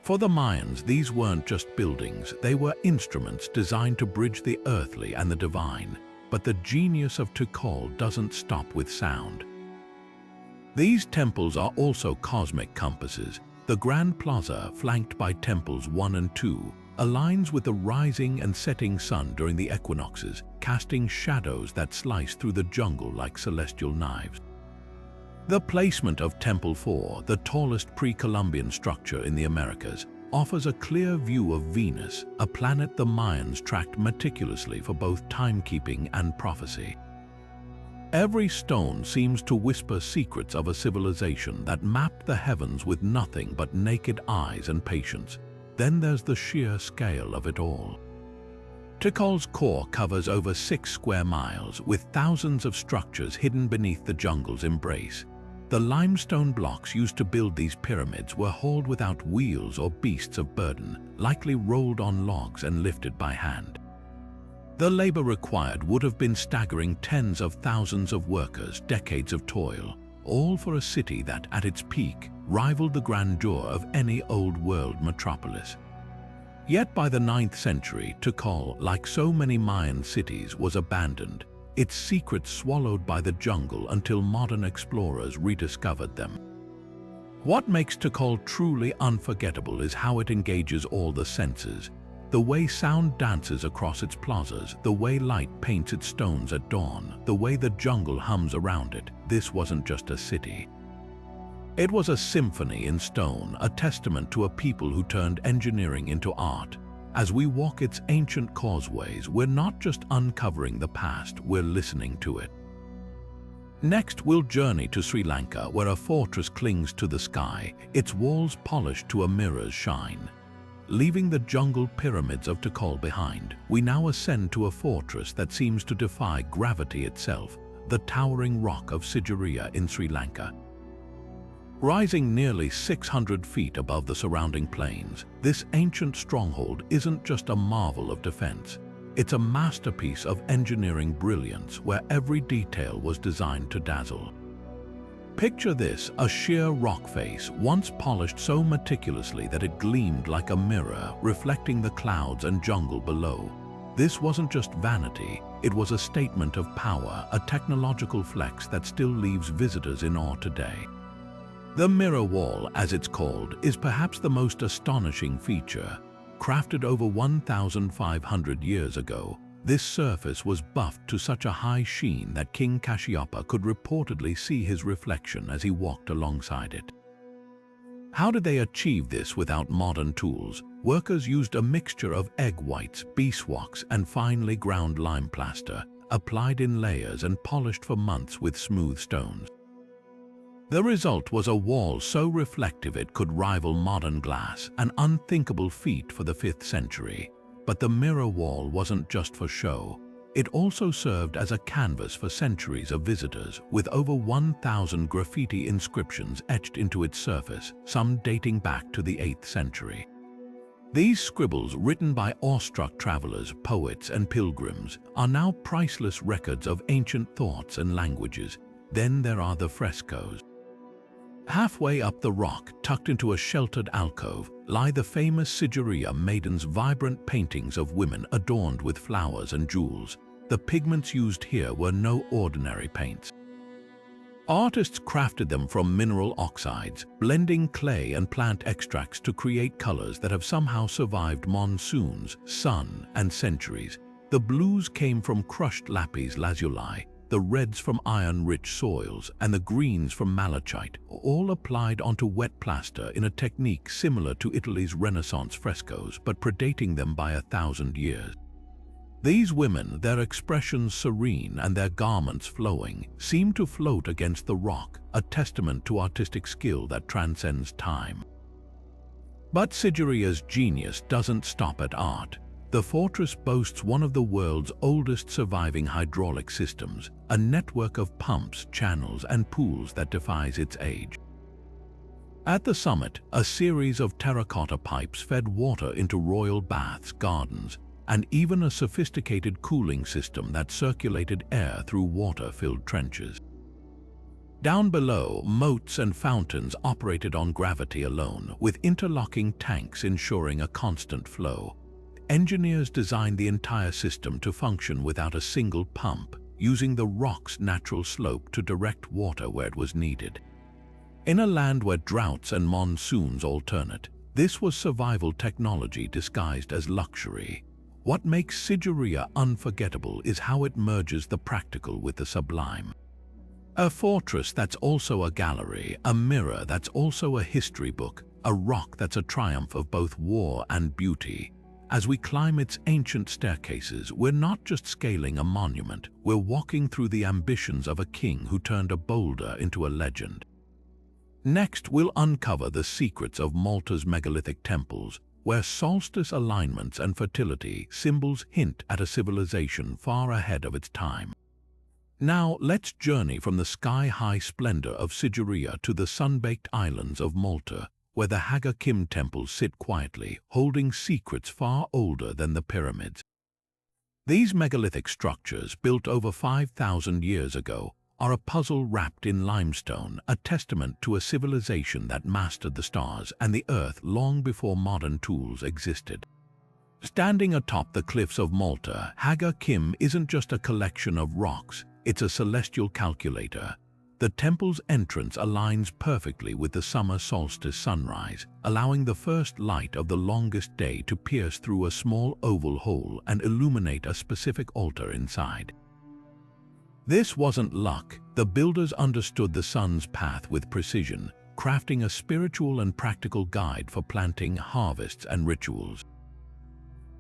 For the Mayans, these weren't just buildings, they were instruments designed to bridge the earthly and the divine. But the genius of Tikal doesn't stop with sound. These temples are also cosmic compasses. The Grand Plaza, flanked by temples 1 and 2, aligns with the rising and setting sun during the equinoxes, casting shadows that slice through the jungle like celestial knives. The placement of Temple 4, the tallest pre-Columbian structure in the Americas, offers a clear view of Venus, a planet the Mayans tracked meticulously for both timekeeping and prophecy. Every stone seems to whisper secrets of a civilization that mapped the heavens with nothing but naked eyes and patience. Then there's the sheer scale of it all. Tikal's core covers over 6 square miles, with thousands of structures hidden beneath the jungle's embrace. The limestone blocks used to build these pyramids were hauled without wheels or beasts of burden, likely rolled on logs and lifted by hand. The labor required would have been staggering: tens of thousands of workers, decades of toil, all for a city that, at its peak, rivaled the grandeur of any old-world metropolis. Yet by the 9th century, Tikal, like so many Mayan cities, was abandoned, its secrets swallowed by the jungle until modern explorers rediscovered them. What makes Tikal truly unforgettable is how it engages all the senses. The way sound dances across its plazas, the way light paints its stones at dawn, the way the jungle hums around it. This wasn't just a city. It was a symphony in stone, a testament to a people who turned engineering into art. As we walk its ancient causeways, we're not just uncovering the past, we're listening to it. Next, we'll journey to Sri Lanka, where a fortress clings to the sky, its walls polished to a mirror's shine. Leaving the jungle pyramids of Tikal behind, we now ascend to a fortress that seems to defy gravity itself, the towering rock of Sigiriya in Sri Lanka. Rising nearly 600 feet above the surrounding plains, this ancient stronghold isn't just a marvel of defense. It's a masterpiece of engineering brilliance where every detail was designed to dazzle. Picture this: a sheer rock face, once polished so meticulously that it gleamed like a mirror, reflecting the clouds and jungle below. This wasn't just vanity, it was a statement of power, a technological flex that still leaves visitors in awe today. The mirror wall, as it's called, is perhaps the most astonishing feature. Crafted over 1,500 years ago, This surface was buffed to such a high sheen that King Kashiapa could reportedly see his reflection as he walked alongside it. How did they achieve this without modern tools? Workers used a mixture of egg whites, beeswax, and finely ground lime plaster, applied in layers and polished for months with smooth stones. The result was a wall so reflective it could rival modern glass, an unthinkable feat for the 5th century. But the mirror wall wasn't just for show. It also served as a canvas for centuries of visitors, with over 1,000 graffiti inscriptions etched into its surface, some dating back to the 8th century. These scribbles, written by awestruck travelers, poets, and pilgrims, are now priceless records of ancient thoughts and languages. Then there are the frescoes. Halfway up the rock, tucked into a sheltered alcove, lie the famous Sigiriya maidens' vibrant paintings of women adorned with flowers and jewels. The pigments used here were no ordinary paints. Artists crafted them from mineral oxides, blending clay and plant extracts to create colors that have somehow survived monsoons, sun, and centuries. The blues came from crushed lapis lazuli, the reds from iron-rich soils, and the greens from malachite, all applied onto wet plaster in a technique similar to Italy's Renaissance frescoes, but predating them by 1,000 years. These women, their expressions serene and their garments flowing, seem to float against the rock, a testament to artistic skill that transcends time. But Sigiriya's genius doesn't stop at art. The fortress boasts one of the world's oldest surviving hydraulic systems, a network of pumps, channels, and pools that defies its age. At the summit, a series of terracotta pipes fed water into royal baths, gardens, and even a sophisticated cooling system that circulated air through water-filled trenches. Down below, moats and fountains operated on gravity alone, with interlocking tanks ensuring a constant flow. Engineers designed the entire system to function without a single pump, using the rock's natural slope to direct water where it was needed. In a land where droughts and monsoons alternate, this was survival technology disguised as luxury. What makes Sigiriya unforgettable is how it merges the practical with the sublime. A fortress that's also a gallery, a mirror that's also a history book, a rock that's a triumph of both war and beauty. As we climb its ancient staircases, we're not just scaling a monument, we're walking through the ambitions of a king who turned a boulder into a legend. Next, we'll uncover the secrets of Malta's megalithic temples, where solstice alignments and fertility symbols hint at a civilization far ahead of its time. Now, let's journey from the sky-high splendor of Sigiriya to the sun-baked islands of Malta, where the Haga Kim temples sit quietly, holding secrets far older than the pyramids. These megalithic structures, built over 5,000 years ago, are a puzzle wrapped in limestone, a testament to a civilization that mastered the stars and the earth long before modern tools existed. Standing atop the cliffs of Malta, Haga Kim isn't just a collection of rocks, it's a celestial calculator. The temple's entrance aligns perfectly with the summer solstice sunrise, allowing the first light of the longest day to pierce through a small oval hole and illuminate a specific altar inside. This wasn't luck. The builders understood the sun's path with precision, crafting a spiritual and practical guide for planting, harvests, and rituals.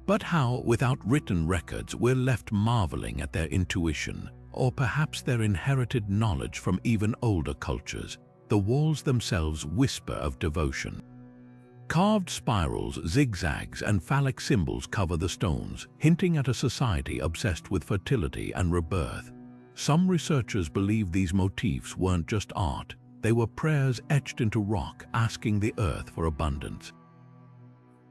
But how, without written records, we're left marveling at their intuition, or perhaps their inherited knowledge from even older cultures. The walls themselves whisper of devotion. Carved spirals, zigzags, and phallic symbols cover the stones, hinting at a society obsessed with fertility and rebirth. Some researchers believe these motifs weren't just art, they were prayers etched into rock asking the earth for abundance.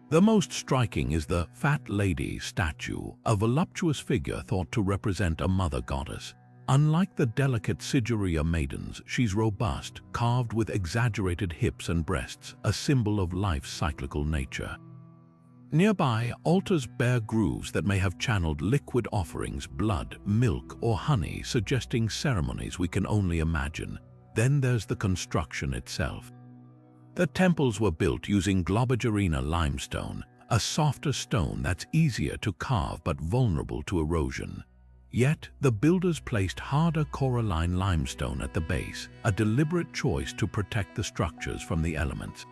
The most striking is the Fat Lady statue, a voluptuous figure thought to represent a mother goddess. Unlike the delicate Sigiriya maidens, she's robust, carved with exaggerated hips and breasts, a symbol of life's cyclical nature. Nearby, altars bear grooves that may have channeled liquid offerings, blood, milk, or honey, suggesting ceremonies we can only imagine. Then there's the construction itself. The temples were built using Globigerina limestone, a softer stone that's easier to carve but vulnerable to erosion. Yet, the builders placed harder coralline limestone at the base, a deliberate choice to protect the structures from the elements.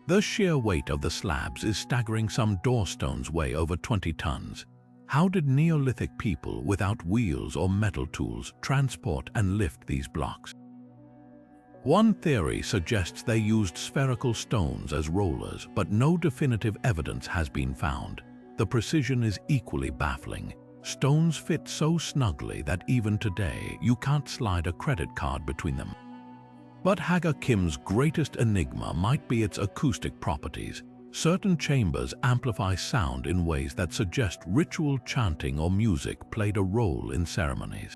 The sheer weight of the slabs is staggering. Some doorstones weigh over 20 tons. How did Neolithic people without wheels or metal tools transport and lift these blocks? One theory suggests they used spherical stones as rollers, but no definitive evidence has been found. The precision is equally baffling. Stones fit so snugly that even today you can't slide a credit card between them. But Haga Kim's greatest enigma might be its acoustic properties. Certain chambers amplify sound in ways that suggest ritual chanting or music played a role in ceremonies.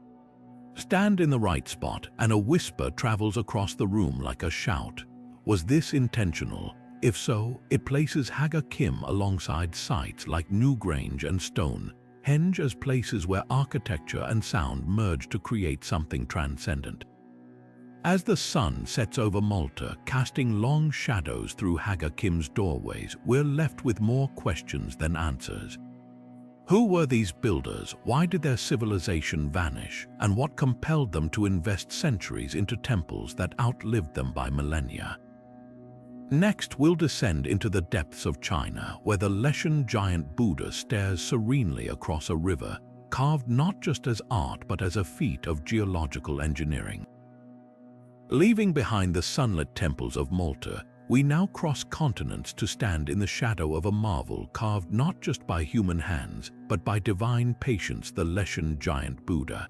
Stand in the right spot and a whisper travels across the room like a shout. Was this intentional? If so, it places Haga Kim alongside sites like Newgrange and Stonehenge as places where architecture and sound merge to create something transcendent. As the sun sets over Malta, casting long shadows through Haga Kim's doorways, we're left with more questions than answers. Who were these builders? Why did their civilization vanish? And what compelled them to invest centuries into temples that outlived them by millennia? Next, we'll descend into the depths of China, where the Leshan giant Buddha stares serenely across a river, carved not just as art but as a feat of geological engineering. Leaving behind the sunlit temples of Malta, we now cross continents to stand in the shadow of a marvel carved not just by human hands, but by divine patience, the Leshan giant Buddha.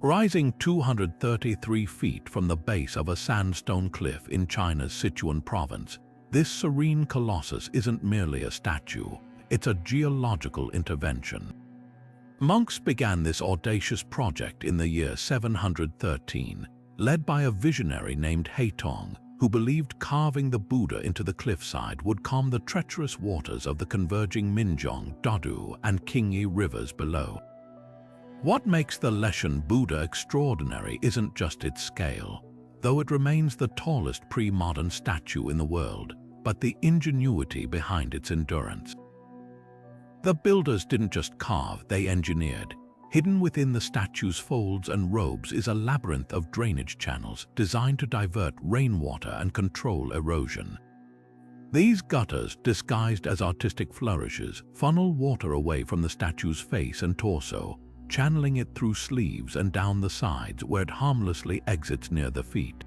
Rising 233 feet from the base of a sandstone cliff in China's Sichuan province, this serene colossus isn't merely a statue, it's a geological intervention. Monks began this audacious project in the year 713, led by a visionary named Haitong, who believed carving the Buddha into the cliffside would calm the treacherous waters of the converging Minjiang, Dodu, and Qingyi rivers below. What makes the Leshan Buddha extraordinary isn't just its scale, though it remains the tallest pre-modern statue in the world, but the ingenuity behind its endurance. The builders didn't just carve, they engineered. Hidden within the statue's folds and robes is a labyrinth of drainage channels designed to divert rainwater and control erosion. These gutters, disguised as artistic flourishes, funnel water away from the statue's face and torso, channeling it through sleeves and down the sides where it harmlessly exits near the feet.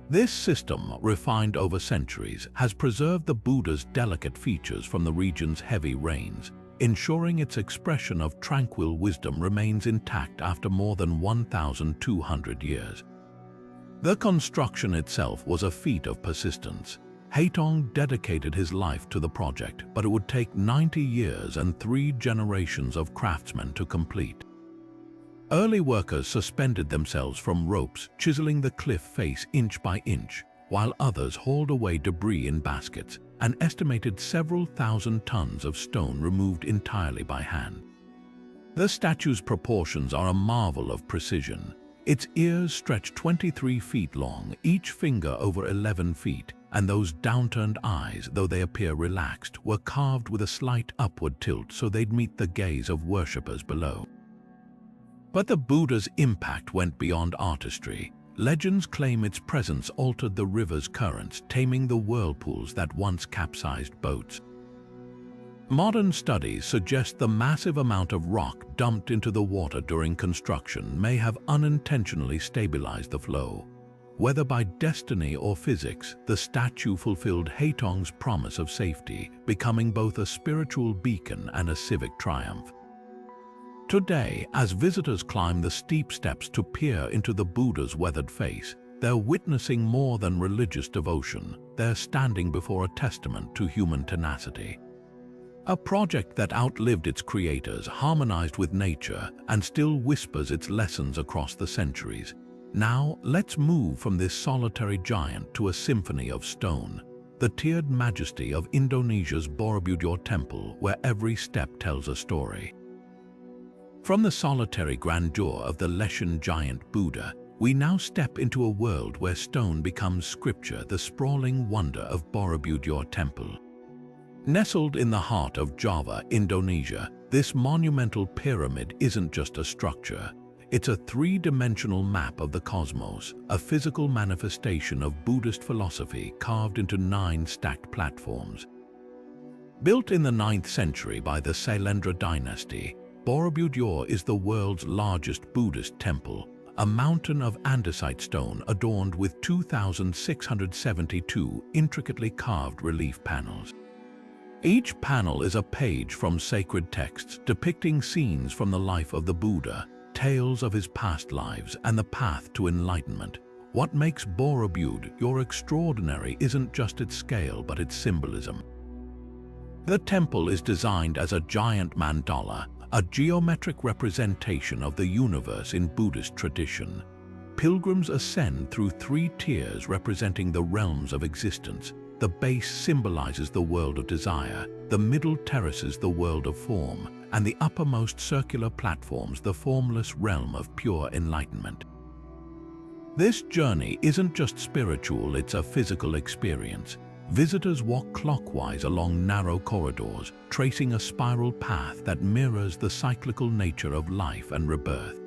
This system, refined over centuries, has preserved the Buddha's delicate features from the region's heavy rains, ensuring its expression of tranquil wisdom remains intact after more than 1,200 years. The construction itself was a feat of persistence. Haitong dedicated his life to the project, but it would take 90 years and 3 generations of craftsmen to complete. Early workers suspended themselves from ropes, chiseling the cliff face inch by inch, while others hauled away debris in baskets, an estimated several thousand tons of stone removed entirely by hand. The statue's proportions are a marvel of precision. Its ears stretch 23 feet long, each finger over 11 feet, and those downturned eyes, though they appear relaxed, were carved with a slight upward tilt so they'd meet the gaze of worshippers below. But the Buddha's impact went beyond artistry. Legends claim its presence altered the river's currents, taming the whirlpools that once capsized boats. Modern studies suggest the massive amount of rock dumped into the water during construction may have unintentionally stabilized the flow. Whether by destiny or physics, the statue fulfilled Haitong's promise of safety, becoming both a spiritual beacon and a civic triumph. Today, as visitors climb the steep steps to peer into the Buddha's weathered face, they're witnessing more than religious devotion. They're standing before a testament to human tenacity. A project that outlived its creators, harmonized with nature, and still whispers its lessons across the centuries. Now, let's move from this solitary giant to a symphony of stone, the tiered majesty of Indonesia's Borobudur Temple, where every step tells a story. From the solitary grandeur of the Leshan giant Buddha, we now step into a world where stone becomes scripture, the sprawling wonder of Borobudur Temple. Nestled in the heart of Java, Indonesia, this monumental pyramid isn't just a structure. It's a three-dimensional map of the cosmos, a physical manifestation of Buddhist philosophy carved into 9 stacked platforms. Built in the 9th century by the Sailendra dynasty, Borobudur is the world's largest Buddhist temple, a mountain of andesite stone adorned with 2,672 intricately carved relief panels. Each panel is a page from sacred texts depicting scenes from the life of the Buddha, tales of his past lives, and the path to enlightenment. What makes Borobudur extraordinary isn't just its scale but its symbolism. The temple is designed as a giant mandala, a geometric representation of the universe in Buddhist tradition. Pilgrims ascend through 3 tiers representing the realms of existence. The base symbolizes the world of desire, the middle terraces the world of form, and the uppermost circular platforms the formless realm of pure enlightenment. This journey isn't just spiritual, it's a physical experience. Visitors walk clockwise along narrow corridors, tracing a spiral path that mirrors the cyclical nature of life and rebirth.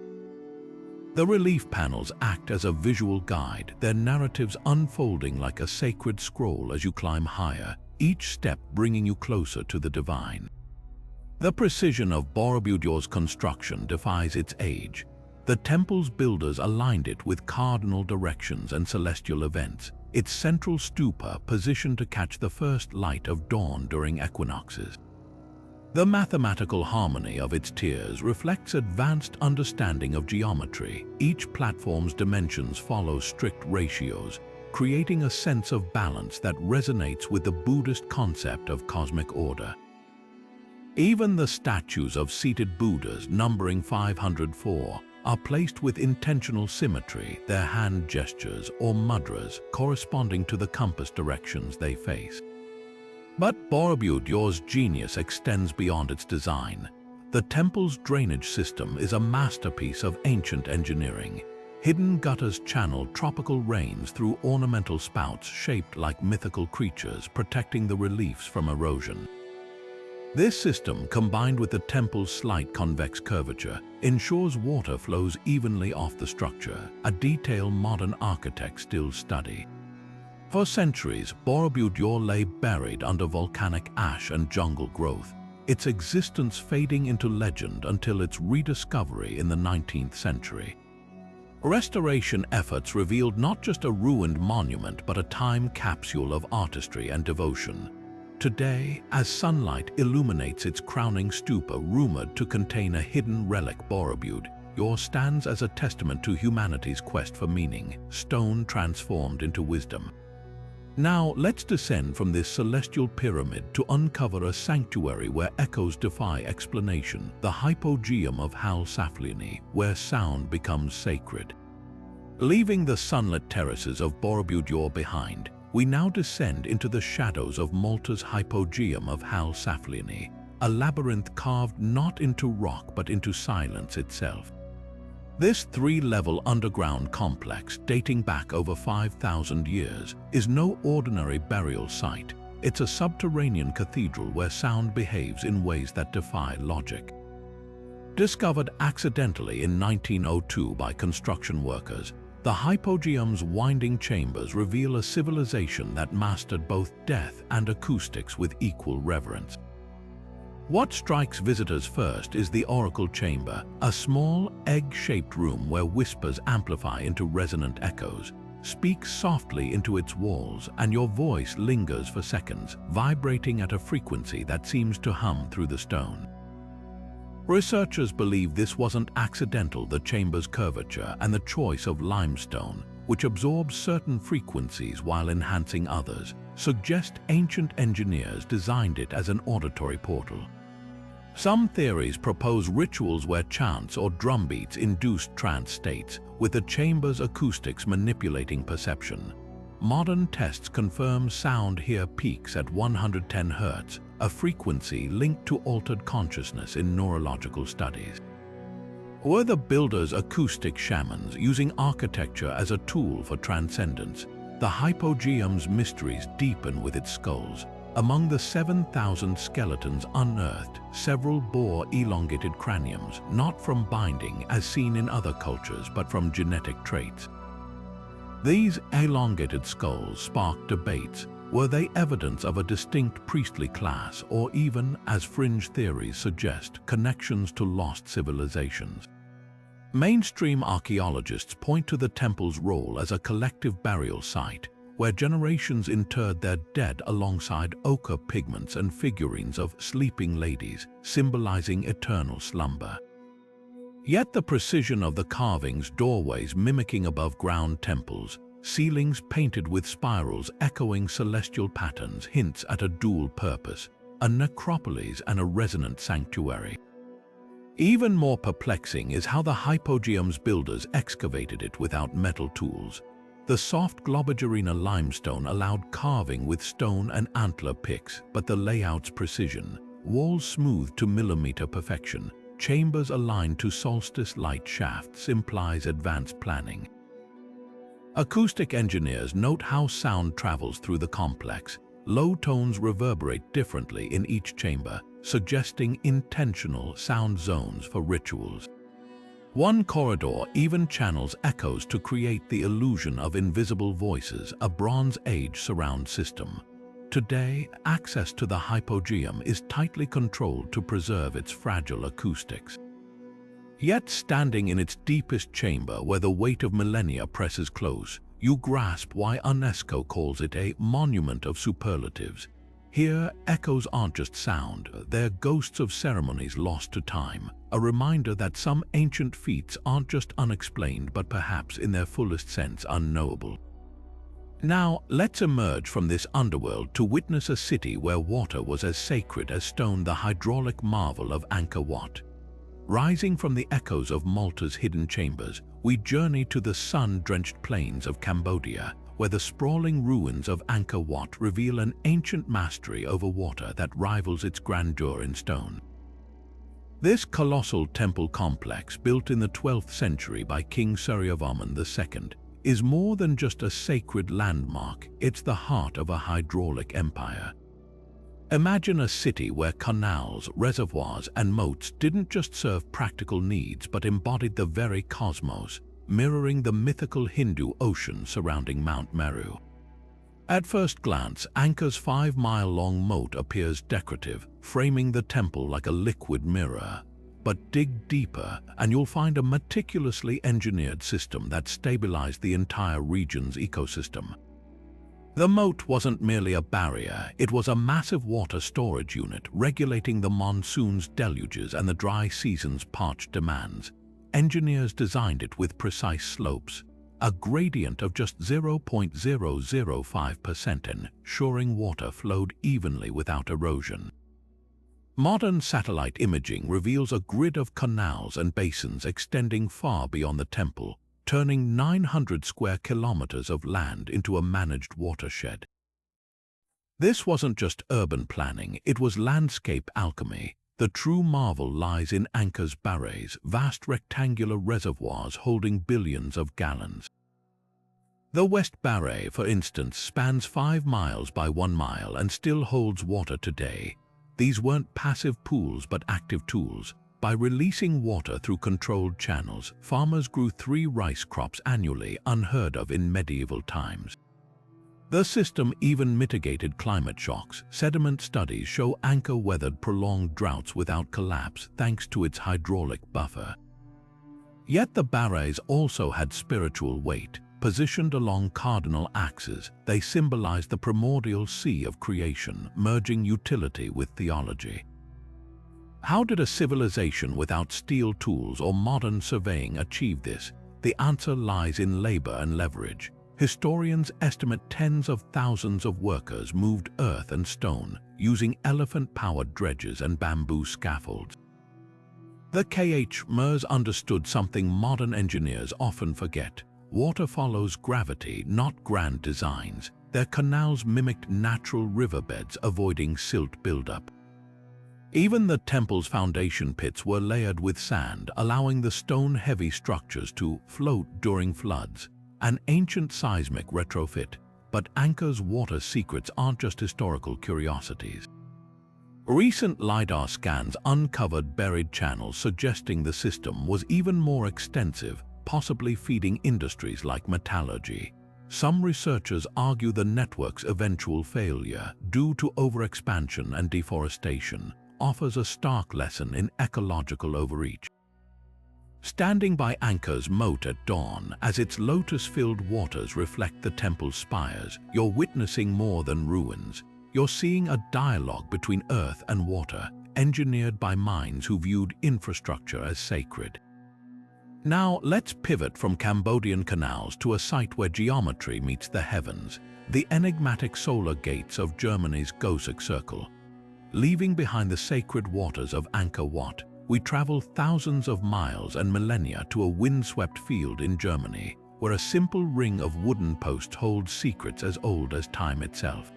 The relief panels act as a visual guide, their narratives unfolding like a sacred scroll as you climb higher, each step bringing you closer to the divine. The precision of Borobudur's construction defies its age. The temple's builders aligned it with cardinal directions and celestial events, its central stupa positioned to catch the first light of dawn during equinoxes. The mathematical harmony of its tiers reflects advanced understanding of geometry. Each platform's dimensions follow strict ratios, creating a sense of balance that resonates with the Buddhist concept of cosmic order. Even the statues of seated Buddhas, numbering 504, are placed with intentional symmetry, their hand gestures or mudras corresponding to the compass directions they face. But Borobudur's genius extends beyond its design. The temple's drainage system is a masterpiece of ancient engineering. Hidden gutters channel tropical rains through ornamental spouts shaped like mythical creatures, protecting the reliefs from erosion. This system, combined with the temple's slight convex curvature, ensures water flows evenly off the structure, a detail modern architects still study. For centuries, Borobudur lay buried under volcanic ash and jungle growth, its existence fading into legend until its rediscovery in the 19th century. Restoration efforts revealed not just a ruined monument but a time capsule of artistry and devotion. Today, as sunlight illuminates its crowning stupa rumored to contain a hidden relic, Borobudur stands as a testament to humanity's quest for meaning, stone transformed into wisdom. Now, let's descend from this celestial pyramid to uncover a sanctuary where echoes defy explanation, the hypogeum of Hal Saflieni, where sound becomes sacred. Leaving the sunlit terraces of Borobudur behind, we now descend into the shadows of Malta's hypogeum of Hal Saflieni, a labyrinth carved not into rock but into silence itself. This 3-level underground complex, dating back over 5,000 years, is no ordinary burial site. It's a subterranean cathedral where sound behaves in ways that defy logic. Discovered accidentally in 1902 by construction workers, the hypogeum's winding chambers reveal a civilization that mastered both death and acoustics with equal reverence. What strikes visitors first is the oracle chamber, a small, egg-shaped room where whispers amplify into resonant echoes. Speak softly into its walls, and your voice lingers for seconds, vibrating at a frequency that seems to hum through the stone. Researchers believe this wasn't accidental. The chamber's curvature and the choice of limestone, which absorbs certain frequencies while enhancing others, suggest ancient engineers designed it as an auditory portal. Some theories propose rituals where chants or drumbeats induced trance states, with the chamber's acoustics manipulating perception. Modern tests confirm sound here peaks at 110 Hz, a frequency linked to altered consciousness in neurological studies. Were the builders acoustic shamans using architecture as a tool for transcendence? The hypogeum's mysteries deepen with its skulls, Among the 7,000 skeletons unearthed, several bore elongated craniums, not from binding as seen in other cultures, but from genetic traits. These elongated skulls sparked debates. Were they evidence of a distinct priestly class, or even, as fringe theories suggest, connections to lost civilizations? Mainstream archaeologists point to the temple's role as a collective burial site, where generations interred their dead alongside ochre pigments and figurines of sleeping ladies, symbolizing eternal slumber. Yet the precision of the carvings, doorways mimicking above-ground temples, ceilings painted with spirals echoing celestial patterns hints at a dual purpose, a necropolis and a resonant sanctuary. Even more perplexing is how the hypogeum's builders excavated it without metal tools. The soft Globigerina limestone allowed carving with stone and antler picks, but the layout's precision, walls smoothed to millimeter perfection, chambers aligned to solstice light shafts, implies advanced planning. Acoustic engineers note how sound travels through the complex. Low tones reverberate differently in each chamber, suggesting intentional sound zones for rituals. One corridor even channels echoes to create the illusion of invisible voices, a Bronze Age surround system. Today, access to the hypogeum is tightly controlled to preserve its fragile acoustics. Yet standing in its deepest chamber where the weight of millennia presses close, you grasp why UNESCO calls it a monument of superlatives. Here, echoes aren't just sound, they're ghosts of ceremonies lost to time, a reminder that some ancient feats aren't just unexplained but perhaps in their fullest sense unknowable. Now, let's emerge from this underworld to witness a city where water was as sacred as stone, the hydraulic marvel of Angkor Wat. Rising from the echoes of Malta's hidden chambers, we journey to the sun-drenched plains of Cambodia, where the sprawling ruins of Angkor Wat reveal an ancient mastery over water that rivals its grandeur in stone. This colossal temple complex, built in the 12th century by King Suryavarman II, is more than just a sacred landmark, it's the heart of a hydraulic empire. Imagine a city where canals, reservoirs, and moats didn't just serve practical needs but embodied the very cosmos, mirroring the mythical Hindu ocean surrounding Mount Meru. At first glance, Angkor's 5-mile-long moat appears decorative, framing the temple like a liquid mirror. But dig deeper, and you'll find a meticulously engineered system that stabilized the entire region's ecosystem. The moat wasn't merely a barrier, it was a massive water storage unit regulating the monsoon's deluges and the dry season's parched demands. Engineers designed it with precise slopes, a gradient of just 0.005%, ensuring water flowed evenly without erosion. Modern satellite imaging reveals a grid of canals and basins extending far beyond the temple, turning 900 square kilometers of land into a managed watershed. This wasn't just urban planning, it was landscape alchemy. The true marvel lies in Angkor's barrays, vast rectangular reservoirs holding billions of gallons. The West Barray, for instance, spans 5 miles by 1 mile and still holds water today. These weren't passive pools but active tools. By releasing water through controlled channels, farmers grew 3 rice crops annually, unheard of in medieval times. The system even mitigated climate shocks. Sediment studies show Angkor weathered prolonged droughts without collapse thanks to its hydraulic buffer. Yet the barrays also had spiritual weight. Positioned along cardinal axes, they symbolized the primordial sea of creation, merging utility with theology. How did a civilization without steel tools or modern surveying achieve this? The answer lies in labor and leverage. Historians estimate tens of thousands of workers moved earth and stone, using elephant-powered dredges and bamboo scaffolds. The Khmers understood something modern engineers often forget. Water follows gravity, not grand designs. Their canals mimicked natural riverbeds, avoiding silt buildup. Even the temple's foundation pits were layered with sand, allowing the stone-heavy structures to float during floods, an ancient seismic retrofit. But Angkor's water secrets aren't just historical curiosities. Recent LiDAR scans uncovered buried channels suggesting the system was even more extensive, possibly feeding industries like metallurgy. Some researchers argue the network's eventual failure, due to overexpansion and deforestation, offers a stark lesson in ecological overreach. Standing by Angkor's moat at dawn, as its lotus-filled waters reflect the temple's spires, you're witnessing more than ruins. You're seeing a dialogue between earth and water, engineered by minds who viewed infrastructure as sacred. Now, let's pivot from Cambodian canals to a site where geometry meets the heavens, the enigmatic solar gates of Germany's Goseck Circle. Leaving behind the sacred waters of Angkor Wat, we travel thousands of miles and millennia to a windswept field in Germany, where a simple ring of wooden posts holds secrets as old as time itself.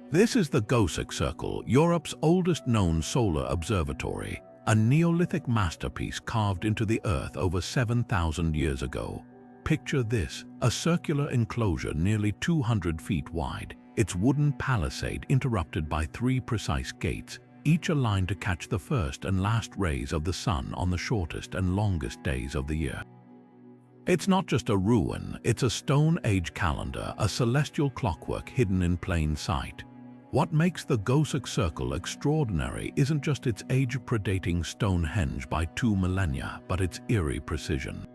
This is the Goseck Circle, Europe's oldest known solar observatory, a Neolithic masterpiece carved into the earth over 7,000 years ago. Picture this, a circular enclosure nearly 200 feet wide, its wooden palisade interrupted by 3 precise gates, each aligned to catch the first and last rays of the sun on the shortest and longest days of the year. It's not just a ruin, it's a Stone Age calendar, a celestial clockwork hidden in plain sight. What makes the Goseck Circle extraordinary isn't just its age-predating Stonehenge by 2 millennia, but its eerie precision.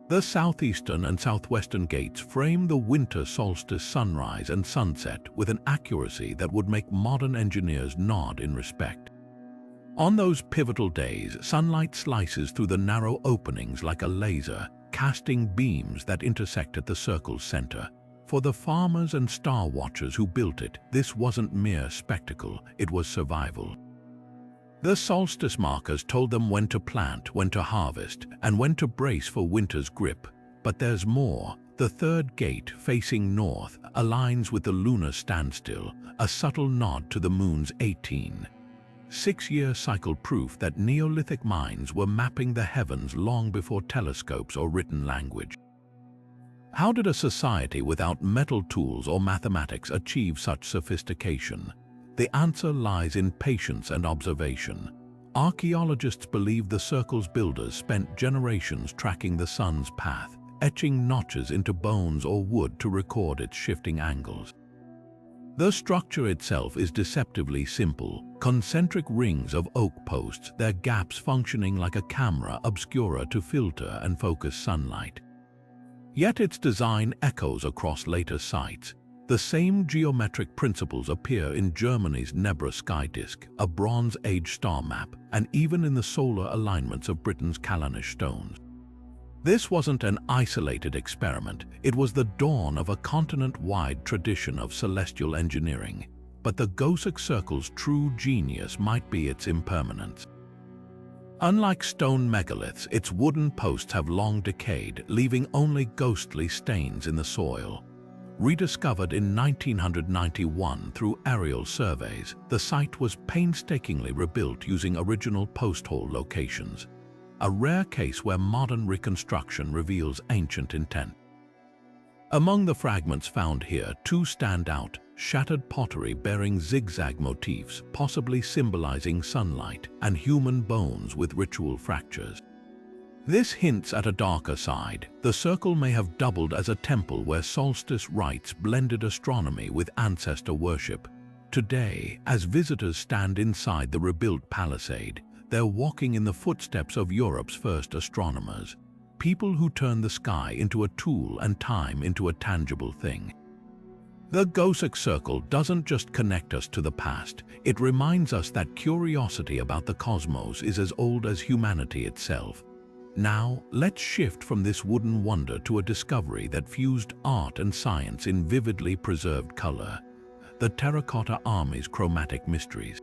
The southeastern and southwestern gates frame the winter solstice sunrise and sunset with an accuracy that would make modern engineers nod in respect. On those pivotal days, sunlight slices through the narrow openings like a laser, casting beams that intersect at the circle's center. For the farmers and star watchers who built it, this wasn't mere spectacle, it was survival. The solstice markers told them when to plant, when to harvest, and when to brace for winter's grip. But there's more. The third gate, facing north, aligns with the lunar standstill, a subtle nod to the moon's 18-6-year cycle, proof that Neolithic minds were mapping the heavens long before telescopes or written language. How did a society without metal tools or mathematics achieve such sophistication? The answer lies in patience and observation. Archaeologists believe the circle's builders spent generations tracking the sun's path, etching notches into bones or wood to record its shifting angles. The structure itself is deceptively simple, concentric rings of oak posts, their gaps functioning like a camera obscura to filter and focus sunlight. Yet its design echoes across later sites. The same geometric principles appear in Germany's Nebra sky disk, a Bronze Age star map, and even in the solar alignments of Britain's Callanish stones. This wasn't an isolated experiment, it was the dawn of a continent-wide tradition of celestial engineering. But the Goseck Circle's true genius might be its impermanence. Unlike stone megaliths, its wooden posts have long decayed, leaving only ghostly stains in the soil. Rediscovered in 1991 through aerial surveys, the site was painstakingly rebuilt using original post hole locations, a rare case where modern reconstruction reveals ancient intent. Among the fragments found here, 2 stand out: shattered pottery bearing zigzag motifs, possibly symbolizing sunlight, and human bones with ritual fractures. This hints at a darker side. The circle may have doubled as a temple where solstice rites blended astronomy with ancestor worship. Today, as visitors stand inside the rebuilt palisade, they're walking in the footsteps of Europe's first astronomers, people who turned the sky into a tool and time into a tangible thing. The Goseck Circle doesn't just connect us to the past, it reminds us that curiosity about the cosmos is as old as humanity itself. Now, let's shift from this wooden wonder to a discovery that fused art and science in vividly preserved color: the Terracotta Army's chromatic mysteries.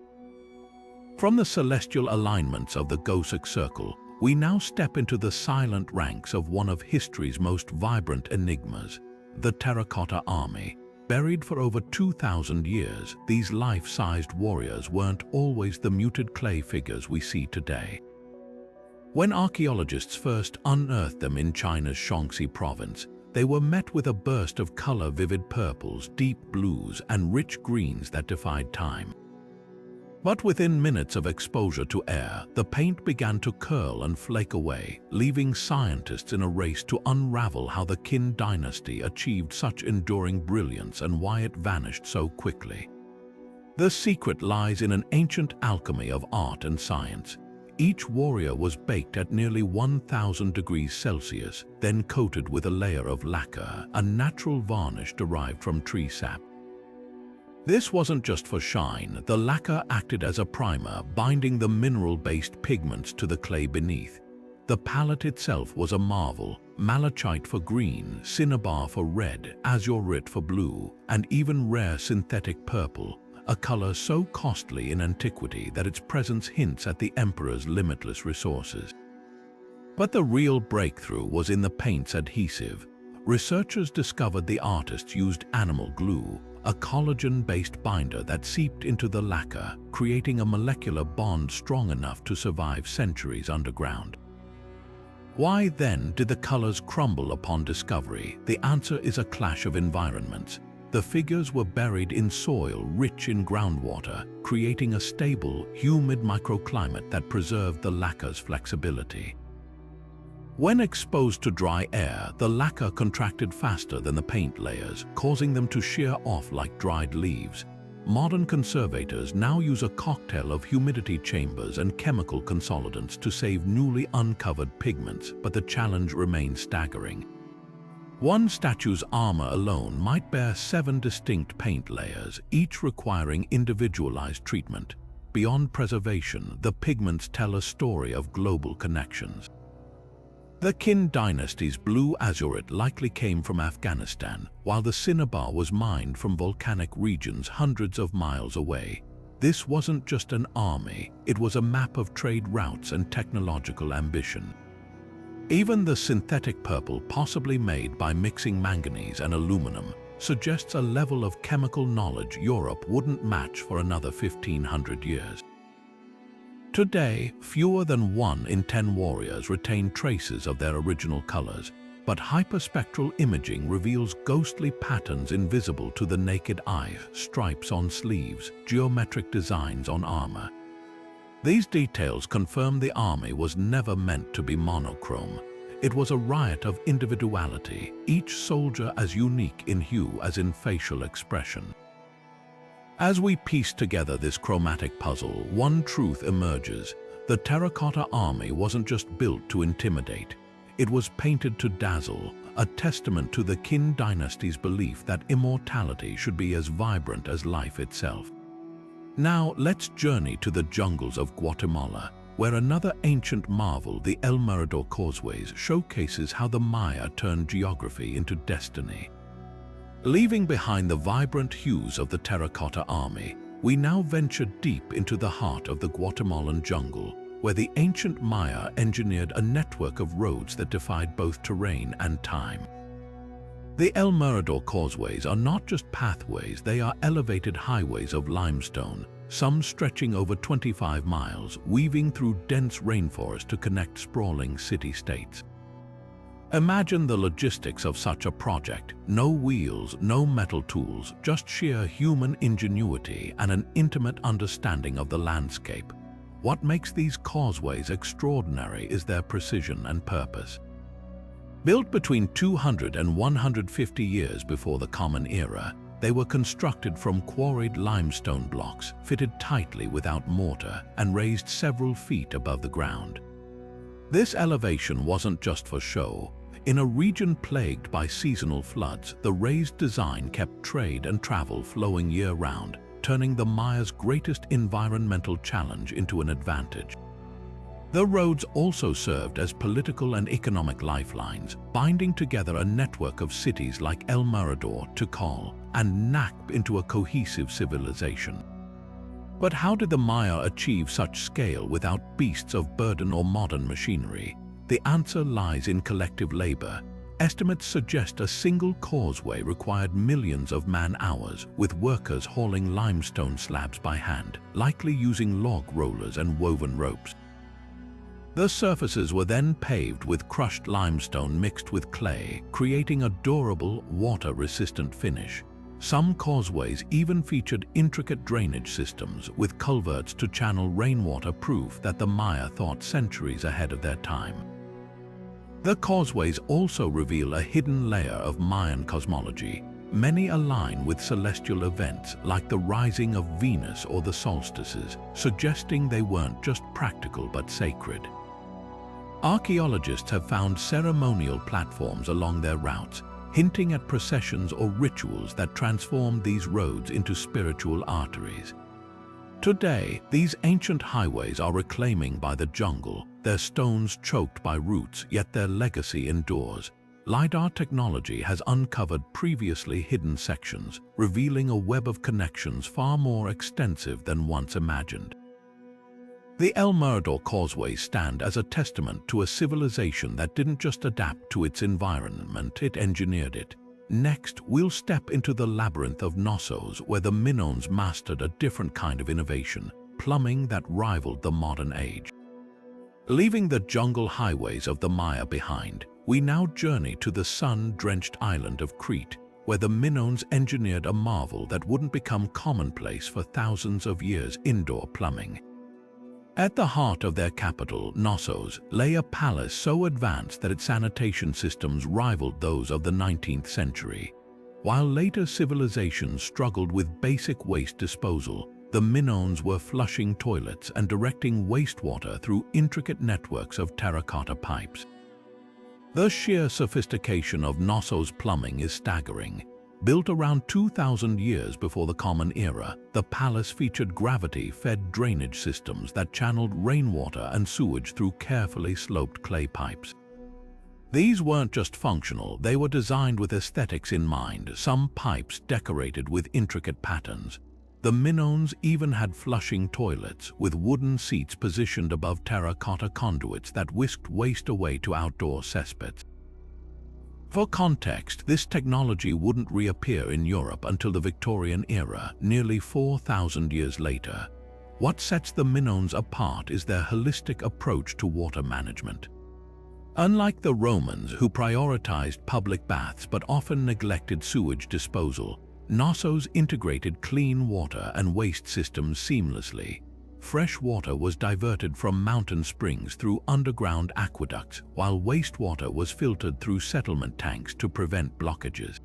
From the celestial alignments of the Goseck Circle, we now step into the silent ranks of one of history's most vibrant enigmas, the Terracotta Army. Buried for over 2,000 years, these life-sized warriors weren't always the muted clay figures we see today. When archaeologists first unearthed them in China's Shaanxi province, they were met with a burst of color-vivid purples, deep blues, and rich greens that defied time. But within minutes of exposure to air, the paint began to curl and flake away, leaving scientists in a race to unravel how the Qin dynasty achieved such enduring brilliance and why it vanished so quickly. The secret lies in an ancient alchemy of art and science. Each warrior was baked at nearly 1,000 degrees Celsius, then coated with a layer of lacquer, a natural varnish derived from tree sap. This wasn't just for shine. The lacquer acted as a primer, binding the mineral-based pigments to the clay beneath. The palette itself was a marvel: malachite for green, cinnabar for red, azurite for blue, and even rare synthetic purple, a color so costly in antiquity that its presence hints at the emperor's limitless resources. But the real breakthrough was in the paint's adhesive. Researchers discovered the artists used animal glue, a collagen-based binder that seeped into the lacquer, creating a molecular bond strong enough to survive centuries underground. Why then did the colors crumble upon discovery? The answer is a clash of environments. The figures were buried in soil rich in groundwater, creating a stable, humid microclimate that preserved the lacquer's flexibility. When exposed to dry air, the lacquer contracted faster than the paint layers, causing them to shear off like dried leaves. Modern conservators now use a cocktail of humidity chambers and chemical consolidants to save newly uncovered pigments, but the challenge remains staggering. One statue's armor alone might bear 7 distinct paint layers, each requiring individualized treatment. Beyond preservation, the pigments tell a story of global connections. The Qin dynasty's blue azurite likely came from Afghanistan, while the cinnabar was mined from volcanic regions hundreds of miles away. This wasn't just an army, it was a map of trade routes and technological ambition. Even the synthetic purple, possibly made by mixing manganese and aluminum, suggests a level of chemical knowledge Europe wouldn't match for another 1,500 years. Today, fewer than 1 in 10 warriors retain traces of their original colors, but hyperspectral imaging reveals ghostly patterns invisible to the naked eye: stripes on sleeves, geometric designs on armor. These details confirm the army was never meant to be monochrome. It was a riot of individuality, each soldier as unique in hue as in facial expression. As we piece together this chromatic puzzle, one truth emerges: the terracotta army wasn't just built to intimidate. It was painted to dazzle, a testament to the Qin dynasty's belief that immortality should be as vibrant as life itself. Now let's journey to the jungles of Guatemala, where another ancient marvel, the El Mirador causeways, showcases how the Maya turned geography into destiny. Leaving behind the vibrant hues of the terracotta army, we now venture deep into the heart of the Guatemalan jungle, where the ancient Maya engineered a network of roads that defied both terrain and time. The El Mirador causeways are not just pathways, they are elevated highways of limestone, some stretching over 25 miles, weaving through dense rainforest to connect sprawling city-states. Imagine the logistics of such a project: no wheels, no metal tools, just sheer human ingenuity and an intimate understanding of the landscape. What makes these causeways extraordinary is their precision and purpose. Built between 200 and 150 years before the Common Era, they were constructed from quarried limestone blocks, fitted tightly without mortar, and raised several feet above the ground. This elevation wasn't just for show. In a region plagued by seasonal floods, the raised design kept trade and travel flowing year-round, turning the Maya's greatest environmental challenge into an advantage. The roads also served as political and economic lifelines, binding together a network of cities like El Mirador, Tikal, and Nakb into a cohesive civilization. But how did the Maya achieve such scale without beasts of burden or modern machinery? The answer lies in collective labor. Estimates suggest a single causeway required millions of man-hours, with workers hauling limestone slabs by hand, likely using log rollers and woven ropes. The surfaces were then paved with crushed limestone mixed with clay, creating a durable, water-resistant finish. Some causeways even featured intricate drainage systems with culverts to channel rainwater, proof that the Maya thought centuries ahead of their time. The causeways also reveal a hidden layer of Mayan cosmology. Many align with celestial events like the rising of Venus or the solstices, suggesting they weren't just practical but sacred. Archaeologists have found ceremonial platforms along their routes, hinting at processions or rituals that transformed these roads into spiritual arteries. Today, these ancient highways are reclaiming by the jungle, their stones choked by roots, yet their legacy endures. LiDAR technology has uncovered previously hidden sections, revealing a web of connections far more extensive than once imagined. The El Mirador causeways stand as a testament to a civilization that didn't just adapt to its environment, it engineered it. Next, we'll step into the labyrinth of Knossos, where the Minoans mastered a different kind of innovation, plumbing that rivaled the modern age. Leaving the jungle highways of the Maya behind, we now journey to the sun-drenched island of Crete, where the Minoans engineered a marvel that wouldn't become commonplace for thousands of years: indoor plumbing. At the heart of their capital, Knossos, lay a palace so advanced that its sanitation systems rivaled those of the 19th century. While later civilizations struggled with basic waste disposal, the Minoans were flushing toilets and directing wastewater through intricate networks of terracotta pipes. The sheer sophistication of Knossos plumbing is staggering. Built around 2,000 years before the Common Era, the palace featured gravity-fed drainage systems that channeled rainwater and sewage through carefully sloped clay pipes. These weren't just functional, they were designed with aesthetics in mind, some pipes decorated with intricate patterns. The Minoans even had flushing toilets, with wooden seats positioned above terracotta conduits that whisked waste away to outdoor cesspits. For context, this technology wouldn't reappear in Europe until the Victorian era, nearly 4,000 years later. What sets the Minoans apart is their holistic approach to water management. Unlike the Romans, who prioritized public baths but often neglected sewage disposal, Knossos integrated clean water and waste systems seamlessly. Fresh water was diverted from mountain springs through underground aqueducts, while wastewater was filtered through settlement tanks to prevent blockages.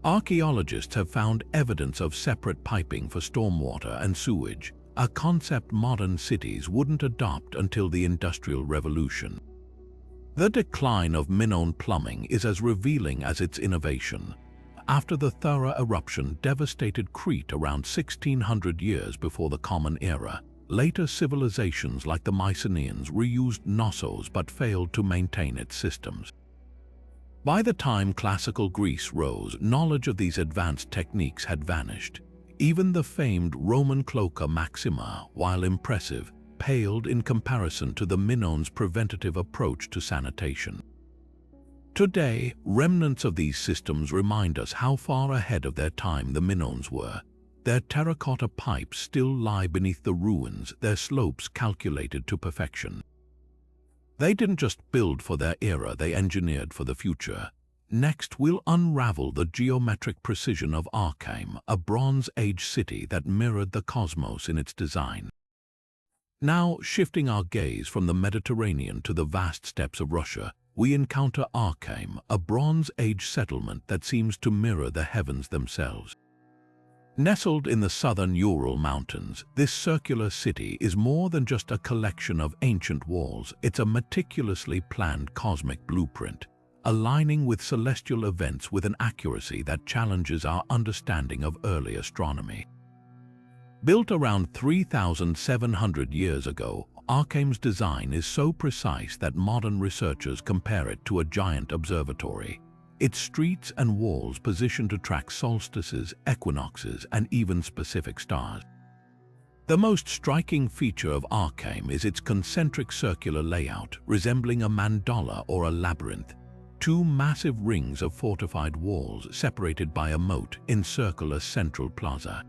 Archaeologists have found evidence of separate piping for stormwater and sewage, a concept modern cities wouldn't adopt until the Industrial Revolution. The decline of Minoan plumbing is as revealing as its innovation. After the thorough eruption devastated Crete around 1600 years before the Common Era, later civilizations like the Mycenaeans reused Knossos but failed to maintain its systems. By the time classical Greece rose, knowledge of these advanced techniques had vanished. Even the famed Roman Cloaca Maxima, while impressive, paled in comparison to the Minoans' preventative approach to sanitation. Today, remnants of these systems remind us how far ahead of their time the Minoans were. Their terracotta pipes still lie beneath the ruins, their slopes calculated to perfection. They didn't just build for their era, they engineered for the future. Next, we'll unravel the geometric precision of Archaeum, a Bronze Age city that mirrored the cosmos in its design. Now, shifting our gaze from the Mediterranean to the vast steppes of Russia, we encounter Archaeum, a Bronze Age settlement that seems to mirror the heavens themselves. Nestled in the southern Ural Mountains, this circular city is more than just a collection of ancient walls, it's a meticulously planned cosmic blueprint, aligning with celestial events with an accuracy that challenges our understanding of early astronomy. Built around 3,700 years ago, Archaeum's design is so precise that modern researchers compare it to a giant observatory. Its streets and walls positioned to track solstices, equinoxes, and even specific stars. The most striking feature of Archaeum is its concentric circular layout, resembling a mandala or a labyrinth. Two massive rings of fortified walls separated by a moat encircle a central plaza.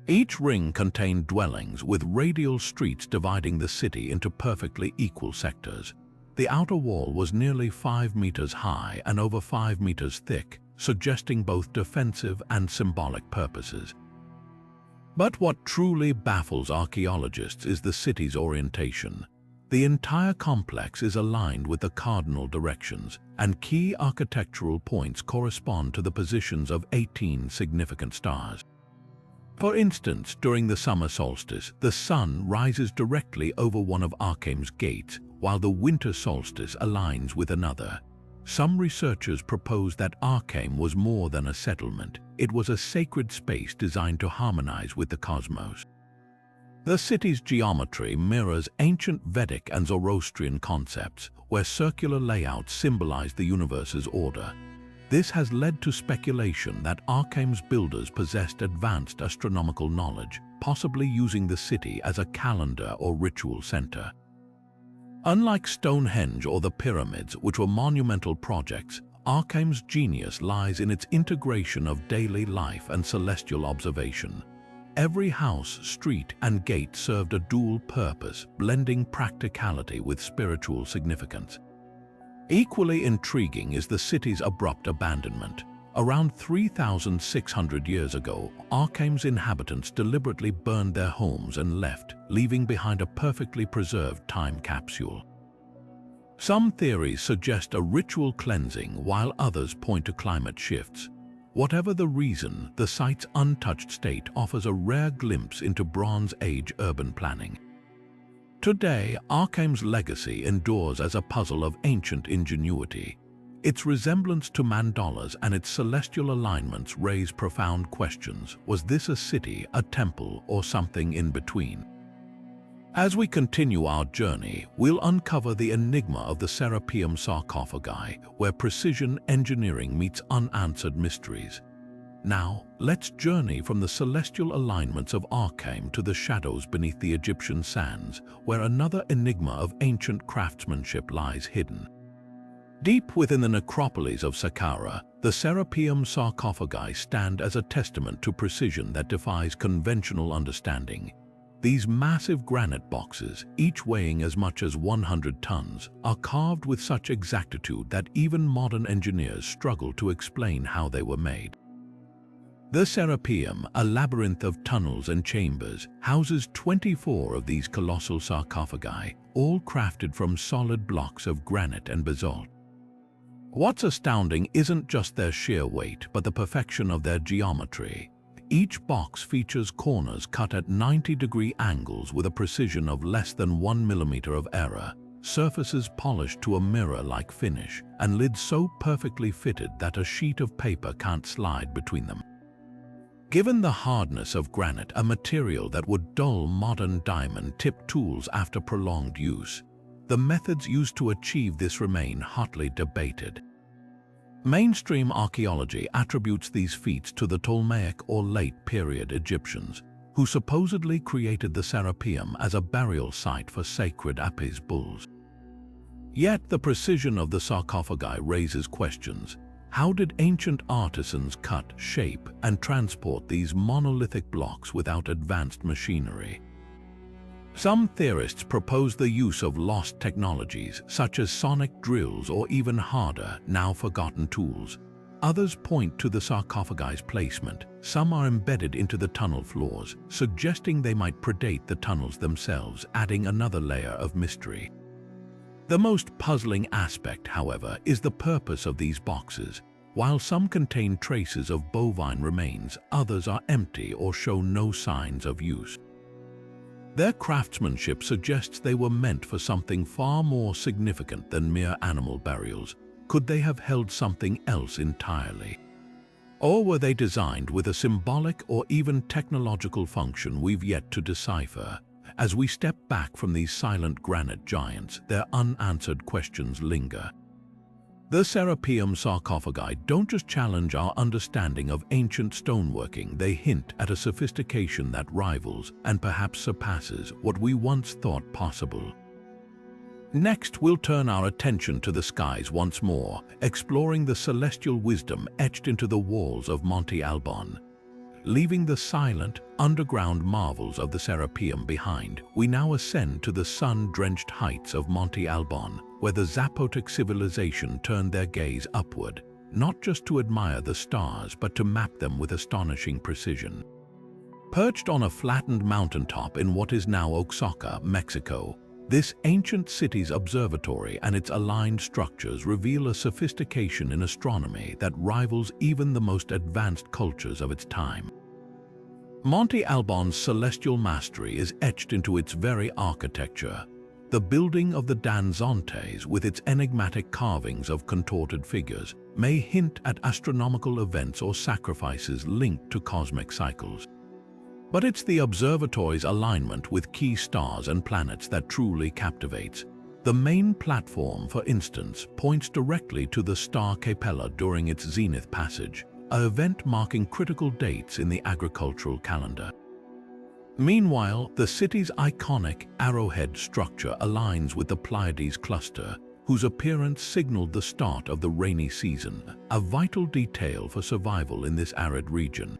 Each ring contained dwellings with radial streets dividing the city into perfectly equal sectors. The outer wall was nearly 5 meters high and over 5 meters thick, suggesting both defensive and symbolic purposes. But what truly baffles archaeologists is the city's orientation. The entire complex is aligned with the cardinal directions, and key architectural points correspond to the positions of 18 significant stars. For instance, during the summer solstice, the sun rises directly over one of Arkham's gates, while the winter solstice aligns with another. Some researchers propose that Arkham was more than a settlement. It was a sacred space designed to harmonize with the cosmos. The city's geometry mirrors ancient Vedic and Zoroastrian concepts, where circular layouts symbolize the universe's order. This has led to speculation that Arkham's builders possessed advanced astronomical knowledge, possibly using the city as a calendar or ritual center. Unlike Stonehenge or the pyramids, which were monumental projects, Arkham's genius lies in its integration of daily life and celestial observation. Every house, street, and gate served a dual purpose, blending practicality with spiritual significance. Equally intriguing is the city's abrupt abandonment. Around 3,600 years ago, Arkham's inhabitants deliberately burned their homes and left, leaving behind a perfectly preserved time capsule. Some theories suggest a ritual cleansing, while others point to climate shifts. Whatever the reason, the site's untouched state offers a rare glimpse into Bronze Age urban planning. Today, Arkham's legacy endures as a puzzle of ancient ingenuity. Its resemblance to mandalas and its celestial alignments raise profound questions. Was this a city, a temple, or something in between? As we continue our journey, we'll uncover the enigma of the Serapeum sarcophagi, where precision engineering meets unanswered mysteries. Now, let's journey from the celestial alignments of Arkham to the shadows beneath the Egyptian sands, where another enigma of ancient craftsmanship lies hidden. Deep within the necropolis of Saqqara, the Serapeum sarcophagi stand as a testament to precision that defies conventional understanding. These massive granite boxes, each weighing as much as 100 tons, are carved with such exactitude that even modern engineers struggle to explain how they were made. The Serapeum, a labyrinth of tunnels and chambers, houses 24 of these colossal sarcophagi, all crafted from solid blocks of granite and basalt. What's astounding isn't just their sheer weight, but the perfection of their geometry. Each box features corners cut at 90-degree angles with a precision of less than 1 millimeter of error, surfaces polished to a mirror-like finish, and lids so perfectly fitted that a sheet of paper can't slide between them. Given the hardness of granite, a material that would dull modern diamond-tipped tools after prolonged use, the methods used to achieve this remain hotly debated. Mainstream archaeology attributes these feats to the Ptolemaic or late-period Egyptians, who supposedly created the Serapeum as a burial site for sacred Apis bulls. Yet the precision of the sarcophagi raises questions. How did ancient artisans cut, shape, and transport these monolithic blocks without advanced machinery? Some theorists propose the use of lost technologies, such as sonic drills or even harder, now-forgotten tools. Others point to the sarcophagi's placement. Some are embedded into the tunnel floors, suggesting they might predate the tunnels themselves, adding another layer of mystery. The most puzzling aspect, however, is the purpose of these boxes. While some contain traces of bovine remains, others are empty or show no signs of use. Their craftsmanship suggests they were meant for something far more significant than mere animal burials. Could they have held something else entirely? Or were they designed with a symbolic or even technological function we've yet to decipher? As we step back from these silent granite giants, their unanswered questions linger. The Serapeum sarcophagi don't just challenge our understanding of ancient stoneworking, they hint at a sophistication that rivals and perhaps surpasses what we once thought possible. Next, we'll turn our attention to the skies once more, exploring the celestial wisdom etched into the walls of Monte Albon. Leaving the silent, underground marvels of the Serapeum behind, we now ascend to the sun-drenched heights of Monte Alban, where the Zapotec civilization turned their gaze upward, not just to admire the stars but to map them with astonishing precision. Perched on a flattened mountaintop in what is now Oaxaca, Mexico, this ancient city's observatory and its aligned structures reveal a sophistication in astronomy that rivals even the most advanced cultures of its time. Monte Alban's celestial mastery is etched into its very architecture. The building of the danzantes, with its enigmatic carvings of contorted figures, may hint at astronomical events or sacrifices linked to cosmic cycles. But it's the observatory's alignment with key stars and planets that truly captivates. The main platform, for instance, points directly to the star Capella during its zenith passage, an event marking critical dates in the agricultural calendar. Meanwhile, the city's iconic arrowhead structure aligns with the Pleiades cluster, whose appearance signaled the start of the rainy season, a vital detail for survival in this arid region.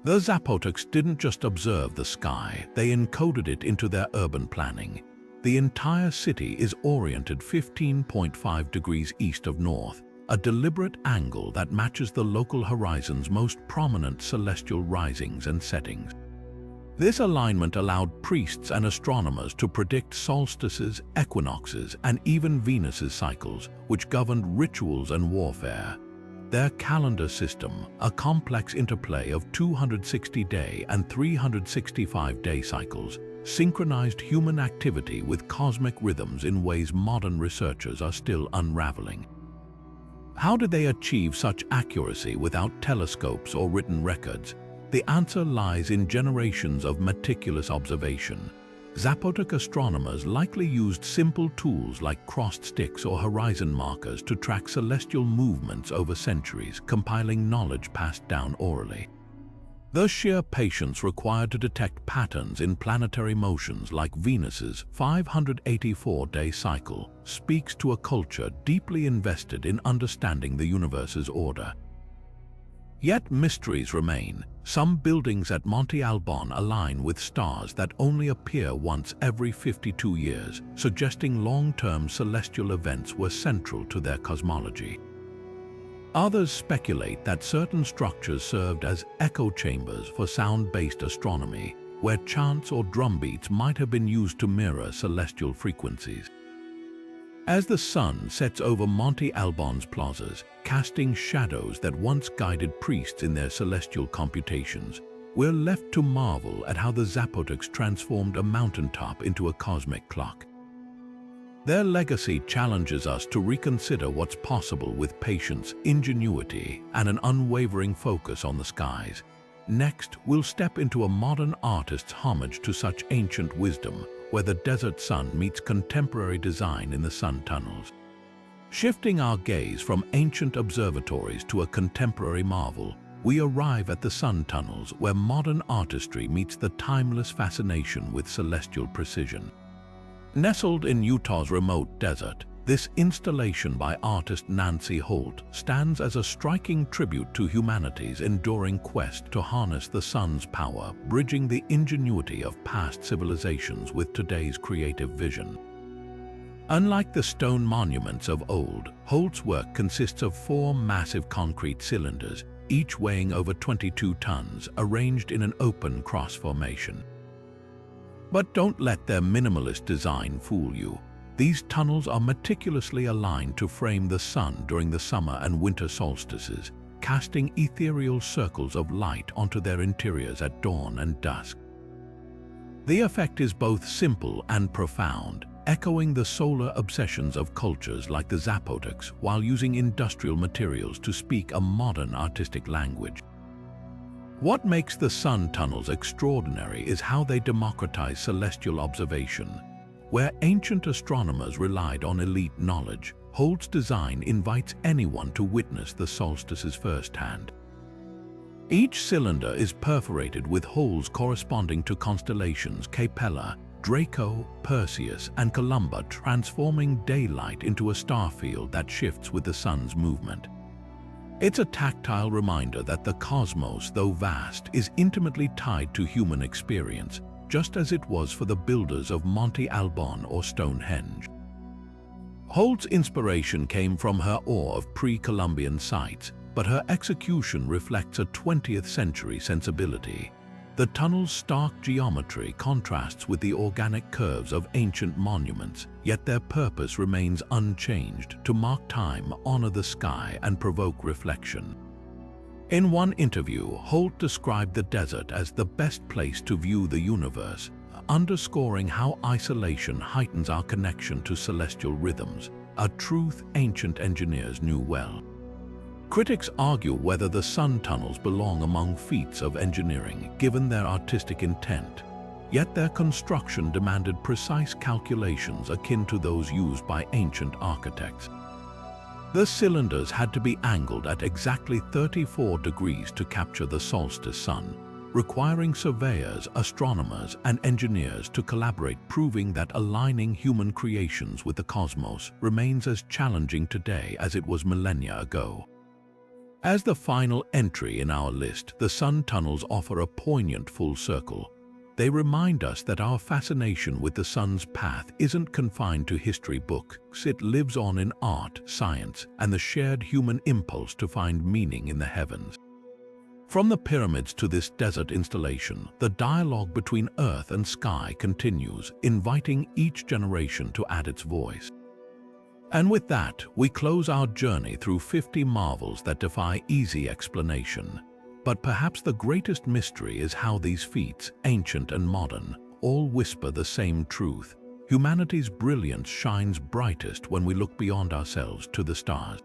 The Zapotecs didn't just observe the sky, they encoded it into their urban planning. The entire city is oriented 15.5 degrees east of north, a deliberate angle that matches the local horizon's most prominent celestial risings and settings. This alignment allowed priests and astronomers to predict solstices, equinoxes, and even Venus's cycles, which governed rituals and warfare. Their calendar system, a complex interplay of 260-day and 365-day cycles, synchronized human activity with cosmic rhythms in ways modern researchers are still unraveling. How did they achieve such accuracy without telescopes or written records? The answer lies in generations of meticulous observation. Zapotec astronomers likely used simple tools like crossed sticks or horizon markers to track celestial movements over centuries, compiling knowledge passed down orally. The sheer patience required to detect patterns in planetary motions like Venus's 584-day cycle speaks to a culture deeply invested in understanding the universe's order. Yet mysteries remain. Some buildings at Monte Alban align with stars that only appear once every 52 years, suggesting long-term celestial events were central to their cosmology. Others speculate that certain structures served as echo chambers for sound-based astronomy, where chants or drumbeats might have been used to mirror celestial frequencies. As the sun sets over Monte Alban's plazas, casting shadows that once guided priests in their celestial computations, we're left to marvel at how the Zapotecs transformed a mountaintop into a cosmic clock. Their legacy challenges us to reconsider what's possible with patience, ingenuity, and an unwavering focus on the skies. Next, we'll step into a modern artist's homage to such ancient wisdom, where the desert sun meets contemporary design in the sun tunnels. Shifting our gaze from ancient observatories to a contemporary marvel, we arrive at the sun tunnels where modern artistry meets the timeless fascination with celestial precision. Nestled in Utah's remote desert, this installation by artist Nancy Holt stands as a striking tribute to humanity's enduring quest to harness the sun's power, bridging the ingenuity of past civilizations with today's creative vision. Unlike the stone monuments of old, Holt's work consists of 4 massive concrete cylinders, each weighing over 22 tons, arranged in an open cross formation. But don't let their minimalist design fool you. These tunnels are meticulously aligned to frame the sun during the summer and winter solstices, casting ethereal circles of light onto their interiors at dawn and dusk. The effect is both simple and profound, echoing the solar obsessions of cultures like the Zapotecs while using industrial materials to speak a modern artistic language. What makes the sun tunnels extraordinary is how they democratize celestial observation. Where ancient astronomers relied on elite knowledge, Holt's design invites anyone to witness the solstices firsthand. Each cylinder is perforated with holes corresponding to constellations Capella, Draco, Perseus, and Columba, transforming daylight into a star field that shifts with the sun's movement. It's a tactile reminder that the cosmos, though vast, is intimately tied to human experience, just as it was for the builders of Monte Alban or Stonehenge. Holt's inspiration came from her awe of pre-Columbian sites, but her execution reflects a 20th century sensibility. The tunnel's stark geometry contrasts with the organic curves of ancient monuments, yet their purpose remains unchanged: to mark time, honor the sky, and provoke reflection. In one interview, Holt described the desert as the best place to view the universe, underscoring how isolation heightens our connection to celestial rhythms, a truth ancient engineers knew well. Critics argue whether the sun tunnels belong among feats of engineering, given their artistic intent. Yet their construction demanded precise calculations akin to those used by ancient architects. The cylinders had to be angled at exactly 34 degrees to capture the solstice sun, requiring surveyors, astronomers, and engineers to collaborate, proving that aligning human creations with the cosmos remains as challenging today as it was millennia ago. As the final entry in our list, the sun tunnels offer a poignant full circle. They remind us that our fascination with the sun's path isn't confined to history books. It lives on in art, science, and the shared human impulse to find meaning in the heavens. From the pyramids to this desert installation, the dialogue between earth and sky continues, inviting each generation to add its voice. And with that, we close our journey through 50 marvels that defy easy explanation. But perhaps the greatest mystery is how these feats, ancient and modern, all whisper the same truth. Humanity's brilliance shines brightest when we look beyond ourselves to the stars.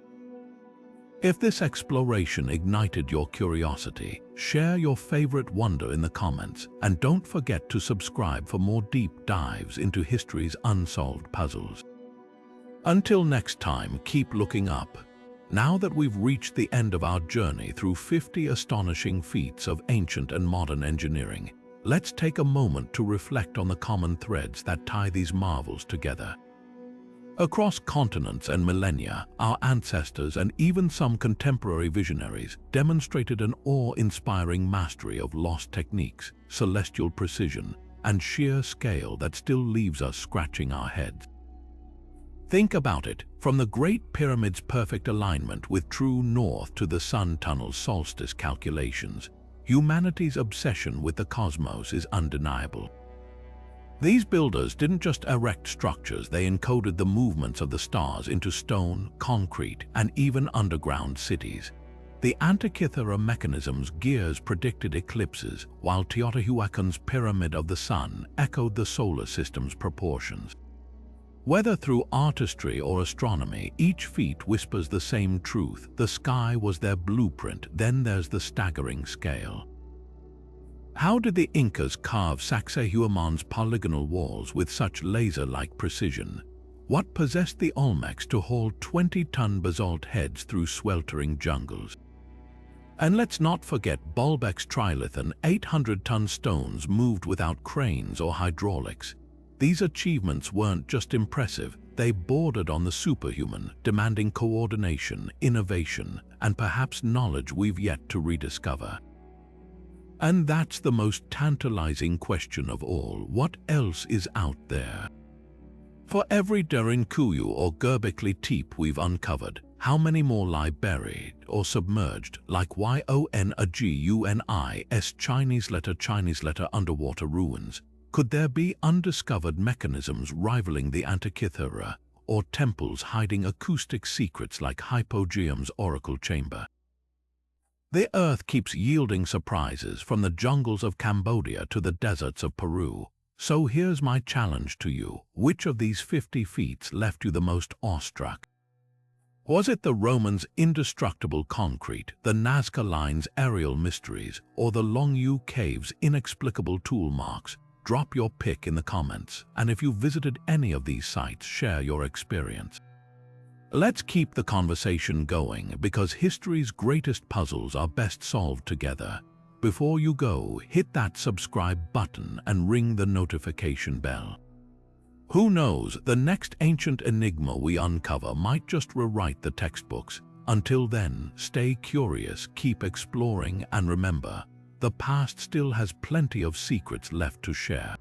If this exploration ignited your curiosity, share your favorite wonder in the comments, and don't forget to subscribe for more deep dives into history's unsolved puzzles. Until next time, keep looking up. Now that we've reached the end of our journey through 50 astonishing feats of ancient and modern engineering, let's take a moment to reflect on the common threads that tie these marvels together. Across continents and millennia, our ancestors and even some contemporary visionaries demonstrated an awe-inspiring mastery of lost techniques, celestial precision, and sheer scale that still leaves us scratching our heads. Think about it, from the Great Pyramid's perfect alignment with true north to the sun tunnel's solstice calculations, humanity's obsession with the cosmos is undeniable. These builders didn't just erect structures, they encoded the movements of the stars into stone, concrete, and even underground cities. The Antikythera Mechanism's gears predicted eclipses, while Teotihuacan's Pyramid of the Sun echoed the solar system's proportions. Whether through artistry or astronomy, each feat whispers the same truth: the sky was their blueprint. Then there's the staggering scale. How did the Incas carve Sacsayhuaman's polygonal walls with such laser-like precision? What possessed the Olmecs to haul 20-ton basalt heads through sweltering jungles? And let's not forget Baalbek's trilithon, 800-ton stones moved without cranes or hydraulics. These achievements weren't just impressive, they bordered on the superhuman, demanding coordination, innovation, and perhaps knowledge we've yet to rediscover. And that's the most tantalizing question of all: what else is out there? For every Derinkuyu or Göbekli Tepe we've uncovered, how many more lie buried or submerged, like Yonagunis Chinese letter underwater ruins? Could there be undiscovered mechanisms rivaling the Antikythera, or temples hiding acoustic secrets like Hypogeum's oracle chamber? The Earth keeps yielding surprises, from the jungles of Cambodia to the deserts of Peru. So here's my challenge to you: which of these 50 feats left you the most awestruck? Was it the Romans' indestructible concrete, the Nazca Lines' aerial mysteries, or the Longyu Caves' inexplicable tool marks? Drop your pick in the comments, and if you visited any of these sites, share your experience. Let's keep the conversation going, because history's greatest puzzles are best solved together. Before you go, hit that subscribe button and ring the notification bell. Who knows, the next ancient enigma we uncover might just rewrite the textbooks. Until then, stay curious, keep exploring, and remember, the past still has plenty of secrets left to share.